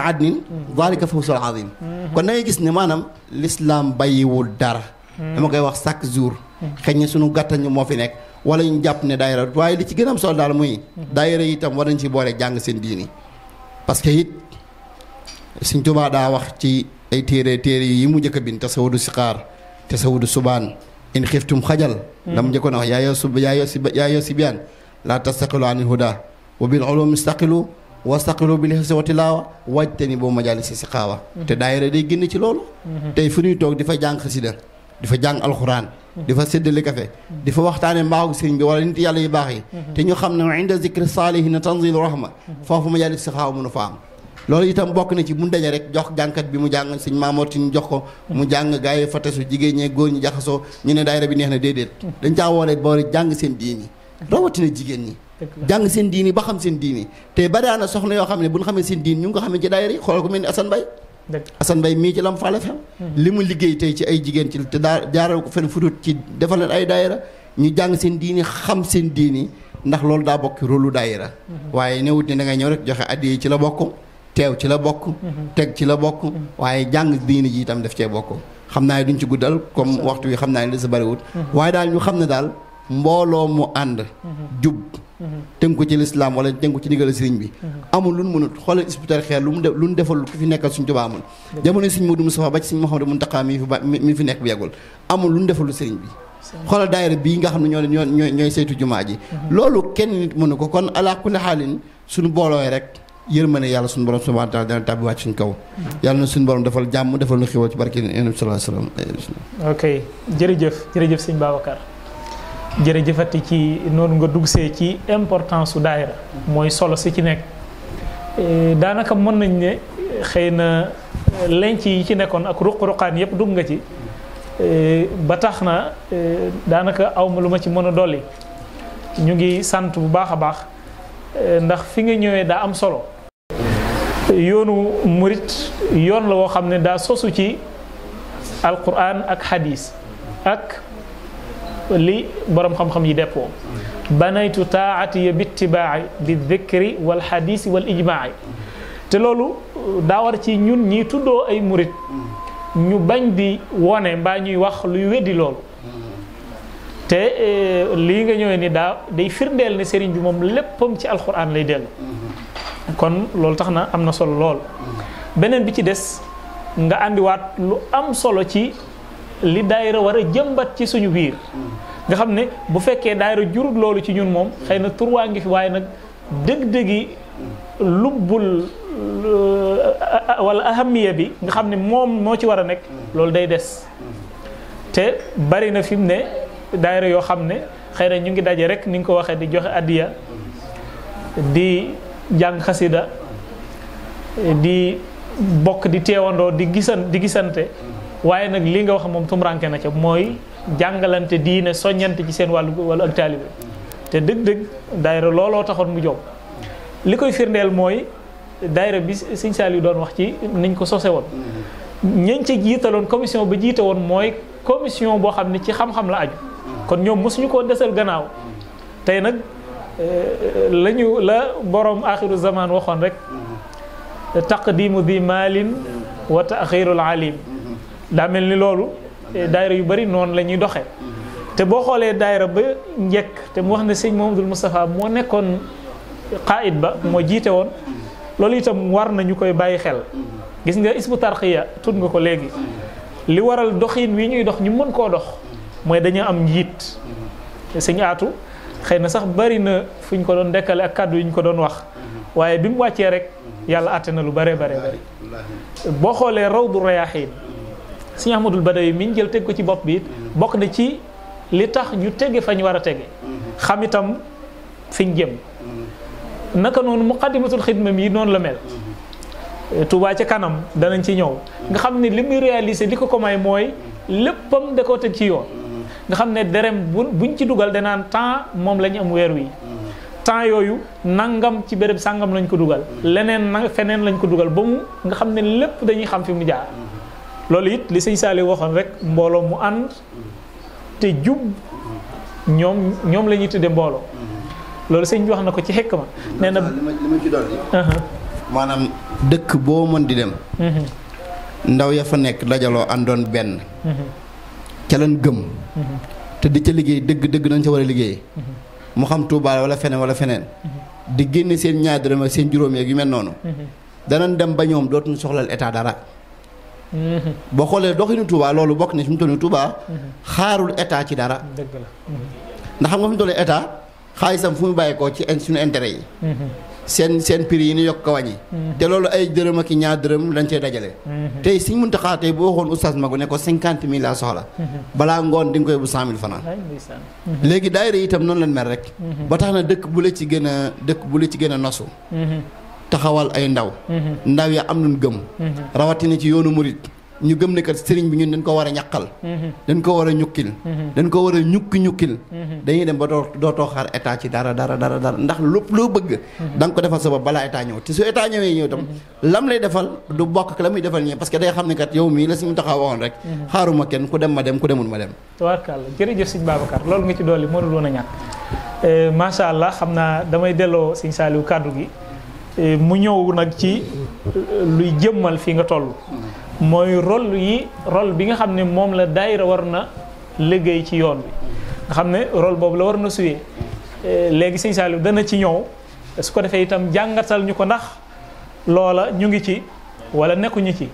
adnin dalika fawzul azim kon da ngay gis ne maanaam l'islam bàyyiwul dara dama koy wax chaque jour xëy na suñu gàttañu moo fi nekk wala ñu jàpp ne daayira waaye li ci gën a am solo daal muy daayira itam war nañ ci boole jàng seen diini parce que it Sëñ Tuubaa daa wax ci ay téere yi mu njëkk a bind tasawudu siqaar tasawudu subaan in xiftum xajal dama njëkkoon a wax yaa yoo sibiyaan laa tastaqilu anil huda wa bil ulum istaqilu wastaqilu bil hifzi wa tilaawa wajtani boo majaalisi siqaawa te daayira day génn ci loolu tey fu ñuy toog di fa jàng xasida di fa jàng alxuraan di fa séddale kafe di fa waxtaane mbaaxu sëriñ bi wala nit yàlla yu baax yi te ñu xam ne inda zikri saalihiina tanzilu rahma foofu majaalis siqaawa mënu fa am loolu itam bokk na ci mu daje rek jox jàngkat bi mu jàng sëñ Maamotin jox ko mu jàng gars yi fa tasu jigéen ñee góor ñi jaxasoo ñu ne daayira bi neex na déedéet dañ caa woole boole jàng seen diini rawatina jigéen ñi jàng seen diini ba xam seen diini te bari na soxna yoo xam ne bu ñu xamee seen diini ñu ngi ko xamee ci daayira yi xoolal ko mel ni Assane Mbaye mii ci Lamp Fall FM li mu liggéey tey ci ay jigéen ci te daa jaaral ko fenn fudut ci defal leen ay daayira ñu jàng seen diini xam seen diini ndax loolu daa bokk rôlu daayira waaye newut ne da ngay ñëw rek joxe addiya ci la bokk teew ci la bokk teg ci la bokk waaye jàng diini ji itam def cee bokk xam naa ne duñ ci guddal comme waxtu wi xam naa ne li sa bariwut waaye daal ñu xam ne daal mbooloo mu ànd jub tënku ci lislaam wala tënku ci ndigal sëriñ bi amul lu mu mënut xoolal Hizbut Tarqiyyah lu mu defal ku fi nekkal suñ Tuubaa amul jamono sëriñ Moodu Mustafaa ba ci sëriñ Mouhamadou Mountakha mi fi nekk bu yàggul amul lu mu defal lu sëriñ bi xoolal daayira bii nga xam ne ñooy saytu jumaa ji loolu kenn nit mënu ko kon ala kulli xaalin suñu boolooy rek yërmande yàlla suñu borom subhaanahu wa taala dana tàbbi wàcc suñ kaw yàlla na suñu borom defal jàmm defal nu xiwal ci barke Yonent bi sallallahu alayhi wa sallam ok jërëjëf sëñ Babacar jërëjëfati ci noonu nga dugsee ci importance su daayira mooy solo si ci nekk daanaka mën nañ ne xëy na lenc yi ci nekkoon ak ruq-ruqaan yëpp dugg nga ci ba tax na daanaka awma lu ma ci mën a dolli ñu ngi sant bu baax a baax ndax fi nga ñëwee daa am solo. yoonu murit yoon la woo xam ne daa sosu ci alquran ak hadis ak li borom xam-xam yi deppoo banaytu taatiya bittibaai bi dhikri wal hadisi wal ijmaai te loolu daa war ci ñun ñi tuddoo ay murit ñu bañ di wone mbaa ñuy wax luy weddi loolu te lii nga ñëwee ni day firndeel ne sëriñ bi moom léppam ci alquran lay dellu kon loolu tax na am na solo lool beneen bi ci des nga àndiwaat lu am solo ci li daayira war a jëmbat ci suñu biir nga xam ne bu fekkee daayira jurut loolu ci ñun moom xëy na turwaa ngi fi waaye nag dëgg-dëggi lubbul wala ahamiya bi nga xam ne moom moo ci war a nekk loolu day des te bari na fi mu ne daayira yoo xam ne xëy na ñu ngi daje rek ni nga ko waxee di joxe addiya di jàng xasida di bokk di teewandoo di gisante waaye nag li nga wax moom tumranke na ca mooy jàngalante diine soññante ci seen wàllu ak taalibe te dëgg-dëgg daayira looloo taxoon mu jóg li koy firndeel mooy daayira bi Sëñ Saliou doon wax ci niñ ko sose woon ñañ ca jiitaloon commission ba jiite woon mooy commission boo xam ne ci xam-xam la aju kon ñoom mosuñu koo desal gannaaw tey nag la borom axiru zaman waxoon rek taqdimu di maalin wa taxirul alim daa mel ni loolu daayira yu bari noonu la ñuy doxee te boo xoolee daayira ba njëkk te mu wax ne sëñ Mouhamadoul Moustapha moo nekkoon qaid ba moo jiite woon loolu itam war na ñu koy bàyyi xel gis nga isbu tarxiya tudd nga ko léegi li waral doxin wi ñuy dox ñu mën koo dox mooy dañu am njiit sëñ aatu xëy na sax bari na fu ñu ko doon dekkale ak kàddu yi ñu ko doon wax waaye bi mu wàccee rek yàlla àtte na lu bare bari boo xoolee rawdu rayaaxiin sëñ Ahmadul Badawi mi ñu jël teg ko ci bopp bi bokk na ci li tax ñu tege fa ñu war a tege xam itam fi ñu jëm naka noonu muqaddimatul xidma mi noonu la mel Touba ca kanam danañ ci ñëw nga xam ne li muy réaliser li ko may mooy léppam da koo teg ci yoon nga xam ne derem buñ ci dugal danaan temps moom la ñu am weer wi temps yooyu nangam ci béréb sàngam lañ ko dugal leneen feneen lañ ko dugal ba mu nga xam ne lépp dañuy xam fi mu jaar loolu it li sëñ Saliou waxoon rek mbooloo mu ànd te jub ñoom la ñuy tudde mbooloo loolu sëñ bi wax na ko ci xekk ma nee na li ma ci dolli maanaam dëkk boo mën di dem ndaw ya fa nekk dajaloo àndoon benn ca lan gëm te di ca liggéey dëgg nañ ca war a liggéey mu xam Touba wala feneen di génne seen ñaar dërëm ak seen juróom yeeg yu mel noonu danañ dem ba ñoom dootuñu soxlal état dara boo xoolee doxinu Touba loolu bokk na fi mu toll nii Touba xaarul état ci dara dëgg la ndax xam nga fi mu toll nii état xaalisam fu mu bàyyeekoo ci suñu intérêt yi seen prix yi ni yokk ko wàññi te loolu ay dërëm ak i ñaar dërëm lañ cey dajale tey Sëñ Muntaxa tey boo waxoon oustaz Magu ne ko 50 000 laa soxla balaa ngoon di nga koy bu 100 000 fanaan léegi daayira itam noonu lañ mel rek ba tax na dëkk bu la ci gën a nosu taxawal ay ndaw ya am nañ gëm rawatina ci yoonu murit ñu gëm ne kat sëriñ bi ñun dañ ko war a ñaqal dañ ko war a ñukkil dañ ko war a ñukki dañuy dem ba dootoo xaar état ci dara ndax lépp loo bëgg da nga ko defal sa bopp balaa état ñëw te su état ñëwee tam lam lay defal du bokk ak la muy defal ñee parce que day xam ne kat yow mii la suñu taxaw waxoon rek xaaruma kenn ku dem ma dem ku demul ma dem tabaarkalla jërëjëf sëñ Babacar loolu nga ci dolli moo dul woon a ñàkk macha allah xam naa damay delloo sëñ Saliou kàddu gi mu ñëw nag ci luy jëmmal fi nga toll mooy rôle bi nga xam ne moom la daayira war na liggéey ci yoon bi nga xam ne rôle boobu la war na suyee léegi sëñ Saliou dana ci ñëw su ko defee itam jàngatal ñu ko ndax loola ñu ngi ci wala nekkuñu ci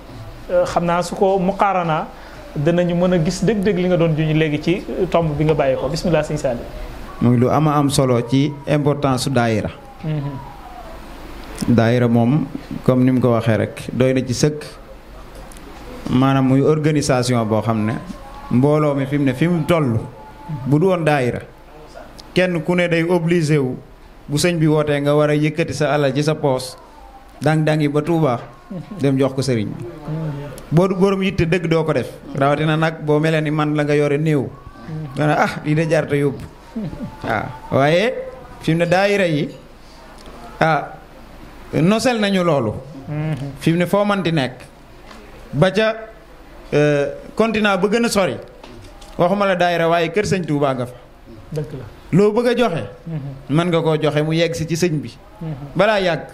xam naa su ko muqaaranaa danañu mën a gis dëgg-dëgg li nga doon juñu léegi ci tomb bi nga bàyyee ko bismillah sëñ Saliou muy lu am solo ci importance su daayira daayira moom comme ni mu ko waxee rek doy na ci sëkk maanaam muy organisation boo xam ne mbooloo mi fi mu toll bu du woon daayira kenn ku ne day obligé wu bu sëñ bi wootee nga war a yëkkati sa alal ci sa poos dang yi ba Touba dem jox ko sëriñ bi boo du borom yitte dëgg doo ko def rawatina nag boo melee ni man la nga yore néew nga ne lii de jarta yóbbu waaw waaye fi mu ne daayira yi nosel nañu loolu. fi mu ne foo man di nekk ba ca continent ba gën a sori waxuma la daayira waaye kër sëñ Touba nga fa. dëgg la loo bëgg a joxe. mën nga koo joxe mu yegg si ci sëñ bi. balaa yàgg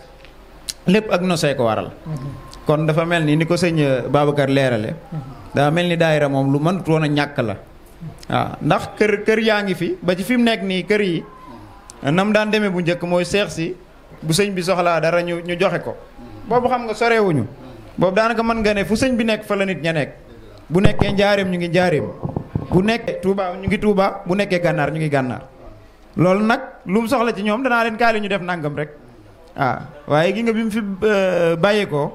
lépp ak nosee ko waral. kon dafa mel ni ko sëñ Babacar leerale. daa mel ni daayira moom lu mënut woon a ñàkk la. waaw ndax kër yaa ngi fi ba ci fi mu nekk nii kër yi nam daan demee bu njëkk mooy seex si bu sëñ bi soxlaa dara ñu joxe ko. boobu xam nga sorewuñu boobu daanaka mën nga ne fu sëñ bi nekk fa la nit ña nekk bu nekkee njaareem ñu ngi njaareem bu nekkee Touba ñu ngi Touba bu nekkee gànnaar ñu ngi gànnaar loolu nag lu mu soxla ci ñoom danaa leen kaale ñu def nangam rek waaye gi nga bi mu fi bàyyeekoo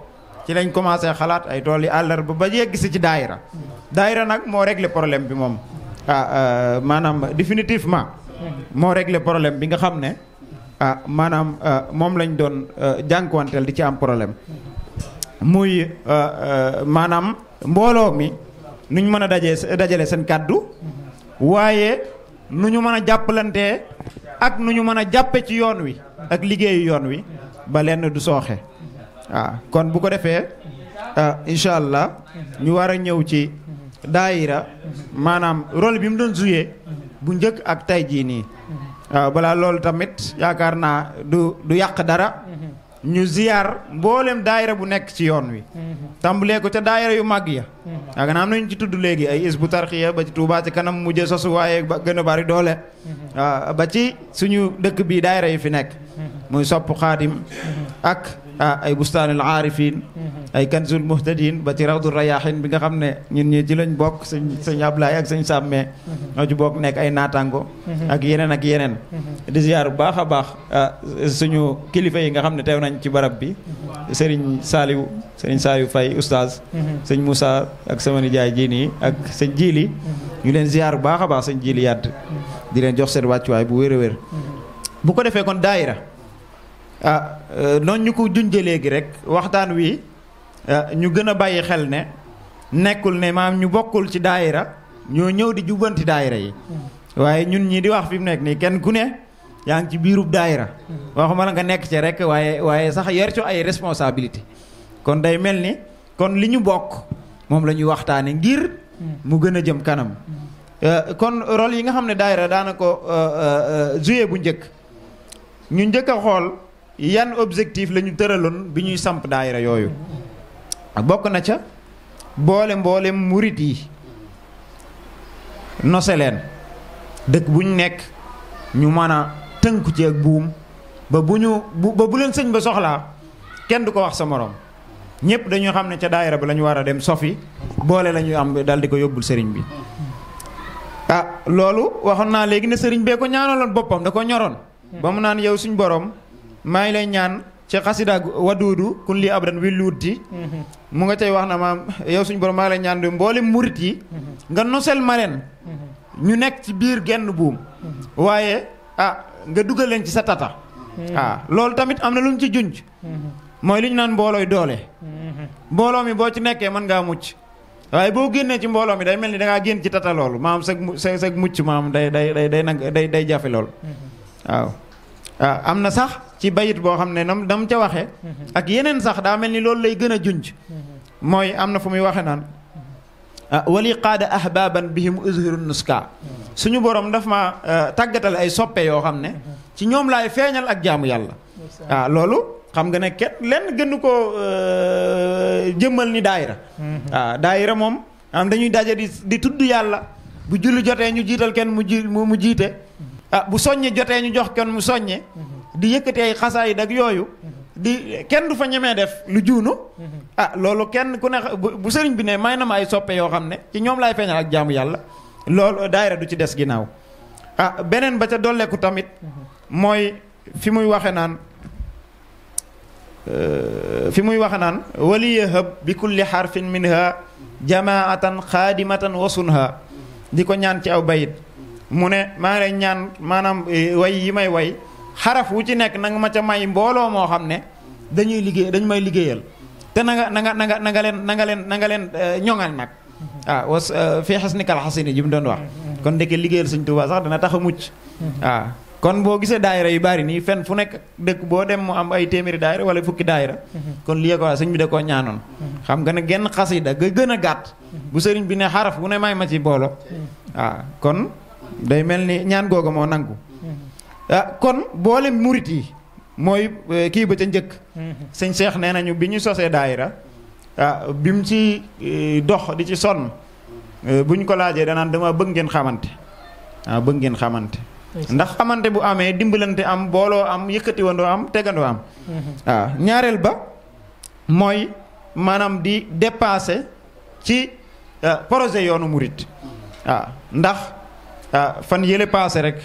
ci lañ commencé xalaat ay tool yi àllarba ba yegg si ci daayira nag moo réglé problème bi moom maanaam définitivement moo réglé problème bi nga xam ne maanaam moom lañ doon jànkuwanteel di ci am problème muy maanaam mbooloo mi nu ñu mën a dajale seen kàddu waaye nu ñu mën a jàppalantee ak nu ñu mën a jàppe ci yoon wi ak liggéeyu yoon wi ba lenn du sooxe kon bu ko defee incha allah ñu war a ñëw ci daayira maanaam rôle bi mu doon joué bu njëkk ak tey jii nii balaa loolu tamit yaakaar naa du yàq dara ñu ziyaar mboolem daayira bu nekk ci yoon wi tàmbalee ko ca daayira yu màgg ya yaakaar naa am nañu ci tudd léegi ay Hizbut Tarqiyyah ba ci Touba ci kanam mujjee sosu waaye ba gën a bari doole ba ci suñu dëkk bii daayira yi fi nekk muy sopp xaadim ak ay bustaanul aarifin ay kanzul muhtadin ba ci rawdu rayaahin bi nga xam ne ñun ñi ci lañ bokk sëñ Ablaye ak sëñ Sàmme ñoo ci bokk nekk ay naataango ak yeneen di ziyaar bu baax a baax suñu kilifa yi nga xam ne teew nañ ci barab bi sëriñ Saliou Faye oustaz sëñ Moussa ak sama nijaay ji nii ak sëñ Jili ñu leen ziyaar bu baax a baax sëñ Jili yàdd di leen jox seen wàccuwaay bu wér a wér bu ko defee kon daayira noonu ñu ko junjee léegi rek waxtaan wi ñu gën a bàyyi xel ne nekkul ne maam ñu bokkul ci daayira ñoo ñëw di jubbanti daayira yi waaye ñun ñii di wax fi mu nekk nii kenn ku ne yaa ngi ci biirub daayira waxuma la nga nekk ci rek waaye sax yor ci ay responsabilité kon day mel ni kon li ñu bokk moom la ñuy waxtaane ngir mu gën a jëm kanam kon rôle yi nga xam ne daayira daana ko joué bu njëkk ñu njëkk a xool yan objectif la ñu tëraloon bi ñuy samp daayira yooyu bokk na ca mboolem murit yi nose leen dëkk bu ñu nekk ñu mën a tënku ci ak buum ba bu leen sëñ ba soxlaa kenn du ko wax sa morom ñëpp dañoo xam ne ca daayira ba la ñu war a dem sofi boole la ñuy am dal di ko yóbbul sëriñ bi loolu waxoon naa léegi ne sëriñ bee ko ñaanaloon boppam da ko ñoroon ba mu naan yow suñ borom maa ngi lay ñaan ci xasida waduudu kun lii abdan wi luuti mu nga cay wax na maam yow suñu borom maa ngi lay ñaan de mboolem murit yi nga nosel ma leen ñu nekk ci biir genn buum waaye nga dugal leen ci sa tata loolu tamit am na lu mu ci junj mooy li ñu naan mboolooy doole mbooloo mi boo ci nekkee mën ngaa mucc waaye boo génnee ci mbooloo mi day mel ni da ngaa génn ci tata loolu maam sag mucc maam day jafe lool waaw am na sax ci bayit boo xam ne dam ca waxe ak yeneen sax daa mel ni loolu lay gën a junj mooy am na fu muy waxe naan wali qaada ahbaban bihim uzhiru nuska suñu borom daf ma tàggatal ay soppe yoo xam ne ci ñoom laay feeñal ak jaamu yàlla loolu xam nga ne kenn lenn gënu ko jëmmal ni daayira daayira moom am dañuy daje di tudd yàlla bu julli jotee ñu jiital kenn mu jiite bu soññe jotee ñu jox kenn mu soññe di yëkkatee ay xasaayid ak yooyu di kenn du fa ñemee def lu juunu loolu kenn ku ne bu sëriñ bi ne may na ma ay soppe yoo xam ne ci ñoom laay feeñal ak jaamu yàlla loolu daayira du ci des ginnaaw beneen ba ca dolleeku tamit mooy fi muy waxe naan waliya hëb bi kulli xarfin minha jamaatan xaadimatan wasunha di ko ñaan ci aw bayit mu ne maa ngi lay ñaan maanaam way yi may way xaraf wu ci nekk nanga ma ca may mbooloo moo xam ne dañu may liggéeyal te na nga leen ñoŋal nag was fii xas nikal xasini ji mu doon wax kon ndeke liggéeyal Sëñ Tuubaa sax dana tax a mucc kon boo gisee daayira yu bari nii fenn fu nekk dëkk boo dem mu am ay téeméeri daayira wala fukki daayira kon lii ko sëñ bi da koo ñaanoon xam nga ne genn xasida ga gën a gàtt bu sëriñ bi ne xaraf bu ne may ma ci boolo waaw kon day mel ni ñaan googa moo nangu kon boole murit yi mooy kii ba ca njëkk sëñ Cheikh nee nañu bi ñu sosee daayira bi mu ci dox di ci sonn bu ñu ko laajee danaan dama bëgg ngeen xamante bëgg ngeen xamante ndax xamante bu amee dimbalante am booloo am yëkkati wandoo am tegandoo am ñaareel ba mooy maanaam di dépasser ci projet yoonu murit ndax fan yële passé rek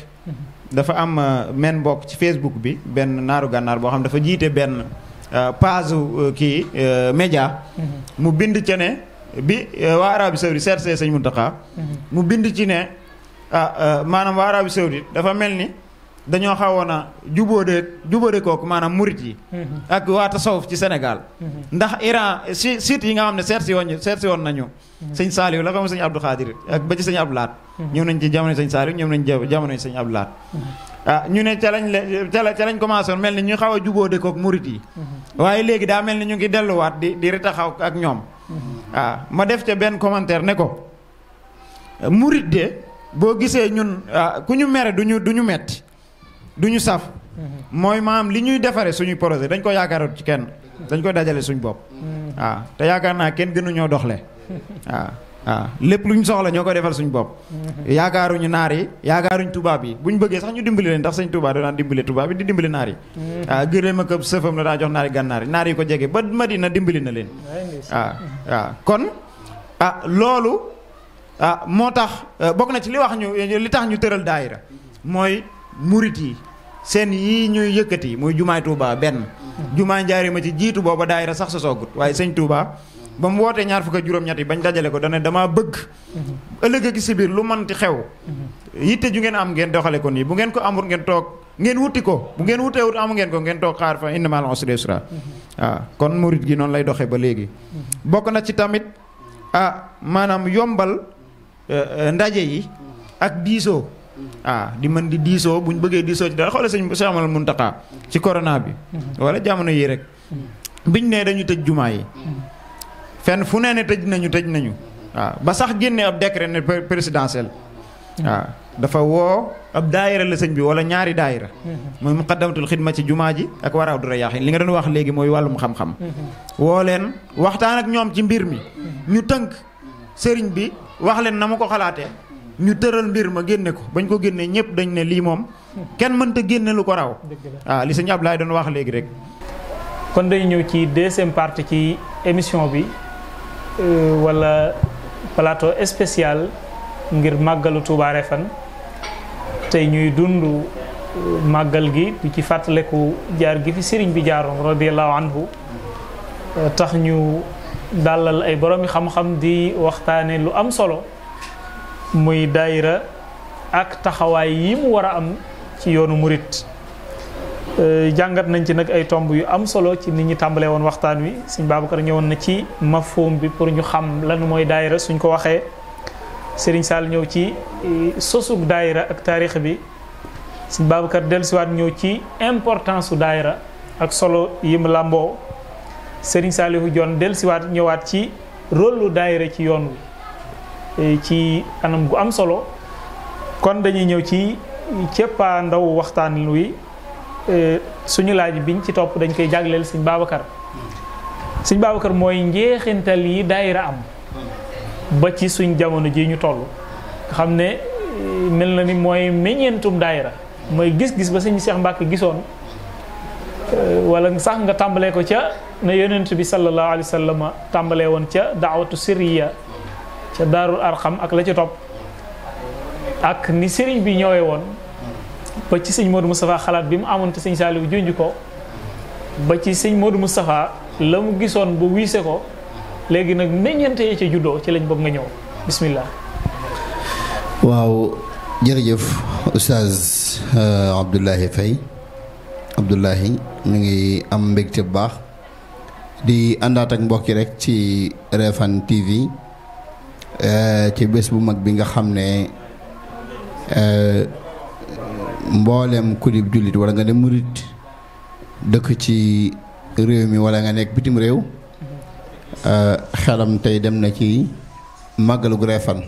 dafa am men mbokk ci Facebook bi benn naaru gànnaar boo xam dafa jiite benn page kii média mu bind ci ne bi waa Arabie Saoudite seet see sëñ Muntaxa mu bind ci ne maanaam waa Arabie Saoudite dafa mel ni dañoo xawoon a jubóode kooku maanaam murit yi ak waa tasawuf ci Sénégal ndax Iran site yi nga xam ne seet si woon nañu sëñ Saliou la xam sëñ Abdou Khadir ak ba ci sëñ Abdou Lahat ñëw nañ ci jamono sëñ Saliou ñëw nañ jamono sëñ Abdou Lahat ñu ne ca lañ commencé woon mel ni ñu xaw a jubóode kook murit yi waaye léegi daa mel ni ñu ngi delluwaat di ritaxaw ak ñoom ma def ca benn commentaire ne ko murit de boo gisee ñun ku ñu mere duñu metti duñu saf mooy maam li ñuy defare suñuy projet dañ ko yaakaarut ci kenn dañ ko dajale suñ bopp te yaakaar naa kenn gënuñoo doxle lépp lu ñu soxla ñoo ko defal suñ bopp yaakaaruñu naar yi yaakaaruñu tubaab yi bu ñu bëggee sax ñu dimbali leen ndax sëñ tubaab da daan dimbali tubaab yi di dimbali naar yi gërëm ak sëfam la daa jox naari gànnaar yi naar yi ko jege ba Madina dimbali na leen kon loolu moo tax bokk na ci li tax ñu tëral daayira mooy murit yi seen yii ñuy yëkkati muy jumaay Touba benn jumaay Njaaréem ci jiitu booba daayira sax sa soogut waaye sëñ Touba ba mu wootee 27 bañ dajale ko dana dama bëgg ëllëg ak si biir lu mënti xew yitte ju ngeen am ngeen doxale ko nii bu ngeen ko amul ngeen toog ngeen wuti ko bu ngeen wutee wut amu ngeen ko ngeen toog xaar fa inna ma'al usri yusra kon murit gi noonu lay doxee ba léegi bokk na ci tamit maanaam yombal ndaje yi ak diisoo di mën di diisoo bu ñu bëggee diisoo ci dara xoolal sëñ Cheikh Amadou Muntaxa ci corona bi wala jamono yii rek biñ ne dañu tëj jumaa yi fenn fu nee ne tëj nañu ba sax génne ab décret ne présidentiel dafa woo ab daayira la sëñ bi wala ñaari daayira mooy muqaddamatul xidma ci jumaa ji ak waraaw du rayaaxin li nga doon wax léegi mooy wàllum xam-xam woo leen waxtaan ak ñoom ci mbir mi ñu tënk sëriñ bi wax leen na ma ko xalaatee ñu tëral mbir ma génne ko bañ ko génnee ñëpp dañ ne lii moom kenn mënta génne lu ko raw li sëñ Ablaye doon wax léegi rek kon dañu ñëw ci deuxième partie ci émission bi wala plateau spécial ngir màggalu Touba Refane tey ñuy dund màggal gi di ci fàttaleku jaar gi fi sëriñ bi jaaroon radiyallahu anhu tax ñu dalal ay boroomi xam-xam di waxtaane lu am solo muy daayira ak taxawaay yi mu war a am ci yoonu murit jàngat nañ ci nag ay tomb yu am solo ci nit ñi tàmbalee woon waxtaan wi sëñ Babacar ñëwoon na ci mafhum bi pour ñu xam lan mooy daayira suñ ko waxee Serigne Sall ñëw ci sosug daayira ak taarix bi sëñ Babacar dellusiwaat ñëw ci importance su daayira ak solo yi mu làmboo Serigne Saliou Dione dellusiwaat ñëwaat ci rôle lu daayira ci yoon wi ci anam gu am solo kon dañuy ñëw ci cëppaa ndaw waxtaan wi suñu laaj biñ ci topp dañ koy jagleel sëñ Babacar mooy njeexintal yi daayira am ba ci suñ jamono ji ñu toll nga xam ne mel na ni mooy meññeentum daayira mooy gis-gis ba sëñ Cheikh Mbacke gisoon wala sax nga tàmbalee ko ca na yonent bi sallallahu alayhi wa sallam tàmbalee woon ca daawatu sirriya ca daarul arqam ak la ca topp ak ni sëriñ bi ñëwee woon ba ci sëñ Modou Moustapha xalaat bi mu amoon te sëñ Saliou junj ko ba ci sëñ Modou Moustapha la mu gisoon bu wiise ko léegi nag meññeente yi ca juddoo ci lañ bëgg nga ñëw bismillah. waaw jërëjëf oustaz Abdoulaye Faye Abdoulaye ñu ngi am mbégte bu baax di àndaat ak mbokki rek ci Refane TV ci bés bu mag bi nga xam ne mboolem kulib jullit wala nga ne murit dëkk ci réew mi wala nga nekk bitim réew xelam tey dem na ci màggalu Refane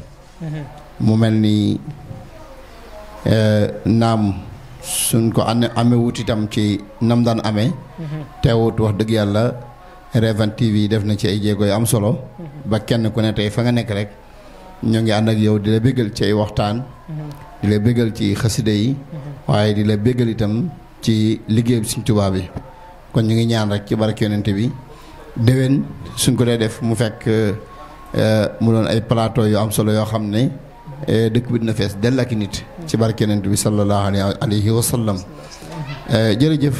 mu mel ni naam suñ ko amee wut itam ci nam daan amee teewut wax dëgg yàlla Refane TV def na ci ay jéego yu am solo ba kenn ku ne tey fa nga nekk rek ñoo ngi ànd ak yow di la béggal ci ay waxtaan di la béggal ci xasida yi waaye di la béggal itam ci liggéey Sëriñ Tuubaa bi kon ñu ngi ñaan rek ci barke yonente bi déwén suñ ko dee def mu fekk mu doon ay plateau yu am solo yoo xam ne dëkk bi dina fees dell ak nit ci barke yonente bi sallallahu alayhi wa sallam jërëjëf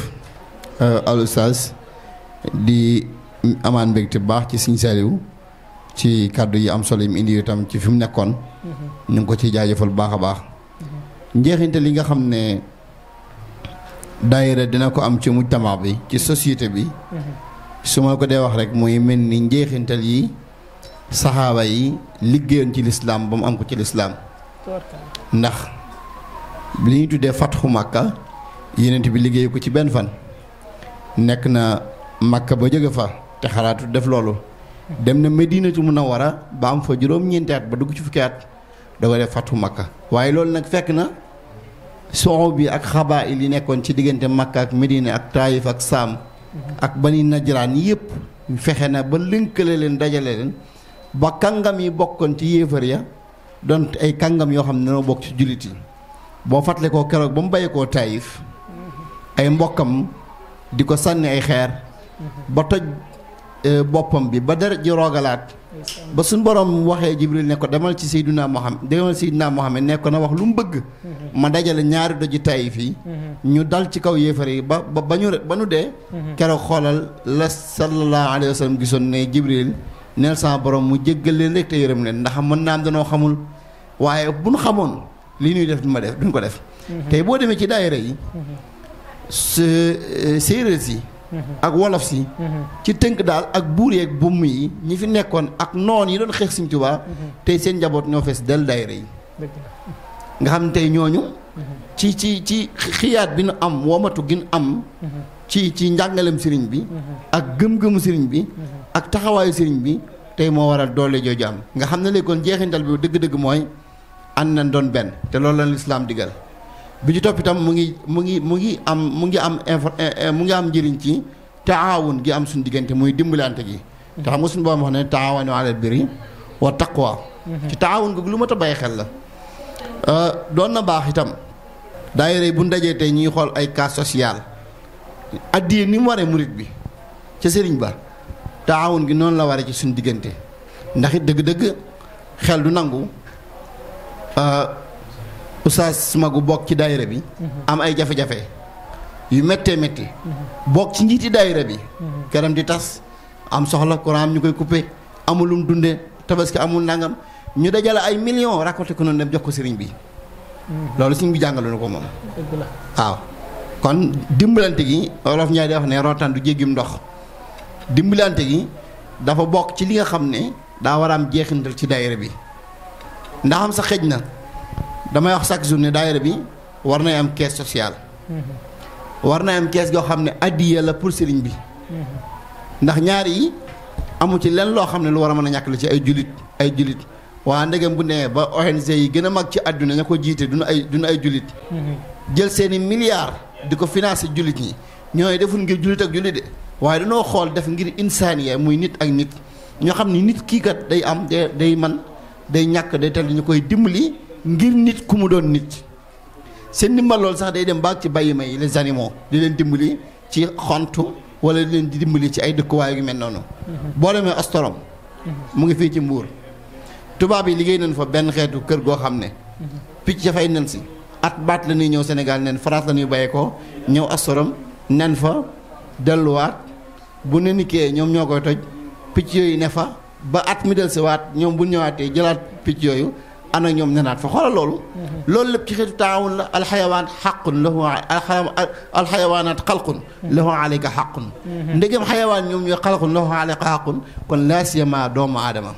al Oustaz di amaan mbégte bu baax ci Sëriñ Saliou ci kàddu yi am solo yi mu indi itam ci fi mu nekkoon ñu ngi ko ci jaajëfal bu baax a baax njeexinte li nga xam ne daayira dina ko am ci mujtama bi ci société bi su ma ko dee wax rek muy mel ni njeexintal yi saxaaba yi liggéeyoon ci lislaam ba mu am ko ci lislaam ndax li ñuy tuddee fatxu Makka yenent bi liggéey ko ci benn fan nekk na Makka ba jóge fa te xalaatu def loolu dem na Medinatu Munawwara ba am fa juróom-ñeenti at ba dugg ci fukki at da ko def fatxu Makka waaye loolu nag fekk na soo bi ak xabaayil yi nekkoon ci diggante Makka ak Medina ak Taayif ak Saam ak Bani Najraan yëpp fexe na ba lënkale leen dajale leen ba kàngam yi bokkoon ci yéefar ya doon ay kàngam yoo xam ne dañoo bokk ci jullit yi boo fàttale koo keroog ba mu bàyyi koo Taayif ay mbokkam di ko sànni ay xeer ba toj boppam bi ba deret ji roogalaat ba suñ borom waxee Jibril ne ko demal ci Seydina Muhammad ne ko na wax lu mu bëgg ma dajale ñaari doji Taayif yi ñu dal ci kaw yéefar yi ba ñu dee keroog xoolal la sallallahu alayhi wa sallam gisoon ne Jibril neel sama borom mu jéggal leen rek te yërëm leen ndax mën naa am danoo xamul waaye bu ñu xamoon li ñuy def duñ ko def tey boo demee ci daayira yi séeréer si ak wolof si ci tënk daal ak buur yeeg bumm yi ñi fi nekkoon ak noon yi doon xeex Sëriñ Tuubaa tey seen njaboot ñoo fees del daayira yi nga xam ne tey ñooñu ci xiyaat bi nu am womatu gi nu am ci njàngalem sëriñ bi ak gëm-gëmu sëriñ bi ak taxawaayu sëriñ bi tey moo waral doole jooju am nga xam ne léegi kon jeexintal bi dëgg-dëgg mooy ànd nañ doon benn te loolu la lislaam digal bi ci topp itam mu ngi am njëriñ ci taawun gi am suñu diggante muy dimbalante gi te xam nga suñu borom wax ne taawanu alal birri wa taqwa ci taawun gi lu mat a bàyyi xel la doon na baax itam daayira bu ndajee tey ñuy xool ay cas social addiyee ni mu waree murit bi ca sëriñ ba taawun gi noonu la waree ci suñu diggante ndax it dëgg-dëgg xel du nangu Oustaz Magu bokk ci daayira bi am ay jafe-jafe yu méttee métti bokk ci njiiti daayira bi këram di tas am soxla courant am ñu koy coupé amul lum dunde tabaski amul nangam ñu dajale ay millions raconté ko noonu dem jox ko sëriñ bi loolu sëriñ bi jàngaloon ko moom waaw kon dimbalante gi Wolof Njaay day wax ne rootaan du jéggim ndox dimbalante gi dafa bokk ci li nga xam ne daa war a am jeexintal ci daayira bi ndax am sa xëj na damay wax chaque jour ne daayira bi war nay am caisse sociale war nay am caisse goo xam ne addiya la pour sëriñ bi ndax ñaar yi amu ci lenn loo xam ne lu war a mën a ñàkk la ci ay jullit waa ndegam bu nee ba ONG yi gën a mag ci àdduna ña ko jiite duñu ay jullit jël seeni milliards di ko financer jullit ñi ñooy deful ngir jullit ak jullit de waaye dañoo xool def ngir insaaniya muy nit ak nit ñoo xam ni nit kii kat day am day man day ñàkk day tal ñu koy dimbali ngir nit ku mu doon nit seen ndimbal loolu sax day dem baag ci bàyyi may les animaux di leen dimbali ci xontu wala di leen di dimbali ci ay dëkkuwaay yu mel noonu boo demee Astorom mu ngi fii ci Mbuur tubaab yi liggéey nañ fa benn xeetu kër goo xam ne picc dafay nen si at baat la ñuy ñëw Sénégal nen France la ñuy bàyyee ko ñëw Astorom nen fa delluwaat bu ne nikkee ñoom ñoo koy toj picc yooyu ne fa ba at mi del si waat ñoom bu ñëwaatee jëlaat picc yooyu ànd ak ñoom nenaat fa xoolal loolu loolu lépp ci xeetu taawun la alxayawaan xaqun lahu alxayawaanaat xalqun lahu alayka xaqun ndegem xayawaan ñoom ñooy xalqun lahu alayka xaqun kon laa siyama doomu aadama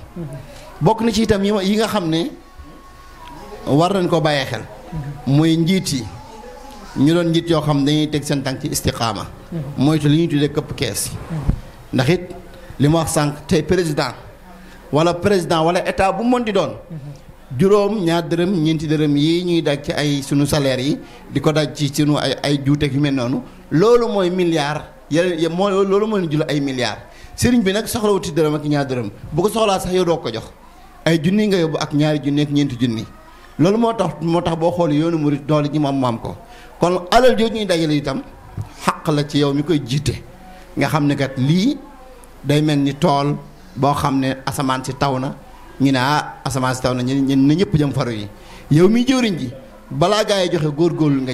bokk na ci itam yi nga xam ne war nañ ko bàyyee xel muy njiit yi ñu doon njiit yoo xam dañuy teg seen tànk ci istiqaama moytu li ñuy tuddee këpp kees ndax it li ma wax sànq tey président wala état bu mën di doon juróom ñaar dërëm ñeenti dërëm yi ñuy daj ci ay sunu salaire yi di ko daj ci sunu ay juuteeg yu mel noonu loolu mooy milliard yeneen loolu mooy jula ay milliards sëriñ bi nag soxlawuti dërëm ak ñaar dërëm bu ko soxlaa sax yow doo ko jox ay junni nga yóbbu ak ñaari junni ak ñeenti junni loolu moo tax boo xool yoonu murit doole ñi maam ko kon alal jooju ñuy dajale itam xaq la ci yow mi koy jiite nga xam ne kat lii day mel ni tool boo xam ne asamaan si taw na ñu ne asamaan si taw na ñu ne ñëpp jëm faru yi yow mi jëwriñ ji balaa gaa yi joxe góorgóorlu nga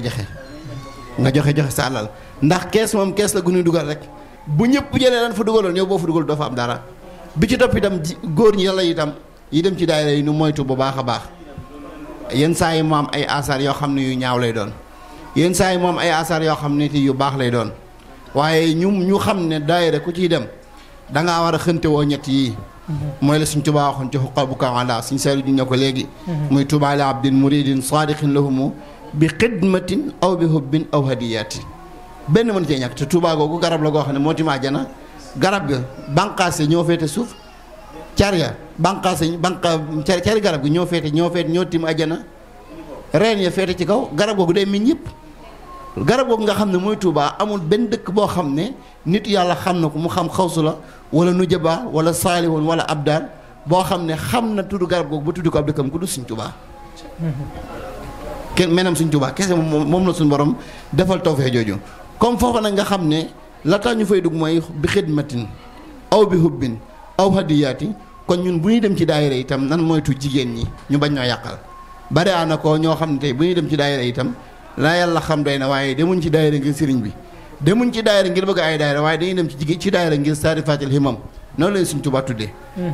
joxe sa alal ndax kees moom kees la gu ñuy dugal rek bu ñëpp jëlee lan fa dugaloon yow boo fa dugal doo fa am dara bi ci topp itam góor ñi yàlla itam yi dem ci daayira yi nu moytu bu baax a baax yenn saa yi mu am ay asaar yoo xam ne yu ñaaw lay doon yenn saa yi mu am ay asaar yoo xam ne ti yu baax lay doon waaye ñu xam ne daayira ku ciy dem dangaa war a xënte woo ñett yii mooy la suñ Tuubaa waxoon ci xuqa bu kaala suñ seetlu ñu ne ko léegi muy Tuubaa li abdin muridin sadiqin lahumu bi xidmatin aw bi hubbin aw hadiyati benn mën cee ñàkk te Tuubaa googu garab la goo xam ne moo tim àjjana garab ga banqaase ñoo féete suuf car ya cari garab gi ñoo tim àjjana reen ya féete ci kaw garab googu day meññ yëpp garab googu nga xam ne mooy Tuubaa amul benn dëkk boo xam ne nit yàlla xam na ko mu xam xawsu la wala nujaba wala saalihun wala abdal boo xam ne xam na tudd garab googu ba tudd ko ab dëkkam ku du Sëñ Tuubaa kenn menam Sëñ Tuubaa kese moom la suñu borom defal tawfeex jooju comme foofu nag nga xam ne la tax ñu fay dugg mooy bi xidmatin aw bi hubbin aw hadiyaati kon ñun bu ñuy dem ci daayira itam nan moytu jigéen ñi ñu bañ ñoo yàqal bari na ko ñoo xam ne tey bu ñuy dem ci daayira itam la yàlla xam doy na waaye demuñ ci daayira ngir sëriñ bi demuñ ci daayira ngir bëgg ay daayira waaye dañuy dem ci jigéen ci daayira ngir saarifatil himam noonu leen Sëñ Tuubaa tuddee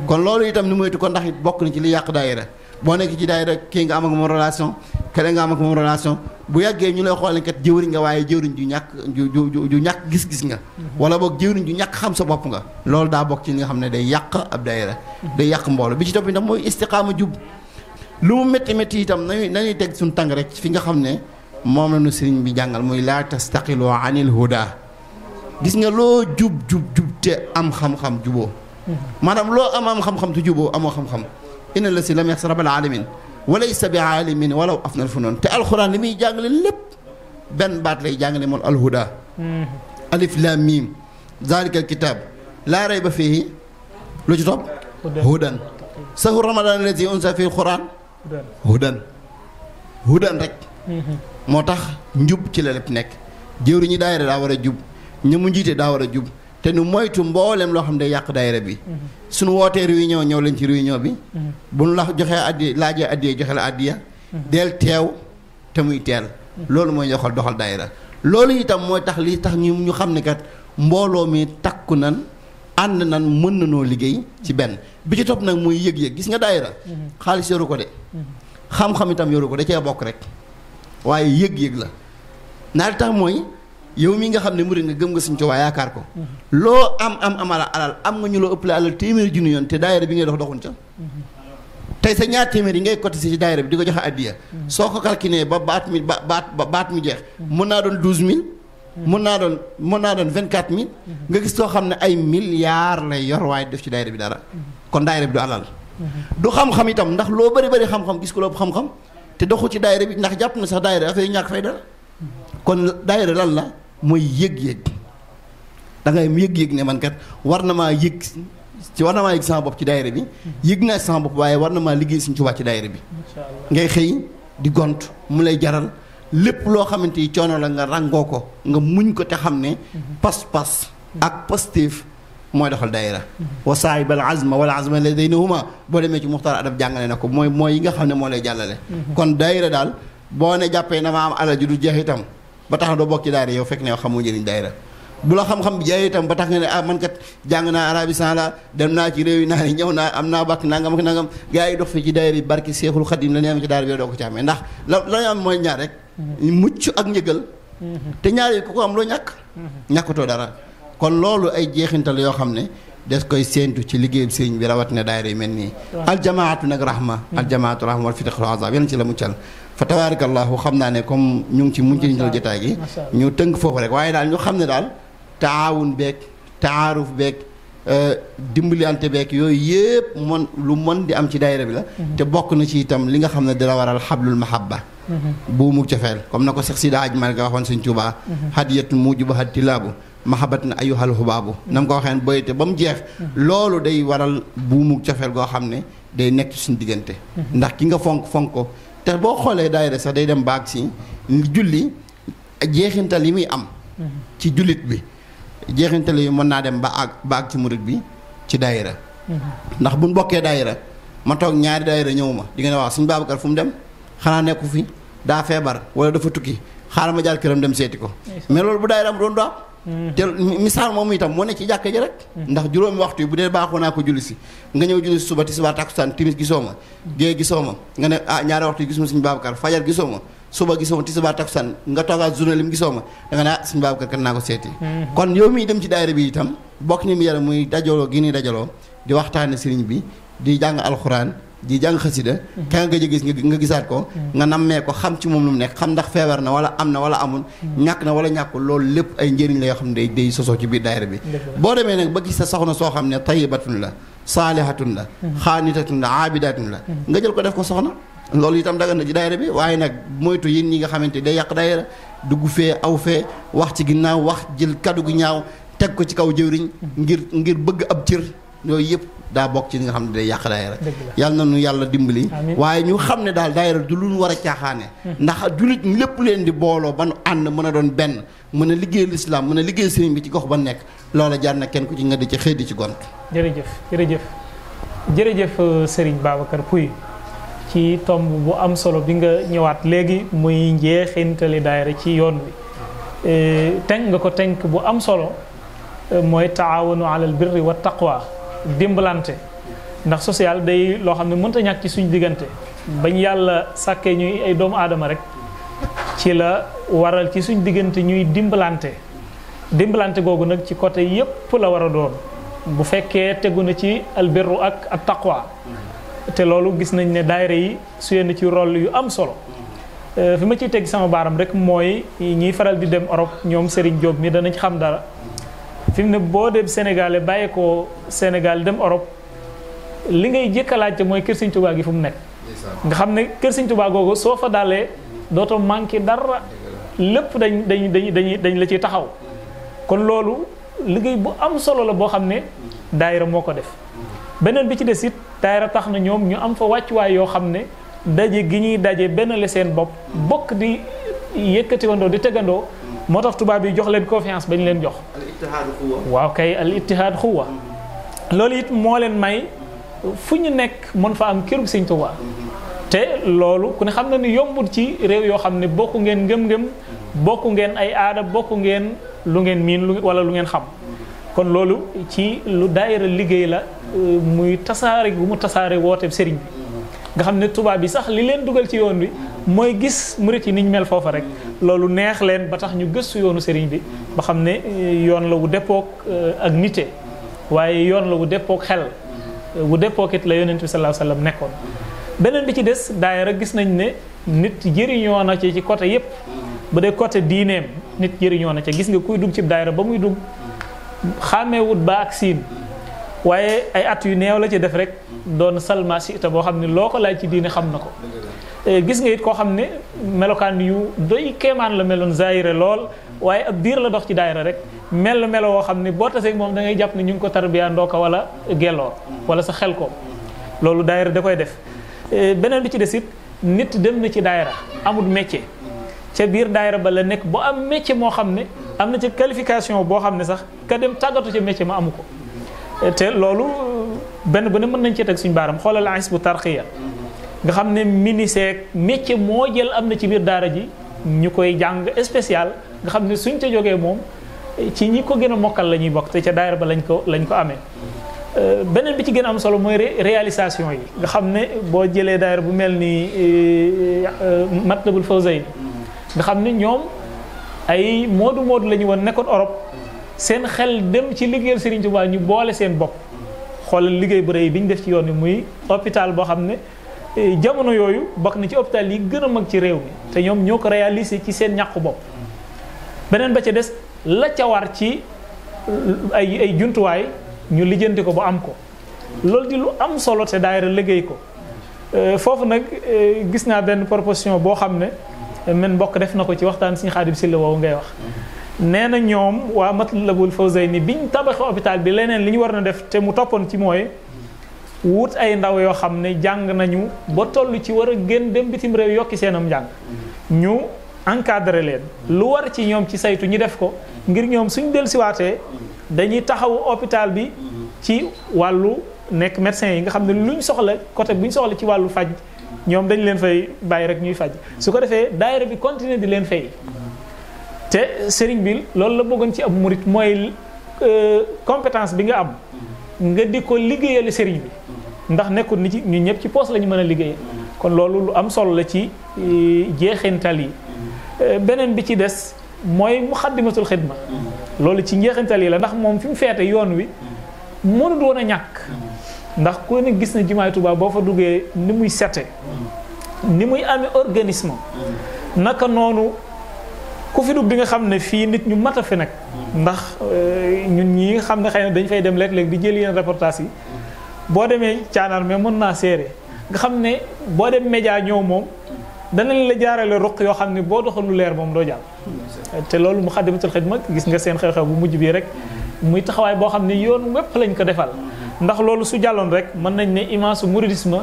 kon loolu itam ni moytu ko ndax it bokk na ci li yàq daayira boo nekk ci daayira kii nga am ak moom relation kele nga am ak moom relation bu yàggee ñu lay xool kat jëwriñ nga waaye jëwriñ ju ñàkk gis-gis nga wala boog jëwriñ ju ñàkk xam sa bopp nga loolu daa bokk ci li nga xam ne day yàq ab daayira day yàq mbooloo bi ci topp itam mooy istiqaama jub lu mu métti métti itam nañuy teg suñu tàng rek fi nga xam ne moom la nu sëriñ bi jàngal muy laa tastaqilu anil huda gis nga loo jub te am xam-xam juboo maanaam loo am xam-xam te juboo amoo xam-xam inna la si lam yaxsa rabal alamin walaysa bi alimin walaw afnal funoon te alxuraan li muy jàngale lépp benn baat lay jàngale moom alhuda alif lam mim zalika alkitab laa rayba fihi lu ci topp hudan sahru ramadan allazi unzila fihi alquran hudan rek moo tax njub ci la lépp nekk jëwri ñi daayira daa war a jub ñi mu njiite daa war a jub te nu moytu mboolem loo xam ne day yàq daayira bi suñu wootee réunion ñëw lañ ci réunion bi buñ la joxee addi laajee addiya joxe la addiya del teew te muy teel loolu mooy doxal daayira loolu itam mooy tax li tax ñu xam ne kat mbooloo mi takku nan ànd nan mën nanoo liggéey ci benn bi ci topp nag muy yëg-yëg gis nga daayira xaalis yoru ko de xam-xam itam yoru ko da cee bokk rek waaye yëg-yëg la naa tax mooy yow mi nga xam ne murid nga gëm nga Sëñ Tuubaa yaakaar ko loo am alal am nga ñu loo ëppale alal téeméeri junni yoon te daayira bi ngay doxun ca tey sa ñaar téeméer yi ngay cotiser ci daayira bi di ko joxe addiya soo ko calculé ba baat mi jeex mën naa doon 12000 mën naa doon 24000 nga gis soo xam ne ay milliards lay yor waaye def ci daayira bi dara kon daayira bi du alal du xam-xam itam ndax loo bari xam-xam gis ko loo xam-xam te doxu ci daayira bi ndax jàpp na sax daayira dafay ñàkk fay dara kon daayira lan la mooy yëg-yëg da ngay yëg-yëg ne man kat war na maa yëg sama bopp ci daayira bi yëg naa sama bopp waaye war na maa liggéey Sëñ Tuubaa ci daayira bi ngay xëy di gont mu lay jaral lépp loo xamante ni coono la nga ràngoo ko nga muñ ko te xam ne pas-pas ak pastéef mooy doxal daayira wa saahibal azma wala azma ladaynahuma boo demee ci muxtaar adab jàngale na ko mooy yi nga xam ne moo lay jàllale kon daayira daal boo ne jàppee na ma am alal ju du jeex itam ba tax na doo bokk ci daayira yow fekk ne yow xamoo njëriñ daayira bu la xam-xam bi jaay itam ba tax nga ne man kat jàng naa arabistan la dem naa ci réew yi naa ñëw naa am naa bàkk nangam ak nangam gars yi dox fi ci daayira yi barki Seexul Xadim la ñu am ci daayira bi doo ko ci amee ndax la ñu am mooy ñaar rek mucc ak njëgal te ñaar yi ku ko am loo ñàkkatoo dara kon loolu ay jeexintal yoo xam ne des koy séentu ci liggéeyu sëriñ bi rawat ne daayira yu mel nii aljamaatu nag rahma aljamaatu rahma wal fitaqul azab yéen ci la muccal fa tabaarakallahu xam naa ne comme ñu ngi ci mujjantal jotaay gi ñu tënk foofu rek waaye daal ñu xam ne daal taawun beeg taaruf beeg dimbalante beeg yooyu yëpp lu mën di am ci daayira bi la te bokk na ci itam li nga xam ne dina waral xablul mahabba buumu cofeel comme na ko Seex Sida Aj Maalik waxoon Sëñ Tuubaa hadiyatun mujibahat tilaabu mahabbatun ayyuhal hubaabu na mu ko waxeen boyte ba mu jeex loolu day waral buumu cofeel goo xam ne day nekk suñu diggante ndax ki nga fonk ko te boo xoolee daayira sax day dem baag si julli jeexintal yi muy am ci jullit bi jeexintal yi mën naa dem ba àgg ci murit bi ci daayira ndax buñ bokkee daayira ma toog ñaari daayira ñëw ma di nga ne waaw Sëñ Babacar fu mu dem xanaa nekku fi daa feebar wala dafa tukki xaaral ma jaar këram dem seeti ko mais loolu bu daayira am doon doam te misaal moom itam moo ne ci jàkka ji rek ndax juróomi waxtu yi bu dee baaxoo naa ko julli si nga ñëw julli si suba tisbaar takkusaan timis gisoo ma géey gisoo ma nga ne ñaari waxtu yi gisuma Sëñ Babacar fajar gisoo ma suba gisoo ma tisbaar takkusaan nga toogaat journée lim gisoo ma da nga ne Sëñ Babacar kan naa ko seeti kon yow miy dem ci daayira bi itam bokk ni mu yara muy dajaloo gi ni dajaloo di waxtaane sëriñ bi di jàng alxuraan di jàng xasida ka nga gis nga gisaat ko nga nammee ko xam ci moom lu mu nekk xam ndax feebar na wala am na wala amul ñàkk na wala ñàkkul loolu lépp ay njëriñ la yoo xam ne day sosoo ci biir daayira bi boo demee nag ba gis sa soxna soo xam ne tayibatun la saalihatun la xaanitatun la aabidatun la nga jël ko def ko soxna loolu itam dagan na ci daayira bi waaye nag moytu yéen ñi nga xamante day yàq daayira dugg fee aw fee wax ci ginnaaw wax jël kaddu gu ñaaw teg ko ci kaw jëwriñ ngir bëgg ab cër yooyu yëpp daa bokk ci li nga xam ne day yàq daayira yàlla na nu yàlla dimbali waaye ñu xam ne daal daayira du lu ñu war a caaxaane ndax jullit lépp leen di booloo ba nu ànd mën a doon benn mën a liggéey lislaam mën a liggéey sëriñ bi ci gox ba nekk loola jar na kenn ku ci nga di ci xëy di ci gont jërëjëf Serigne Babacar Pouye ci tomb bu am solo bi nga ñëwaat léegi muy njeexintali daayira ci yoon wi tënk nga ko tënk bu am solo mooy taawanu alal birri wa taqwa dimbalante ndax social day loo xam ne mënta ñàkk ci suñ diggante bañ yàlla sàkkee ñuy ay doomu aadama rek ci la waral ci suñ diggante ñuy dimbalante googu nag ci côté yépp la war a doon bu fekkee tegu na ci albirru ak at taqwa te loolu gis nañ ne daayira yi suyee na ci rôle yu am solo fi ma ciy teg sama baaram rek mooy ñiy faral di dem Europe ñoom Serigne Diop mi danañ xam dara fi mu ne boo dem Sénégal bàyyi ko Sénégal dem Europe li ngay jëkk a laajte mooy kër Sëñ Tuubaa gi fu mu nekk nga xam ne kër Sëñ Tuubaa googu soo fa dalee dootoo manqué dara lépp dañ la ciy taxaw kon loolu liggéey bu am solo la boo xam ne daayira moo ko def beneen bi ci des it daayira tax na ñoom ñu am fa wàccuwaay yoo xam ne daje gi ñuy daje benn la seen bopp bokk di yëkkatiwandoo di tegandoo moo tax tubaab yi jox leen confiance bañ leen jox waaw kay al ittihaad xuwa loolu it moo leen may fu ñu nekk mën fa am kërug Sëñ Tuubaa te loolu ku ne xam na ni yombul ci réew yoo xam ne bokku ngeen ngëm-ngëm bokku ngeen ay aada bokku ngeen lu ngeen miin wala lu ngeen xam kon loolu ci lu daayira liggéey la muy tasaare gu mu tasaare woote sëriñ bi nga xam ne tubaab bi sax li leen dugal ci yoon bi mooy gis murit yi niñ mel foofa rek loolu neex leen ba tax ñu gëstu yoonu sëriñ bi ba xam ne yoon la wu deppook ak nite waaye yoon la wu deppook xel wu deppook it la yonent bi sallallahu alayhi wasallam nekkoon beneen bi ci des daayira gis nañ ne nit jëriñoo na ci côté yépp bu dee côté diineem nit jëriñoo na ca gis nga kuy dugg ci daayira ba muy dugg xàmmeewut ba ak siin waaye ay at yu neew la ci def rek doon salma sita boo xam ne loo ko laaj ci diine xam na ko gis nga it koo xam ne melokaan yu doy kéemaan la meloon zaayire lool waaye ab diir la dox ci daayira rek melo woo xam ne boo tasee moom da ngay jàpp ne ñu ngi ko tarbiya ndooka wala gelloor wala sa xel ko loolu daayira da koy def beneen bi ci des it nit dem na ci daayira amul métier ca biir daayira ba la nekk bu am métier moo xam ne am na ci qualification boo xam ne sax ka dem tàggatu ca métier ma amu ko te loolu benn bu ne mën nañ cee teg suñu baaram xoolal Hizbut Tarqiyyah nga xam ne ministère métier moo jël am na ci biir daara ji ñu koy jàng spécial nga xam ne suñ ca jógee moom ci ñi ko gën a mokkal la ñuy bokk te ca daayira ba lañ ko amee beneen bi ci gën a am solo mooy réalisation yi nga xam ne boo jëlee daayira bu mel ni Matlabul Fawzayni nga xam ne ñoom ay moodu la ñu woon nekkoon Europe seen xel dem ci liggéeyal Serigne Touba ñu boole seen bopp xoolal liggéey bu rëy bi ñu def ci yoon wi muy hôpital boo xam ne jamono yooyu bokk na ci hôpital yi gën a mag ci réew mi te ñoom ñoo ko réalisé ci seen ñàkku bopp. beneen ba ca des la ca war ci ay jumtuwaay ñu lijjanti ko ba am ko loolu di lu am solo te daayira liggéey ko foofu nag gis naa benn proposition boo xam ne men mbokk def na ko ci waxtaan Sëriñ Xaadim Sylla woowu ngay wax. nee na ñoom waa Matlabul Fawzayni biñ tabaxee hôpital bi leneen li ñu war na def te mu toppoon ci mooy wut ay ndaw yoo xam ne jàng nañu ba toll ci war a gën dem bitim réew yokki seenam njàng ñu encadré leen lu war ci ñoom ci saytu ñu def ko ngir ñoom suñ dellusiwaatee dañuy taxawu hôpital bi ci wàllu nekk médecin yi nga xam ne luñ soxla côté buñ soxla ci wàllu faj ñoom dañ leen fay bàyyi rek ñuy faj su ko defee daayira bi continuer di leen fay. te sëriñ bi loolu la bëggoon ci ab murit mooy compétence bi nga am nga di ko liggéeyale sëriñ bi ndax nekkul ni ci ñun ñëpp ci poos la ñu mën a liggéeyee kon loolu lu am solo la ci jeexintal yi. beneen bi ci des mooy muxaddimatul xidma loolu ci njeexintal yi la ndax moom fi mu feete yoon wi mënut woon a ñàkk ndax ku ne gis na jumaay Tuubaa boo fa duggee ni muy sete ni muy amee organisme naka noonu ku fi dugg di nga xam ne fii nit ñu mat a fi nag ndax ñun ñi nga xam ne xëy na dañ fay dem léeg-léeg di jël yenn reportage yi boo demee caanaar mais mën naa séere nga xam ne boo dem média ñëw moom danañ la jaarale ruq yoo xam ne boo doxal lu leer moom doo jàll te loolu Muxaddamatul Xidma gis nga seen xew-xew bu mujj bii rek muy taxawaay boo xam ne yoon wépp lañ ko defal ndax loolu su jàlloon rek mën nañ ne image su mouridisme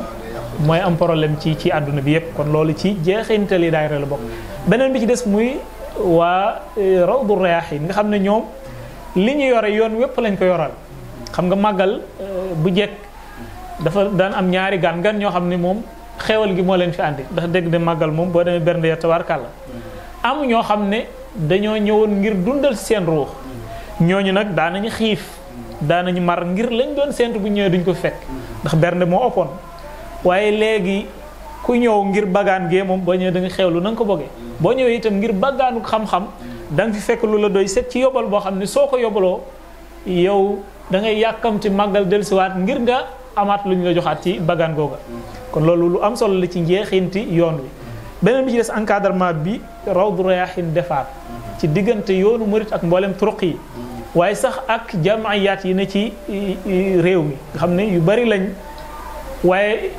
mooy am problème ci àdduna bi yépp kon loolu ci jeexintali daayira la bokk. beneen bi ci des muy waa Rawdu Rayaahiin nga xam ne ñoom li ñu yore yoon wépp lañ ko yoral xam nga màggal bu jekk dafa daan am ñaari gan ñoo xam ne moom xewal gi moo leen fi àndi ndax dégg de màggal moom boo demee bernde ya tabaarkàlla am ñoo xam ne dañoo ñëwoon ngir dundal seen ruux ñooñu nag daanañu xiif daanañu mar ngir lañ doon séentu bu ñëwee duñ ko fekk ndax bernde moo ëppoon waaye léegi ku ñëw ngir bagaan gee moom boo ñëwee da nga xewlu na nga ko bëggee boo ñëwee itam ngir bagaanu xam-xam da nga fi fekk lu la doy set ci yóbbal boo xam ne soo ko yóbbaloo yow da ngay yàkkamti màggal dellusiwaat ngir nga amaat lu ñu la joxaat ci bagaan googa kon loolu lu am solo la ci njeexinti yoon wi. beneen bi ci des encadrement bi Rawdu Rayaahiin defaat ci diggante yoonu murit ak mboolem turuq yi waaye sax ak jamayaat yi ne ci réew mi nga xam ne yu bari lañ waaye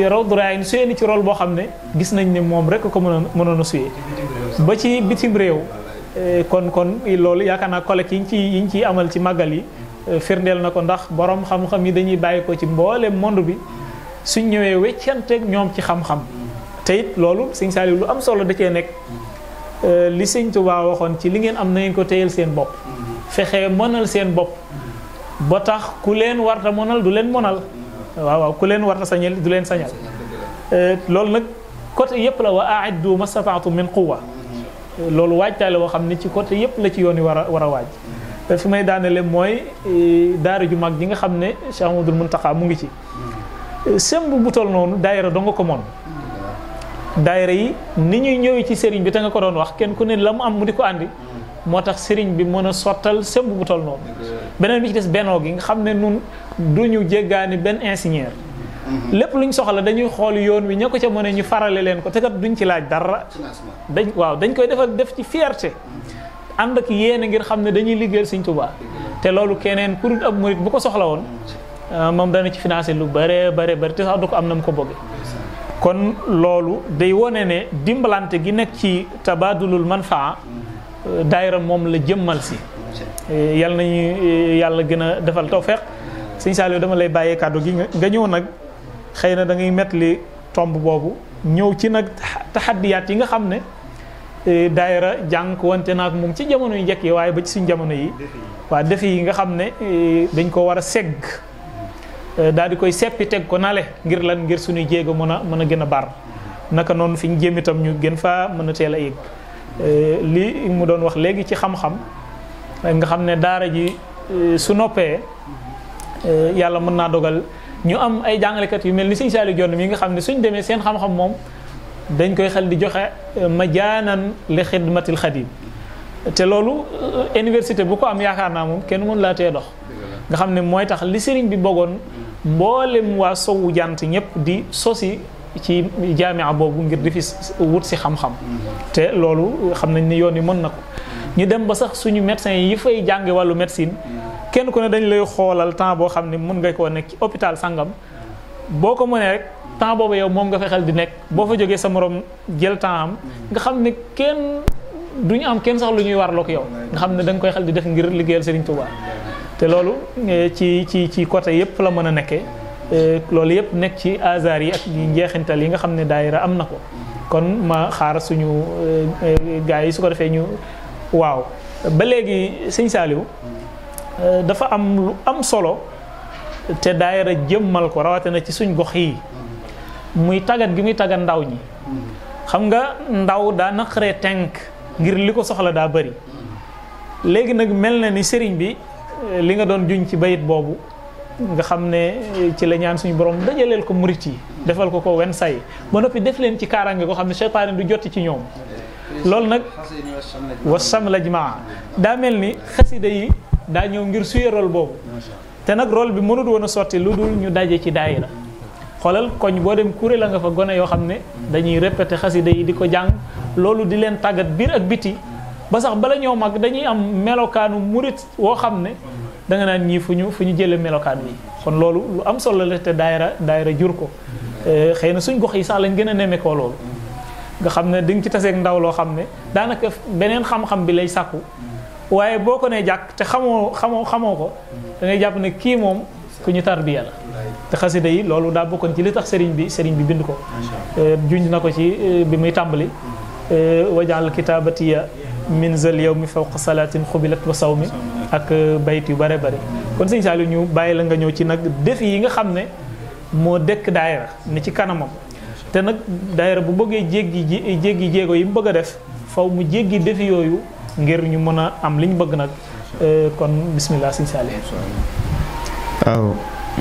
Rawdu Rayaahiin suyee ni ci rôle boo xam ne gis nañ ne moom rek ko mënoon a suyee ba ci bitim réew kon loolu yaakaar naa collecte yi ñu ciy amal ci màggal yi firndeel na ko ndax borom xam-xam yi dañuy bàyyi ko ci mboolem monde bi suñ ñëwee weccanteeg ñoom ci xam-xam te it loolu Sëñ Saaliw lu am solo da cee nekk li Sëñ Tuubaa waxoon ci li ngeen am na ngeen ko téyel seen bopp fexe mënal seen bopp ba tax ku leen warta mënal du leen mënal waaw ku leen warta sañal du leen sañal loolu nag côté yëpp la wa a'iddu mastata'tum min quwwa loolu waajtaay la woo xam ne ci côté yëpp la ci yoon yi war a waaj fi may daanele mooy daara ju mag ji nga xam ne Cheikh Ahmadul Muntaqa mu ngi ci semb bu tol noonu daayira doo nga ko moon daayira yi ni ñuy ñëwee ci sëriñ bi te nga ko doon wax kenn ku ne la mu am mu di ko àndi moo tax sëriñ bi mën a sottal semb bu tol noonu beneen bi ci des bennoo gi nga xam ne nun duñu jéggaani benn ingénieur lépp luñ soxla dañuy xool yoon wi ña ko ca mën a ñu farale leen ko te kat duñ ci laaj dara dañ koy def ci fierté ànd ak yéene ngir xam ne dañuy liggéeyal Sëñ Tuubaa te loolu keneen ku dul ab murit bu ko soxla woon moom dana ci financé lu bare te sax du ko am na mu ko bëgge kon loolu day wone ne dimbalante gi nekk ci tabadulul manfaa daayira moom la jëmmal si yal nañu yàlla gën a defal tawfeex Sëñ Saaliw dama lay bàyyee kàddu gi nga ñëw nag xëy na da ngay mettali tomb boobu ñëw ci nag taxaddiyaat yi nga xam ne daayira jànk wante naak moom ci jamono yu njëkk yi waaye ba ci suñ jamono yi waa defi yi nga xam ne dañ ko war a segg daal di koy seppi teg ko nale ngir lan ngir suñuy jéego mën a gën a bar naka noonu fi ñu jëm itam ñu gën faa mën a teel a yëg li mu doon wax léegi ci xam-xam nga xam ne daara ji su noppee yàlla mën naa dogal ñu am ay jàngalekat yu mel ni Sëñ Saaliw Jonn mi nga xam ne suñ demee seen xam-xam moom dañ koy xel di joxe majaanan li xidmatil xadim te loolu université bu ko am yaakaar naa moom kenn mënu laa tee dox nga xam ne mooy tax li sëriñ bi bëggoon mboolem waa sowu jant ñëpp di sosi ci jaamia boobu ngir di fi wut si xam-xam te loolu xam nañ ni yoon yi mën na ko ñu dem ba sax suñu médecins yi fay jànge wàllu médecine kenn ku ne dañ lay xoolal temps boo xam ne mën nga koo nekk ci hôpital sangam boo ko mënee rek temps boobu yow moom nga fexeel di nekk boo fa jógee sa morom jël temps am nga xam ne kenn duñu am kenn sax lu ñuy warloo ko yow nga xam ne da nga koy xel di def ngir liggéeyal Serigne Touba te loolu ci côté yëpp la mën a nekkee loolu yëpp nekk ci hasard yi ak njeexintal yi nga xam ne daayira am na ko kon ma xaar suñu gars yi su ko defee ñu waaw ba léegi sëñ Saliou dafa am lu am solo te daayira jëmmal ko rawatina ci suñ gox yi muy tàggat gi muy tàggat ndaw ñi xam nga ndaw daa naqaree tënk ngir li ko soxla daa bëri léegi nag mel na ni sëriñ bi li nga doon juñ ci bayit boobu nga xam ne ci la ñaan suñu borom dajaleel ko murit yi defal ko wen say ba noppi def leen ci kaaraange koo xam ne seytaane du jotti ci ñoom loolu nag wasam la jimaa daa mel ni xasida yi daa ñëw ngir suyee rôle boobu te nag rôle bi mënut woon a sotti lu dul ñu daje ci daayira xoolal koñ boo dem kuréel la nga fa gone yoo xam ne dañuy répété xasida yi di ko jàng loolu di leen tàggat biir ak biti ba sax bala ñoo mag dañuy am melokaanu murit woo xam ne da nga naan ñii fu ñu jëlee melokaan wi kon loolu lu am solo la te daayira jur ko xëy na suñ gox yi sax lañ gën a nemmeekoo loolu nga xam ne di nga ci taseeg ndaw loo xam ne daanaka beneen xam-xam bi lay sàkku waaye boo ko nee jàkk te xamoo ko da ngay jàpp ne kii moom ku ñu tarbiya la te xasida yi loolu daa bokkoon ci li tax sëriñ bi bind ko junj na ko ci bi muy tàmbali wajaal kitabatiya min zal yawmi fawqa salatin xubilat wa sawmi ak bayit yu bare bare kon sëñ Saliou ñu bàyyi la nga ñëw ci nag défi yi nga xam ne moo dëkk daayira ni ci kanamam te nag daayira bu bëggee jéggi jéego yi mu bëgg a def faw mu jéggi défi yooyu ngir ñu mën a am li ñu bëgg nag kon bismillah sëñ Saliou. waaw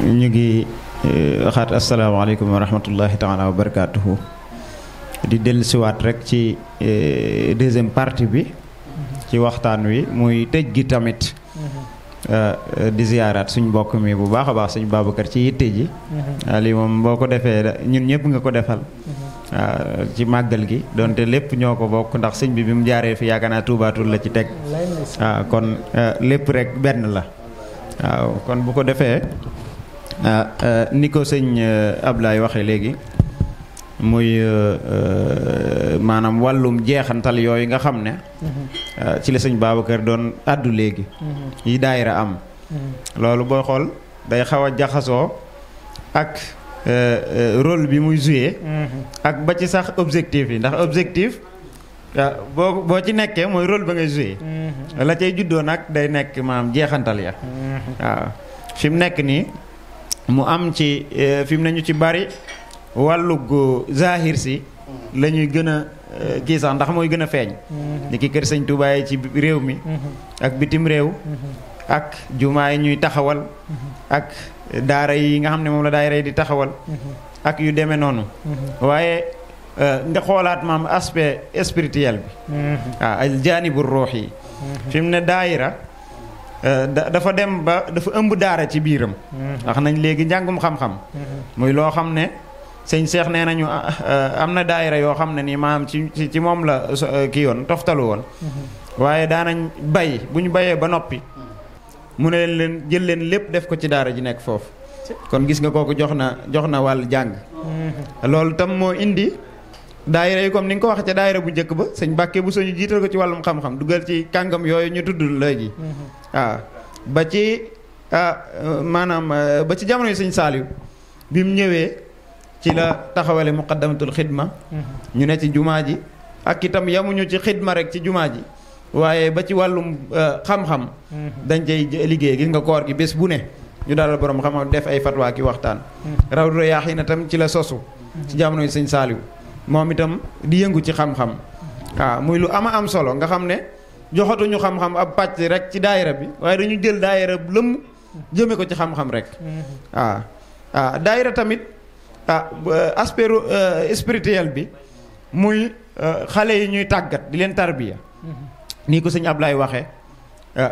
ñu ngi waxaat asalaamaaleykum wa rahmatullahi taala wa barakaatuhu di dellusiwaat rek ci deuxième partie bi ci waxtaan wi muy tëj gi tamit di ziyaaraat suñ mbokk mi bu baax a baax suñ Babacar ci yitte ji lii moom boo ko defee ñun ñëpp nga ko defal ci màggal gi donte lépp ñoo ko bokk ndax sëñ bi mu jaaree fi yaakaar naa tuubaatul la ci teg waaw kon lépp rek benn la waaw kon bu ko defee ni ko sëñ Ablaye waxee léegi muy maanaam wàllum jeexantal yooyu nga xam ne ci la sëñ Babacar doon àddu léegi yi daayira am loolu booy xool day xaw a jaxasoo ak rôle bi muy joué ak ba ci sax objectif yi ndax objectif boo ci nekkee mooy rôle ba ngay joué la cay juddoo nag day nekk maanaam jeexantal ya waaw fi mu nekk nii mu am ci fi mu ne ñu ci bari wàllug zahir si la ñuy gën a kii sax ndax mooy gën a feeñ ni ki kër sëñ Tuubaa yi ci réew mi ak bitim réew ak jumaa yi ñuy taxawal ak daara yi nga xam ne moom la daayira yi di taxawal ak yu demee noonu waaye nga xoolaat maam aspect spirituel bi waaw al jaanibu ruux yi fi mu ne daayira dafa dem ba dafa ëmb daara ci biiram wax nañ léegi njàngum xam-xam muy loo xam ne sëñ Cheikh nee nañu am na daayira yoo xam ne nii maam ci moom la kii yoon toftalu woon waaye daanañ bay bu ñu bayee ba noppi mu ne leen jël leen lépp def ko ci daara ji nekk foofu kon gis nga kooku jox na wàll jàng loolu tam moo indi daayira yi comme ni nga ko waxee ca daayira bu njëkk ba sëñ Mbàkke bu soñu jiital ko ci wàllum xam-xam dugal ci kàngam yooyu ñu tudd léegi waaw ba ci maanaam ba ci jamono yi sëñ Saaliw bi mu ñëwee ci la taxawale muqaddamatul xidma ñu ne ci jumaa ji ak itam yamuñu ci xidma rek ci jumaa ji waaye ba ci wàllum xam-xam dañ cay liggéey gis nga koor gi bés bu ne ñu dalal borom xam-xam def ay fatwa ki waxtaan Rawdu Rayaahiin tam ci la sosu ci jamono yi sëñ Saaliw moom itam di yëngu ci xam-xam waaw muy lu am solo nga xam ne joxatuñu xam-xam ab pàcc rek ci daayira bi waaye dañu jël daayira lëmm jëme ko ci xam-xam rek waaw daayira tamit aspect spirituel bi muy xale yi ñuy tàggat di leen tarbiya nii ko sëñ Ablaye waxee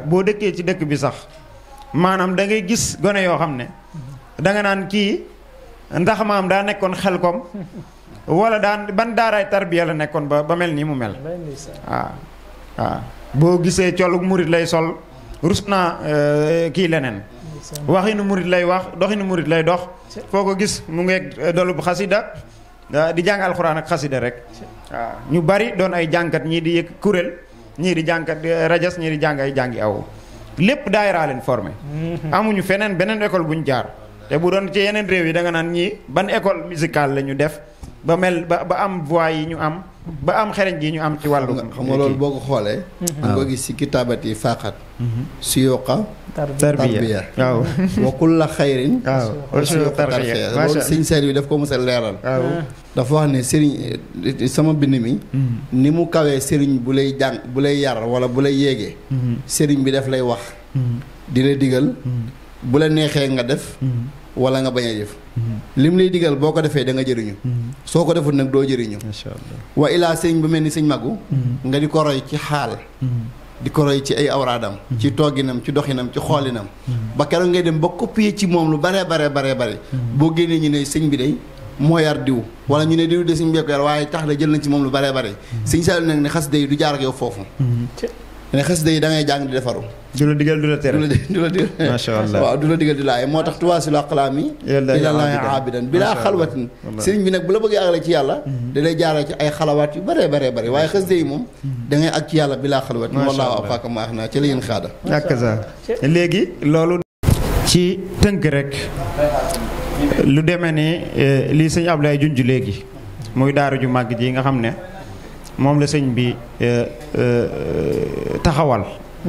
boo dëkkee ci dëkk bi sax maanaam da ngay gis gone yoo xam ne da nga naan kii ndax maam daa nekkoon Xelkom wala daan ban daaraay tarbiya la nekkoon ba mel nii mu mel. waaw boo gisee colug murit lay sol rus naa kii leneen. waxinu murit lay wax doxinu murit lay dox. foo ko gis mu ngeeg dolub xasida di jàng alxuraan ak xasida rek. waaw ñu bari doon ay jànkat ñii di yëg kuréel ñii di jànkat rajas ñii di jàng ay jàngi aw lépp daayira leen formé. amuñu feneen beneen école buñ jaar. te bu doon ci yeneen réew yi da nga naan ñii ban école musicale la ñu def ba mel ba am voix yi ñu am ba am xereñ gi ñu am ci wàllu. xam nga loolu boo ko xoolee. da nga gis si kitaabati faqat. suyuqa tarbiya waaw wa kulla xayrin. waaw suyuqa tarbiya loolu sëñ seer yi daf ko mos a leeral. dafa wax ne sëriñ sama bind mi. ni mu kawee sëriñ bu lay jàng bu lay yar wala bu lay yéegee. sëriñ bi daf lay wax. di la digal. bu la neexee nga def. wala nga bañ a jëf. lim lay digal boo ko defee da nga jëriñu. soo ko deful nag doo jëriñu. macha allah wa ilaa sëñ bu mel ni sëñ Magu. nga di ko roy ci xaal. di ko roy ci ay awraadam. ci togginam ci doxinam ci xoolinam. ba keroog ngay dem ba copier ci moom lu bare. boo génnee ñu ne sëñ bi day moo yar diw. wala ñu ne diw de sëñ bi ko yar waaye tax na jël nañ ci moom lu bare. sëñ Saliou nag ne xas day du jaar ak yow foofu. ne xasida yi da ngay jàng di defaru. du la digal du la tere. du la digal macha allah waaw du la digal di laay moo tax tuwaasilu aqlaami ilallaahi aabidan bilaa xalwatin sëriñ bi nag bu la bëggee àggale ci yàlla da lay jaarale ci ay xalawaat yu bare waaye xasida yi moom da ngay ak ci yàlla bilaa xalwatin wallaahu afaaka maax naa ci la yéen xaada ak sa léegi loolu ci tënk rek lu demee ni lii sëñ Ablaye junj léegi muy daara ju màgg ji nga xam ne moom la sëñ bi taxawal.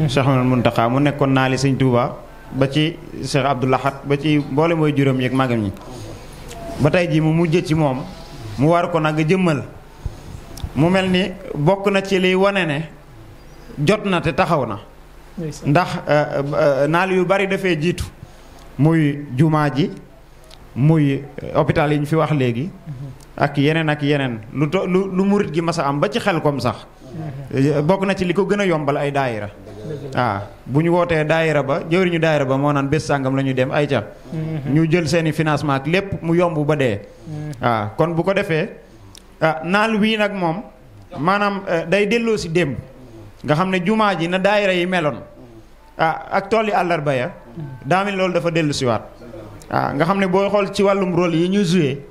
Cheikh Ahmadul Muntaxa mu nekkoon naa li sëñ Touba ba ci Cheikh Abdoul Ahad ba ci mboole mooy juróom yeeg magam ñi ba tey jii mu mujj ci moom mu war ko nag jëmmal mu mel ni bokk na ci liy wane ne jot na te taxaw na. ndax naal yu bari dafee jiitu muy jumaa ji muy hôpital yi ñu fi wax léegi. ak yeneen lu murit gi mas a am ba ci Xelkom sax bokk na ci li ko gën a yombal ay daayira bu ñu wootee daayira ba jëwriñu daayira ba moo naan bés sàngam la ñu dem ay ca ñu jël seeni financement ak lépp mu yomb ba dee kon bu ko defee naal wii nag moom maanaam day delloo si démb nga xam ne jumaa ji na daayira yi meloon ak tool yi àllarba ya daamil loolu dafa dellu siwaat nga xam ne booy xool ci wàllum rôle yi ñu joué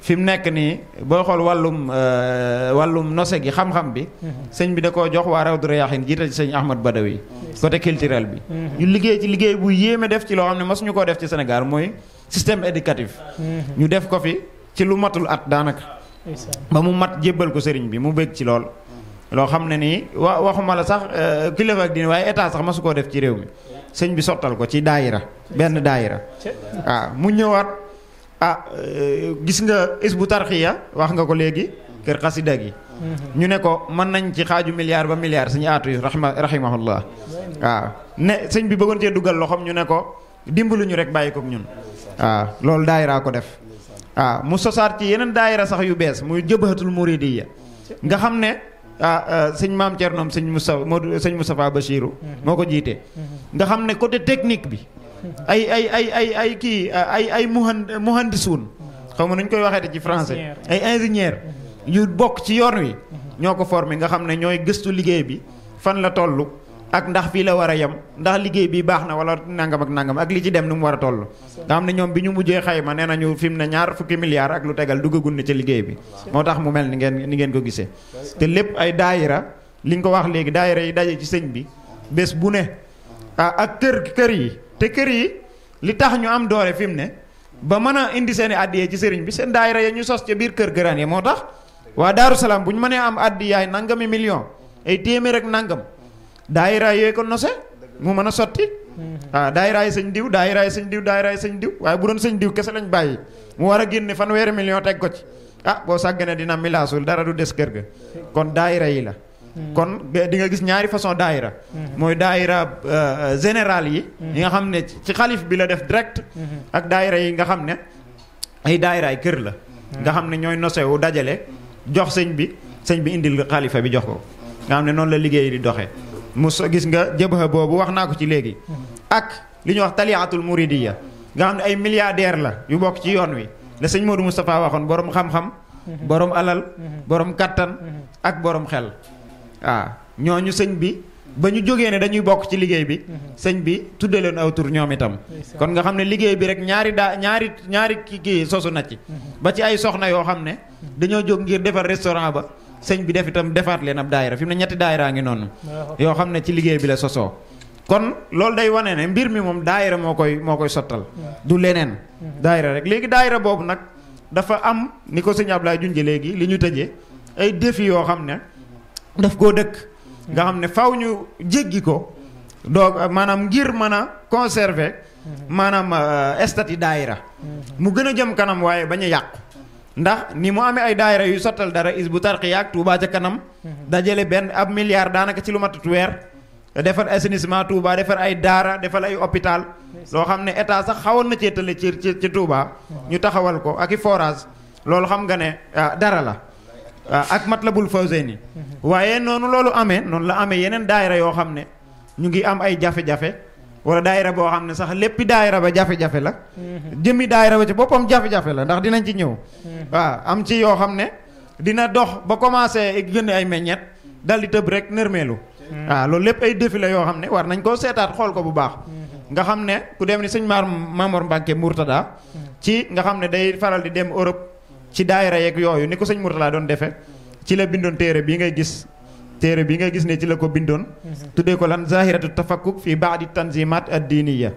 fi mu nekk nii booy xool wàllum nose gi xam-xam bi sëñ bi da koo jox waa Rawdu Rayaahin jiital ci sëñ Ahmad Badawi côté culturel bi ñu liggéey ci liggéey bu yéeme def ci loo xam ne masuñu koo def ci Sénégal mooy système éducatif ñu def ko fi ci lu matul at daanaka ba mu mat jébbal ko sëriñ bi mu bëgg ci lool loo xam ne nii waxuma la sax kilifa ak diine waaye état sax masu koo def ci réew mi sëñ bi sottal ko ci daayira benn daayira mu ñëwaat gis nga Hizbut Tarqiyyah wax nga ko léegi kër xasida gi ñu ne ko mën nañ ci xaaju milliard ba milliard suñu aatu yi rahimahullah ne sëñ bi bëggoon cee dugal loxoom ñu ne ko dimbaluñu rek bàyyi kook ñun loolu daayira ko def mu sosaat ci yeneen daayira sax yu bees muy Jabhatul Muridiyya nga xam ne sëñ Maam Thierno sëñ Moustapha Bachirou moo ko jiite nga xam ne côté technique bi ay muhandisuun xaw ma nuñ koy waxeete ci français ay ingénieur yu bokk ci yoon wi ñoo ko formé nga xam ne ñooy gëstu liggéey bi fan la toll ak ndax fii la war a yem ndax liggéey bi baax na wala nangam ak li ci dem nu mu war a toll nga xam ne ñoom bi ñu mujjee xayma nee nañu fi mu ne 20 milliards ak lu tegal duggagul ni ci liggéey bi moo tax mu mel ni ngeen ko gisee te lépp ay daayira li nga ko wax léegi daayira yi daje ci sëñ bi bés bu ne ak kër yi te kër yi li tax ñu am doole fi mu ne ba mën a indi seen i addiyee ci sëriñ bi seen daayira ya ñu sos ca biir kër gëraan yi moo tax waa Daaru Salaam bu ñu mënee am addiyaay nangami million ay téeméer ak nangam daayira yooyu ko nose mu mën a sotti daayira yi sëñ diw daayira yi sëñ diw daayira yi sëñ diw waaye bu doon sëñ diw kese lañ bàyyi mu war a génne fanweeri million teg ko ci boo sàggane dina milaasul dara du des kër ga kon daayira yi la kon di nga gis ñaari façon daayira mooy daayira général yi nga xam ne ci xalif bi la def direct ak daayira yi nga xam ne ay daayiraay kër la nga xam ne ñooy nosewu dajale jox sëñ bi indil xalifa bi jox ko nga xam ne noonu la liggéey di doxee mu gis nga jëbha boobu wax naa ko ci léegi ak li ñuy wax taliatul muridiyya nga xam ne ay milliardaire la yu bokk ci yoon wi la sëñ Modou Moustapha waxoon borom xam-xam borom alal borom kattan ak borom xel waaw ñooñu sëñ bi ba ñu jógee ne dañuy bokk ci liggéey bi sëñ bi tudde leen aw tur ñoom itam kon nga xam ne liggéey bi rek ñaari kii sosu na ci ba ci ay soxna yoo xam ne dañoo jóg ngir defar restaurant ba sëñ bi def itam defaat leen ab daayira fi mu ne ñetti daayiraa ngi noonu yoo xam ne ci liggéey bi la sosoo kon loolu day wane ne mbir mi moom daayira moo koy sottal du leneen daayira rek léegi daayira boobu nag dafa am ni ko sëñ Ablaye junje léegi li ñu tëjee ay défi yoo xam ne daf koo dëkk nga xam ne faw ñu jéggi ko doog maanaam ngir mën a conserver maanaam statut daayira mu gën a jëm kanam waaye bañ a yàqu ndax ni mu amee ay daayira yu sottal dara Hizbut Tarqiyyah ak Touba ca kanam dajale benn ab milliard daanaka ci lu matut weer defar assainissement Touba defar ay daara defal ay hôpital loo xam ne état sax xawoon na cee tële ci Touba ñu taxawal ko ak i forage loolu xam nga ne dara la ak Matlabul Fawzayni waaye noonu loolu amee noonu la amee yeneen daayira yoo xam ne ñu ngi am ay jafe-jafe wala daayira boo xam ne sax léppi daayira ba jafe-jafe la jëmmi daayira ba ci boppam jafe-jafe la ndax dinañ ci ñëw waaw am ci yoo xam ne dina dox ba commencé génn ay meññet dal di tëb rek nërmeelu waaw loolu lépp ay défi la yoo xam ne war nañ koo seetaat xool ko bu baax nga xam ne ku dem ni sëñ Mamor Mbacke Mourtada ci nga xam ne day faral di dem Europe ci daayira yeeg yooyu ni ko sëñ Mourtada doon defee ci la bindoon téere bii ngay gis ne ci la ko bindoon tuddee ko lan zahiratu tafakkuk fii baadi tanzimat ad-diniya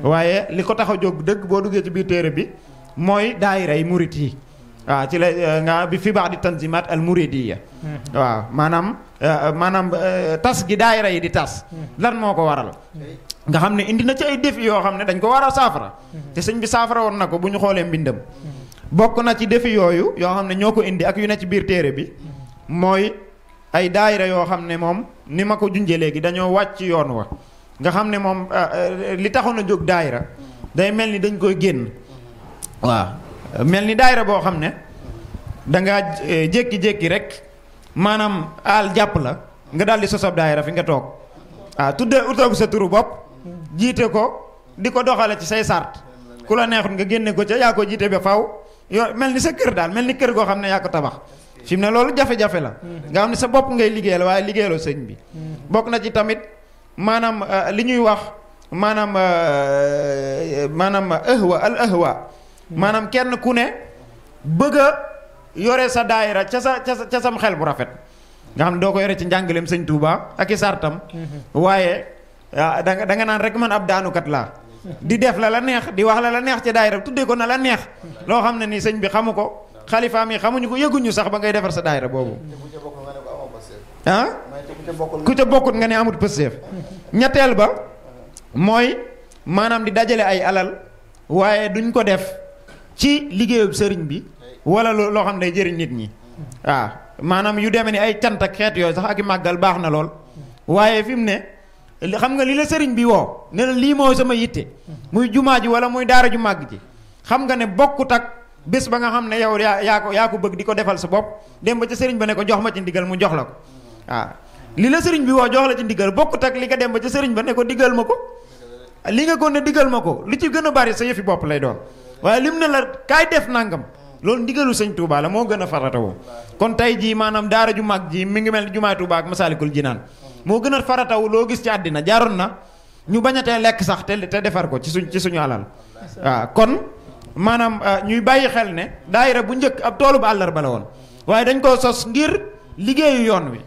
waaye li ko tax a jóg dëgg boo duggee ci biir téere bi mooy daayira yi murit yi waaw ci la nga bi fii baadi tanzimat al muridiya waaw maanaam tas gi daayira yi di tas lan moo ko waral nga xam ne indi na ci ay défi yoo xam ne dañ ko war a saafara te sëñ bi saafara woon na ko bu ñu xoolee mbindam bokk na ci défi yooyu yoo xam ne ñoo ko indi ak yu ne ci biir téere bi mooy ay daayira yoo xam ne moom ni ma ko junjee léegi dañoo wàcc yoon wa nga xam ne moom li taxoon a jóg daayira day mel ni dañ koy génn waaw mel ni daayira boo xam ne dangaa jékki-jékki rek maanaam aal jàpp la nga daal di sosab daayira fi nga toog waaw tuddee utoogu sa turu bopp jiite ko di ko doxale ci say sart ku la neexut nga génne ko ca yaa ko jiite ba faw yoo mel ni sa kër daal mel ni kër goo xam ne yaa ko tabax fi mu ne loolu jafe-jafe la nga xam ne sa bopp ngay liggéeyal waaye liggéeyaloo sëñ bi bokk na ci tamit maanaam li ñuy wax maanaam ahwa maanaam kenn ku ne bëgg a yore sa daayira ca sam xel bu rafet nga xam ne doo ko yore ci njàngaleem sëñ Touba ak i sartam waaye da nga naan rek man ab daanukat laa di def la neex di wax la neex ca daayira tuddee ko na la neex loo xam ne ni sëñ bi xamu ko xalifaam yi xamuñu ko yëguñu sax ba ngay defar sa daayira boobu ku ca bokkut nga ne amut pësteef ñetteel ba mooy maanaam di dajale ay alal waaye duñ ko def ci liggéeyub sëriñ bi wala loo xam ne day jëriñ nit ñi waaw maanaam yu demee ni ay cant ak xeet yooyu sax ak i màggal baax na lool waaye fi mu ne xam nga li la sëriñ bi woo ne la lii mooy sama yitte muy jumaa ji wala muy daara ju màgg ji xam nga ne bokkut ak bés ba nga xam ne yow yaa ko bëgg di ko defal sa bopp dem ba ca sëriñ ba ne ko jox ma ci ndigal mu jox la ko waaw li la sëriñ bi woo jox la ci ndigal bokkut ak li nga dem ba ca sëriñ ba ne ko digal ma ko li nga ko ne digal ma ko li ci gën a bari sa yëfi bopp lay doon waaye lim ne la kaay def nangam loolu ndigalu sëñ Touba la moo gën a faratawu kon tey jii maanaam daara ju mag ji mi ngi mel ni jumaay Touba ak Masaalikul Jinaan moo gën a faratawu loo gis ci àddina jaaroon na ñu bañatee lekk sax te defar ko ci suñu alal waaw kon maanaam ñuy bàyyi xel ne daayira bu njëkk ab toolu ba àllarba la woon waaye dañ koo sos ngir liggéeyu yoon wi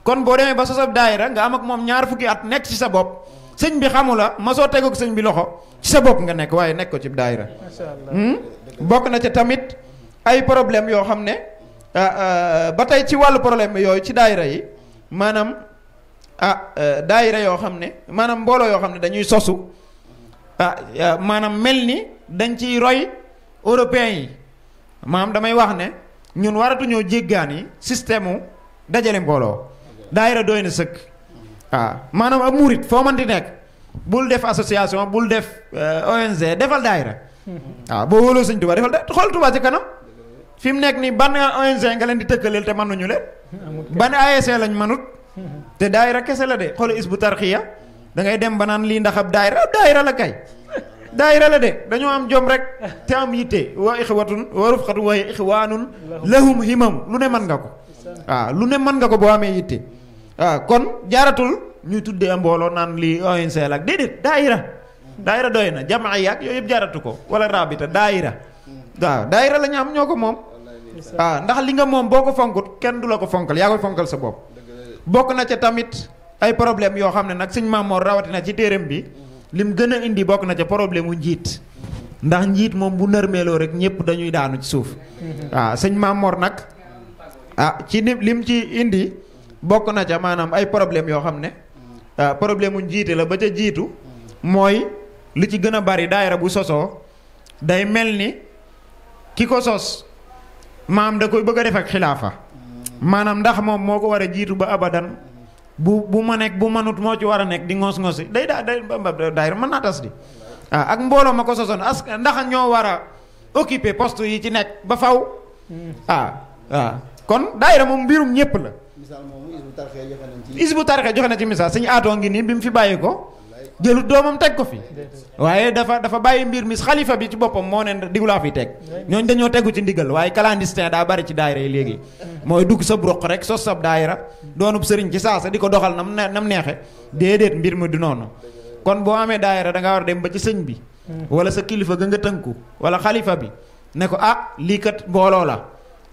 kon boo demee ba sosab daayira nga am ak moom 2 fukki at nekk ci sa bopp sëñ bi xamu la ma soo tegook sëñ bi loxo ci sa bopp nga nekk waaye nekk ko ci daayira bokk na ca tamit ay problème yoo xam ne ba tey ci wàllu problème yooyu ci daayira yi maanaam daayira yoo xam ne maanaam mbooloo yoo xam ne dañuy sosu maanaam mel ni dañ ciy roy européens yi maanaam damay wax ne ñun waratuñoo jéggaani système u dajale mbooloo daayira doy na sëkk waaw maanaam ab murit foo mën di nekk bul def association bul def ONG defal daayira waaw boo wóoloo sëñ Tuubaa defal xool Tuubaa ci kanam fi mu nekk nii ban ONG nga leen di tëkkaleel te mënuñu leen ban ASC lañ mënut te daayira kese la de xool Hizbut Tarqiyyah da ngay dem ba naan lii ndax ab daayira la kay daayira la de dañoo am jom rek te am yitte wa ixwatun wa rufqatun wa ixwaanun lahum himam lu ne mën nga ko waaw lu ne mën nga ko boo amee yitte waaw kon jaaratul ñuy tuddee mbooloo naan lii ONC la ak déedéet daayira doy na jamaa yi ak yooyu yëpp jaaratu ko wala rabita daayira waaw daayira la ñu am ñoo ko moom waaw ndax li nga moom boo ko fonkut kenn du la ko fonkal yaa koy fonkal sa bopp bokk na ca tamit ay problème yoo xam ne nag sëñ Maamoor rawatina ci téereem bi lim gën a indi bokk na ca problème mu njiit ndax njiit moom bu nërmeeloo rek ñëpp dañuy daanu ci suuf waaw sëñ Maamoor nag ci lim ci indi bokk na ca maanaam ay problème yoo xam ne problème mu njiite la ba ca jiitu mooy li ci gën a bari daayira bu sosoo day mel ni ki ko sos maam da koy bëgg a def ak xilaafa maanaam ndax moom moo ko war a jiitu ba abadan bu ma nekk bu manut moo ci war a nekk di ngos-ngosi day daayira mën naa tas di ak mbooloo ma ko sosoon ndax ñoo war a occuper poste yi ci nekk ba faw kon daayira moom mbirum ñépp la isbu tarixee joxe na ci misaal suñu aatoo ngi nii bi mu fi bàyyi ko jëlut doomam teg ko fi waaye dafa bàyyi mbir mi xalifa bi ci boppam moo ne digulaa fi teg ñooñ dañoo tegu ci ndigal waaye clandestin daa bari ci daayira yi léegi mooy dugg sa broq rek sos sab daayira doonub sëriñ ci saasa di ko doxal nam neexe déedéet mbir mi du noonu kon boo amee daayira da nga war a dem ba ci sëñ bi wala sa kilifa ga nga tënku wala xalifa bi ne ko lii kat mbooloo la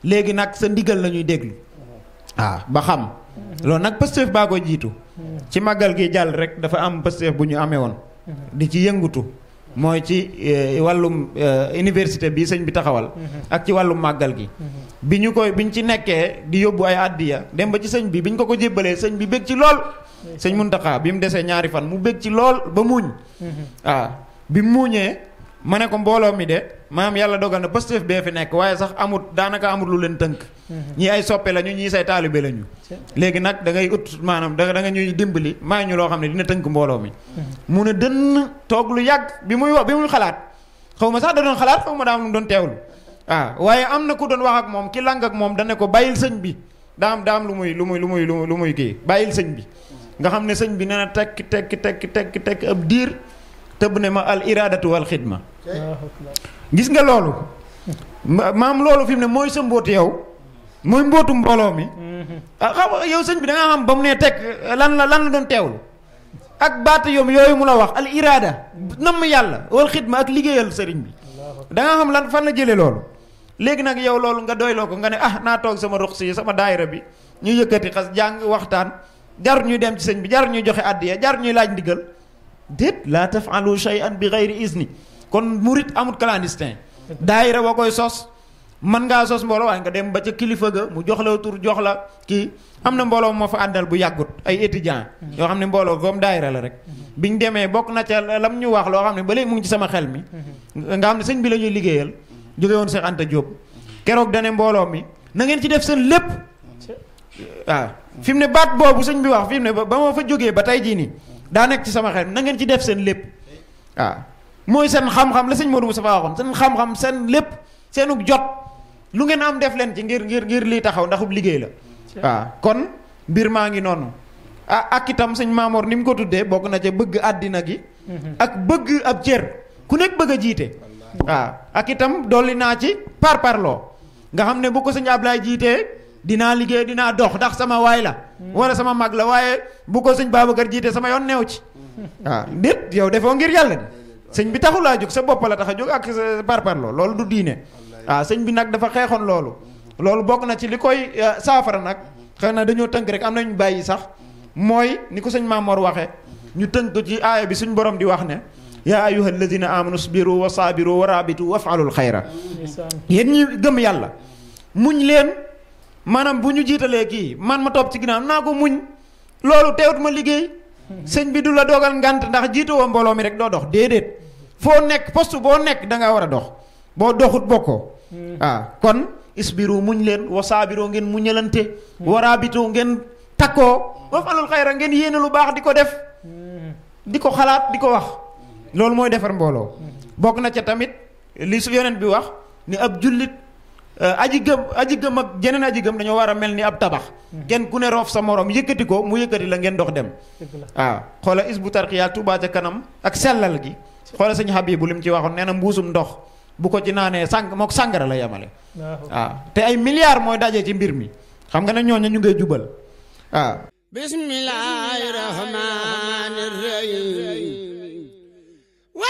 léegi nag sa ndigal la ñuy déglu ba xam loolu nag Pastef baa ko jiitu ci màggal gi jàll rek dafa am Pastef bu ñu amee woon di ci yëngutu mooy ci wàllum université bi sëñ bi taxawal ak ci wàllum màggal gi biñ ci nekkee di yóbbu ay àddiya dem ba ci sëñ bi biñ ko jébbalee sëñ bi bég ci lool sëñ Muntaxa bi mu desee ñaari fan mu bég ci lool ba muuñ bi mu muuñee ma ne ko mbooloo mi de maam yàlla dogal na Pastef bee fi nekk waaye sax daanaka amut lu leen tënk ñii ay soppe lañu ñii say taalibe lañu léegi nag da ngay ut maanaam da nga ñuy dimbali may ñu loo xam ne dina tënk mbooloo mi mu ne dënn toog lu yàgg bi muy xalaat xaw ma sax da doon xalaat xaw ma daa am lu mu doon teewlu waaye am na ku doon wax ak moom ki lang ak moom da ne ko bàyyil sëñ bi daa am lu muy kii bàyyil sëñ bi nga xam ne sëñ bi nee na tekki ab diir tëbb ne ma al iradatu wal xidma gis nga loolu maam loolu fi mu ne mooy sa mbóot yow mooy mbóotu mbooloo mi xam yow sëñ bi da nga xam ba mu ne teg lan la doon teewlu ak baata yom yooyu mu la wax al irada namm yàlla wal xidma ak liggéeyal sëriñ bi da nga xam fan la jëlee loolu léegi nag yow loolu nga doyloo ko nga ne naa toog sama ruq si sama daayira bi ñu yëkkati xas jàng waxtaan jar ñuy dem ci sëñ bi jar ñuy joxe addiya jar ñuy laaj ndigal déet laa tafalu shay'an bi gayri izni kon murit amut clandestin daayira boo koy sos mën ngaa sos mbooloo waaye nga dem ba ca kilifa ga mu jox la tur jox la kii am na mbooloo moo fa àndal bu yàggut ay étudiants yoo xam ne mbooloo comme daayira la rek biñ demee bokk na ca lam ñu wax loo xam ne ba léegi mu ngi ci sama xel mi nga xam ne sëñ bi la ñuy liggéeyal jóge woon Cheikh Anta Diop keroog dane mbooloo mi na ngeen ci def seen lépp fi mu ne baat boobu sëñ bi wax fi mu ne ba ma fa jógee ba tey jii nii daa nekk ci sama xel na ngeen ci def seen lépp mooy seen xam-xam la sëñ Modou Moustapha waxoon seen xam-xam seen lépp seenug jot lu ngeen am def leen ci ngir lii taxaw ndaxub liggéey la kon mbir maa ngi noonu ak itam sëñ Maamoor ni mu ko tuddee bokk na ca bëgg àddina gi ak bëgg ab cër ku nekk bëgg a jiite ak itam dolli naa ci parloo nga xam ne bu ko sëñ Ablaye jiitee dinaa liggéey dinaa dox ndax sama waay la wala sama mag la waaye bu ko sëñ Babacar jiite sama yoon neew ci déet yow defoo ngir yàlla di sëñ bi taxul laa jóg sa bopp la tax a jóg ak sa parparloo loolu du diine sëñ bi nag dafa xeexoon loolu bokk na ci li koy saafara nag xëy na dañoo tënk rek am nañu bàyyi sax mooy ni ko sëñ Maamoor waxee ñu tënk ko ci aaya bi suñ borom di wax ne yaa ayyuha alladina amanu sbiru wa sabiru wa rabitu wafalul xayra yéen ñi gëm yàlla muñ leen maanaam bu ñu jiitalee kii man ma topp ci ginnaaw naa ko muñ loolu teewut ma liggéey sëñ bi du la dogal ngant ndax jiitoo mbooloo mi rek doo dox déedéet foo nekk poste boo nekk da ngaa war a dox boo doxut bokkoo kon isbiru muñ leen wa saabiroo ngeen muñalante wa raabitoo ngeen takkoo wafalul xayra ngeen yéene lu baax di ko def di ko xalaat di ko wax loolu mooy defar mbooloo bokk na ca tamit li su yonent bi wax ni ab jullit aji gëm ak jeneen aji gëm dañoo war a mel ni ab tabax kenn ku ne roof sa morom yëkkati ko mu yëkkati la ngeen dox dem xoola Hizbut Tarqiyyah Touba ca kanam ak sellal gi xoolal sëñ Habibu lim ci waxoon nee na mbuusum ndox bu ko ci naanee mook sàngara la yemale waaw te ay milliards mooy daje ci mbir mi xam nga ne ñooñu ñu ngay jubal waaw bismillahi rahmani rahim wa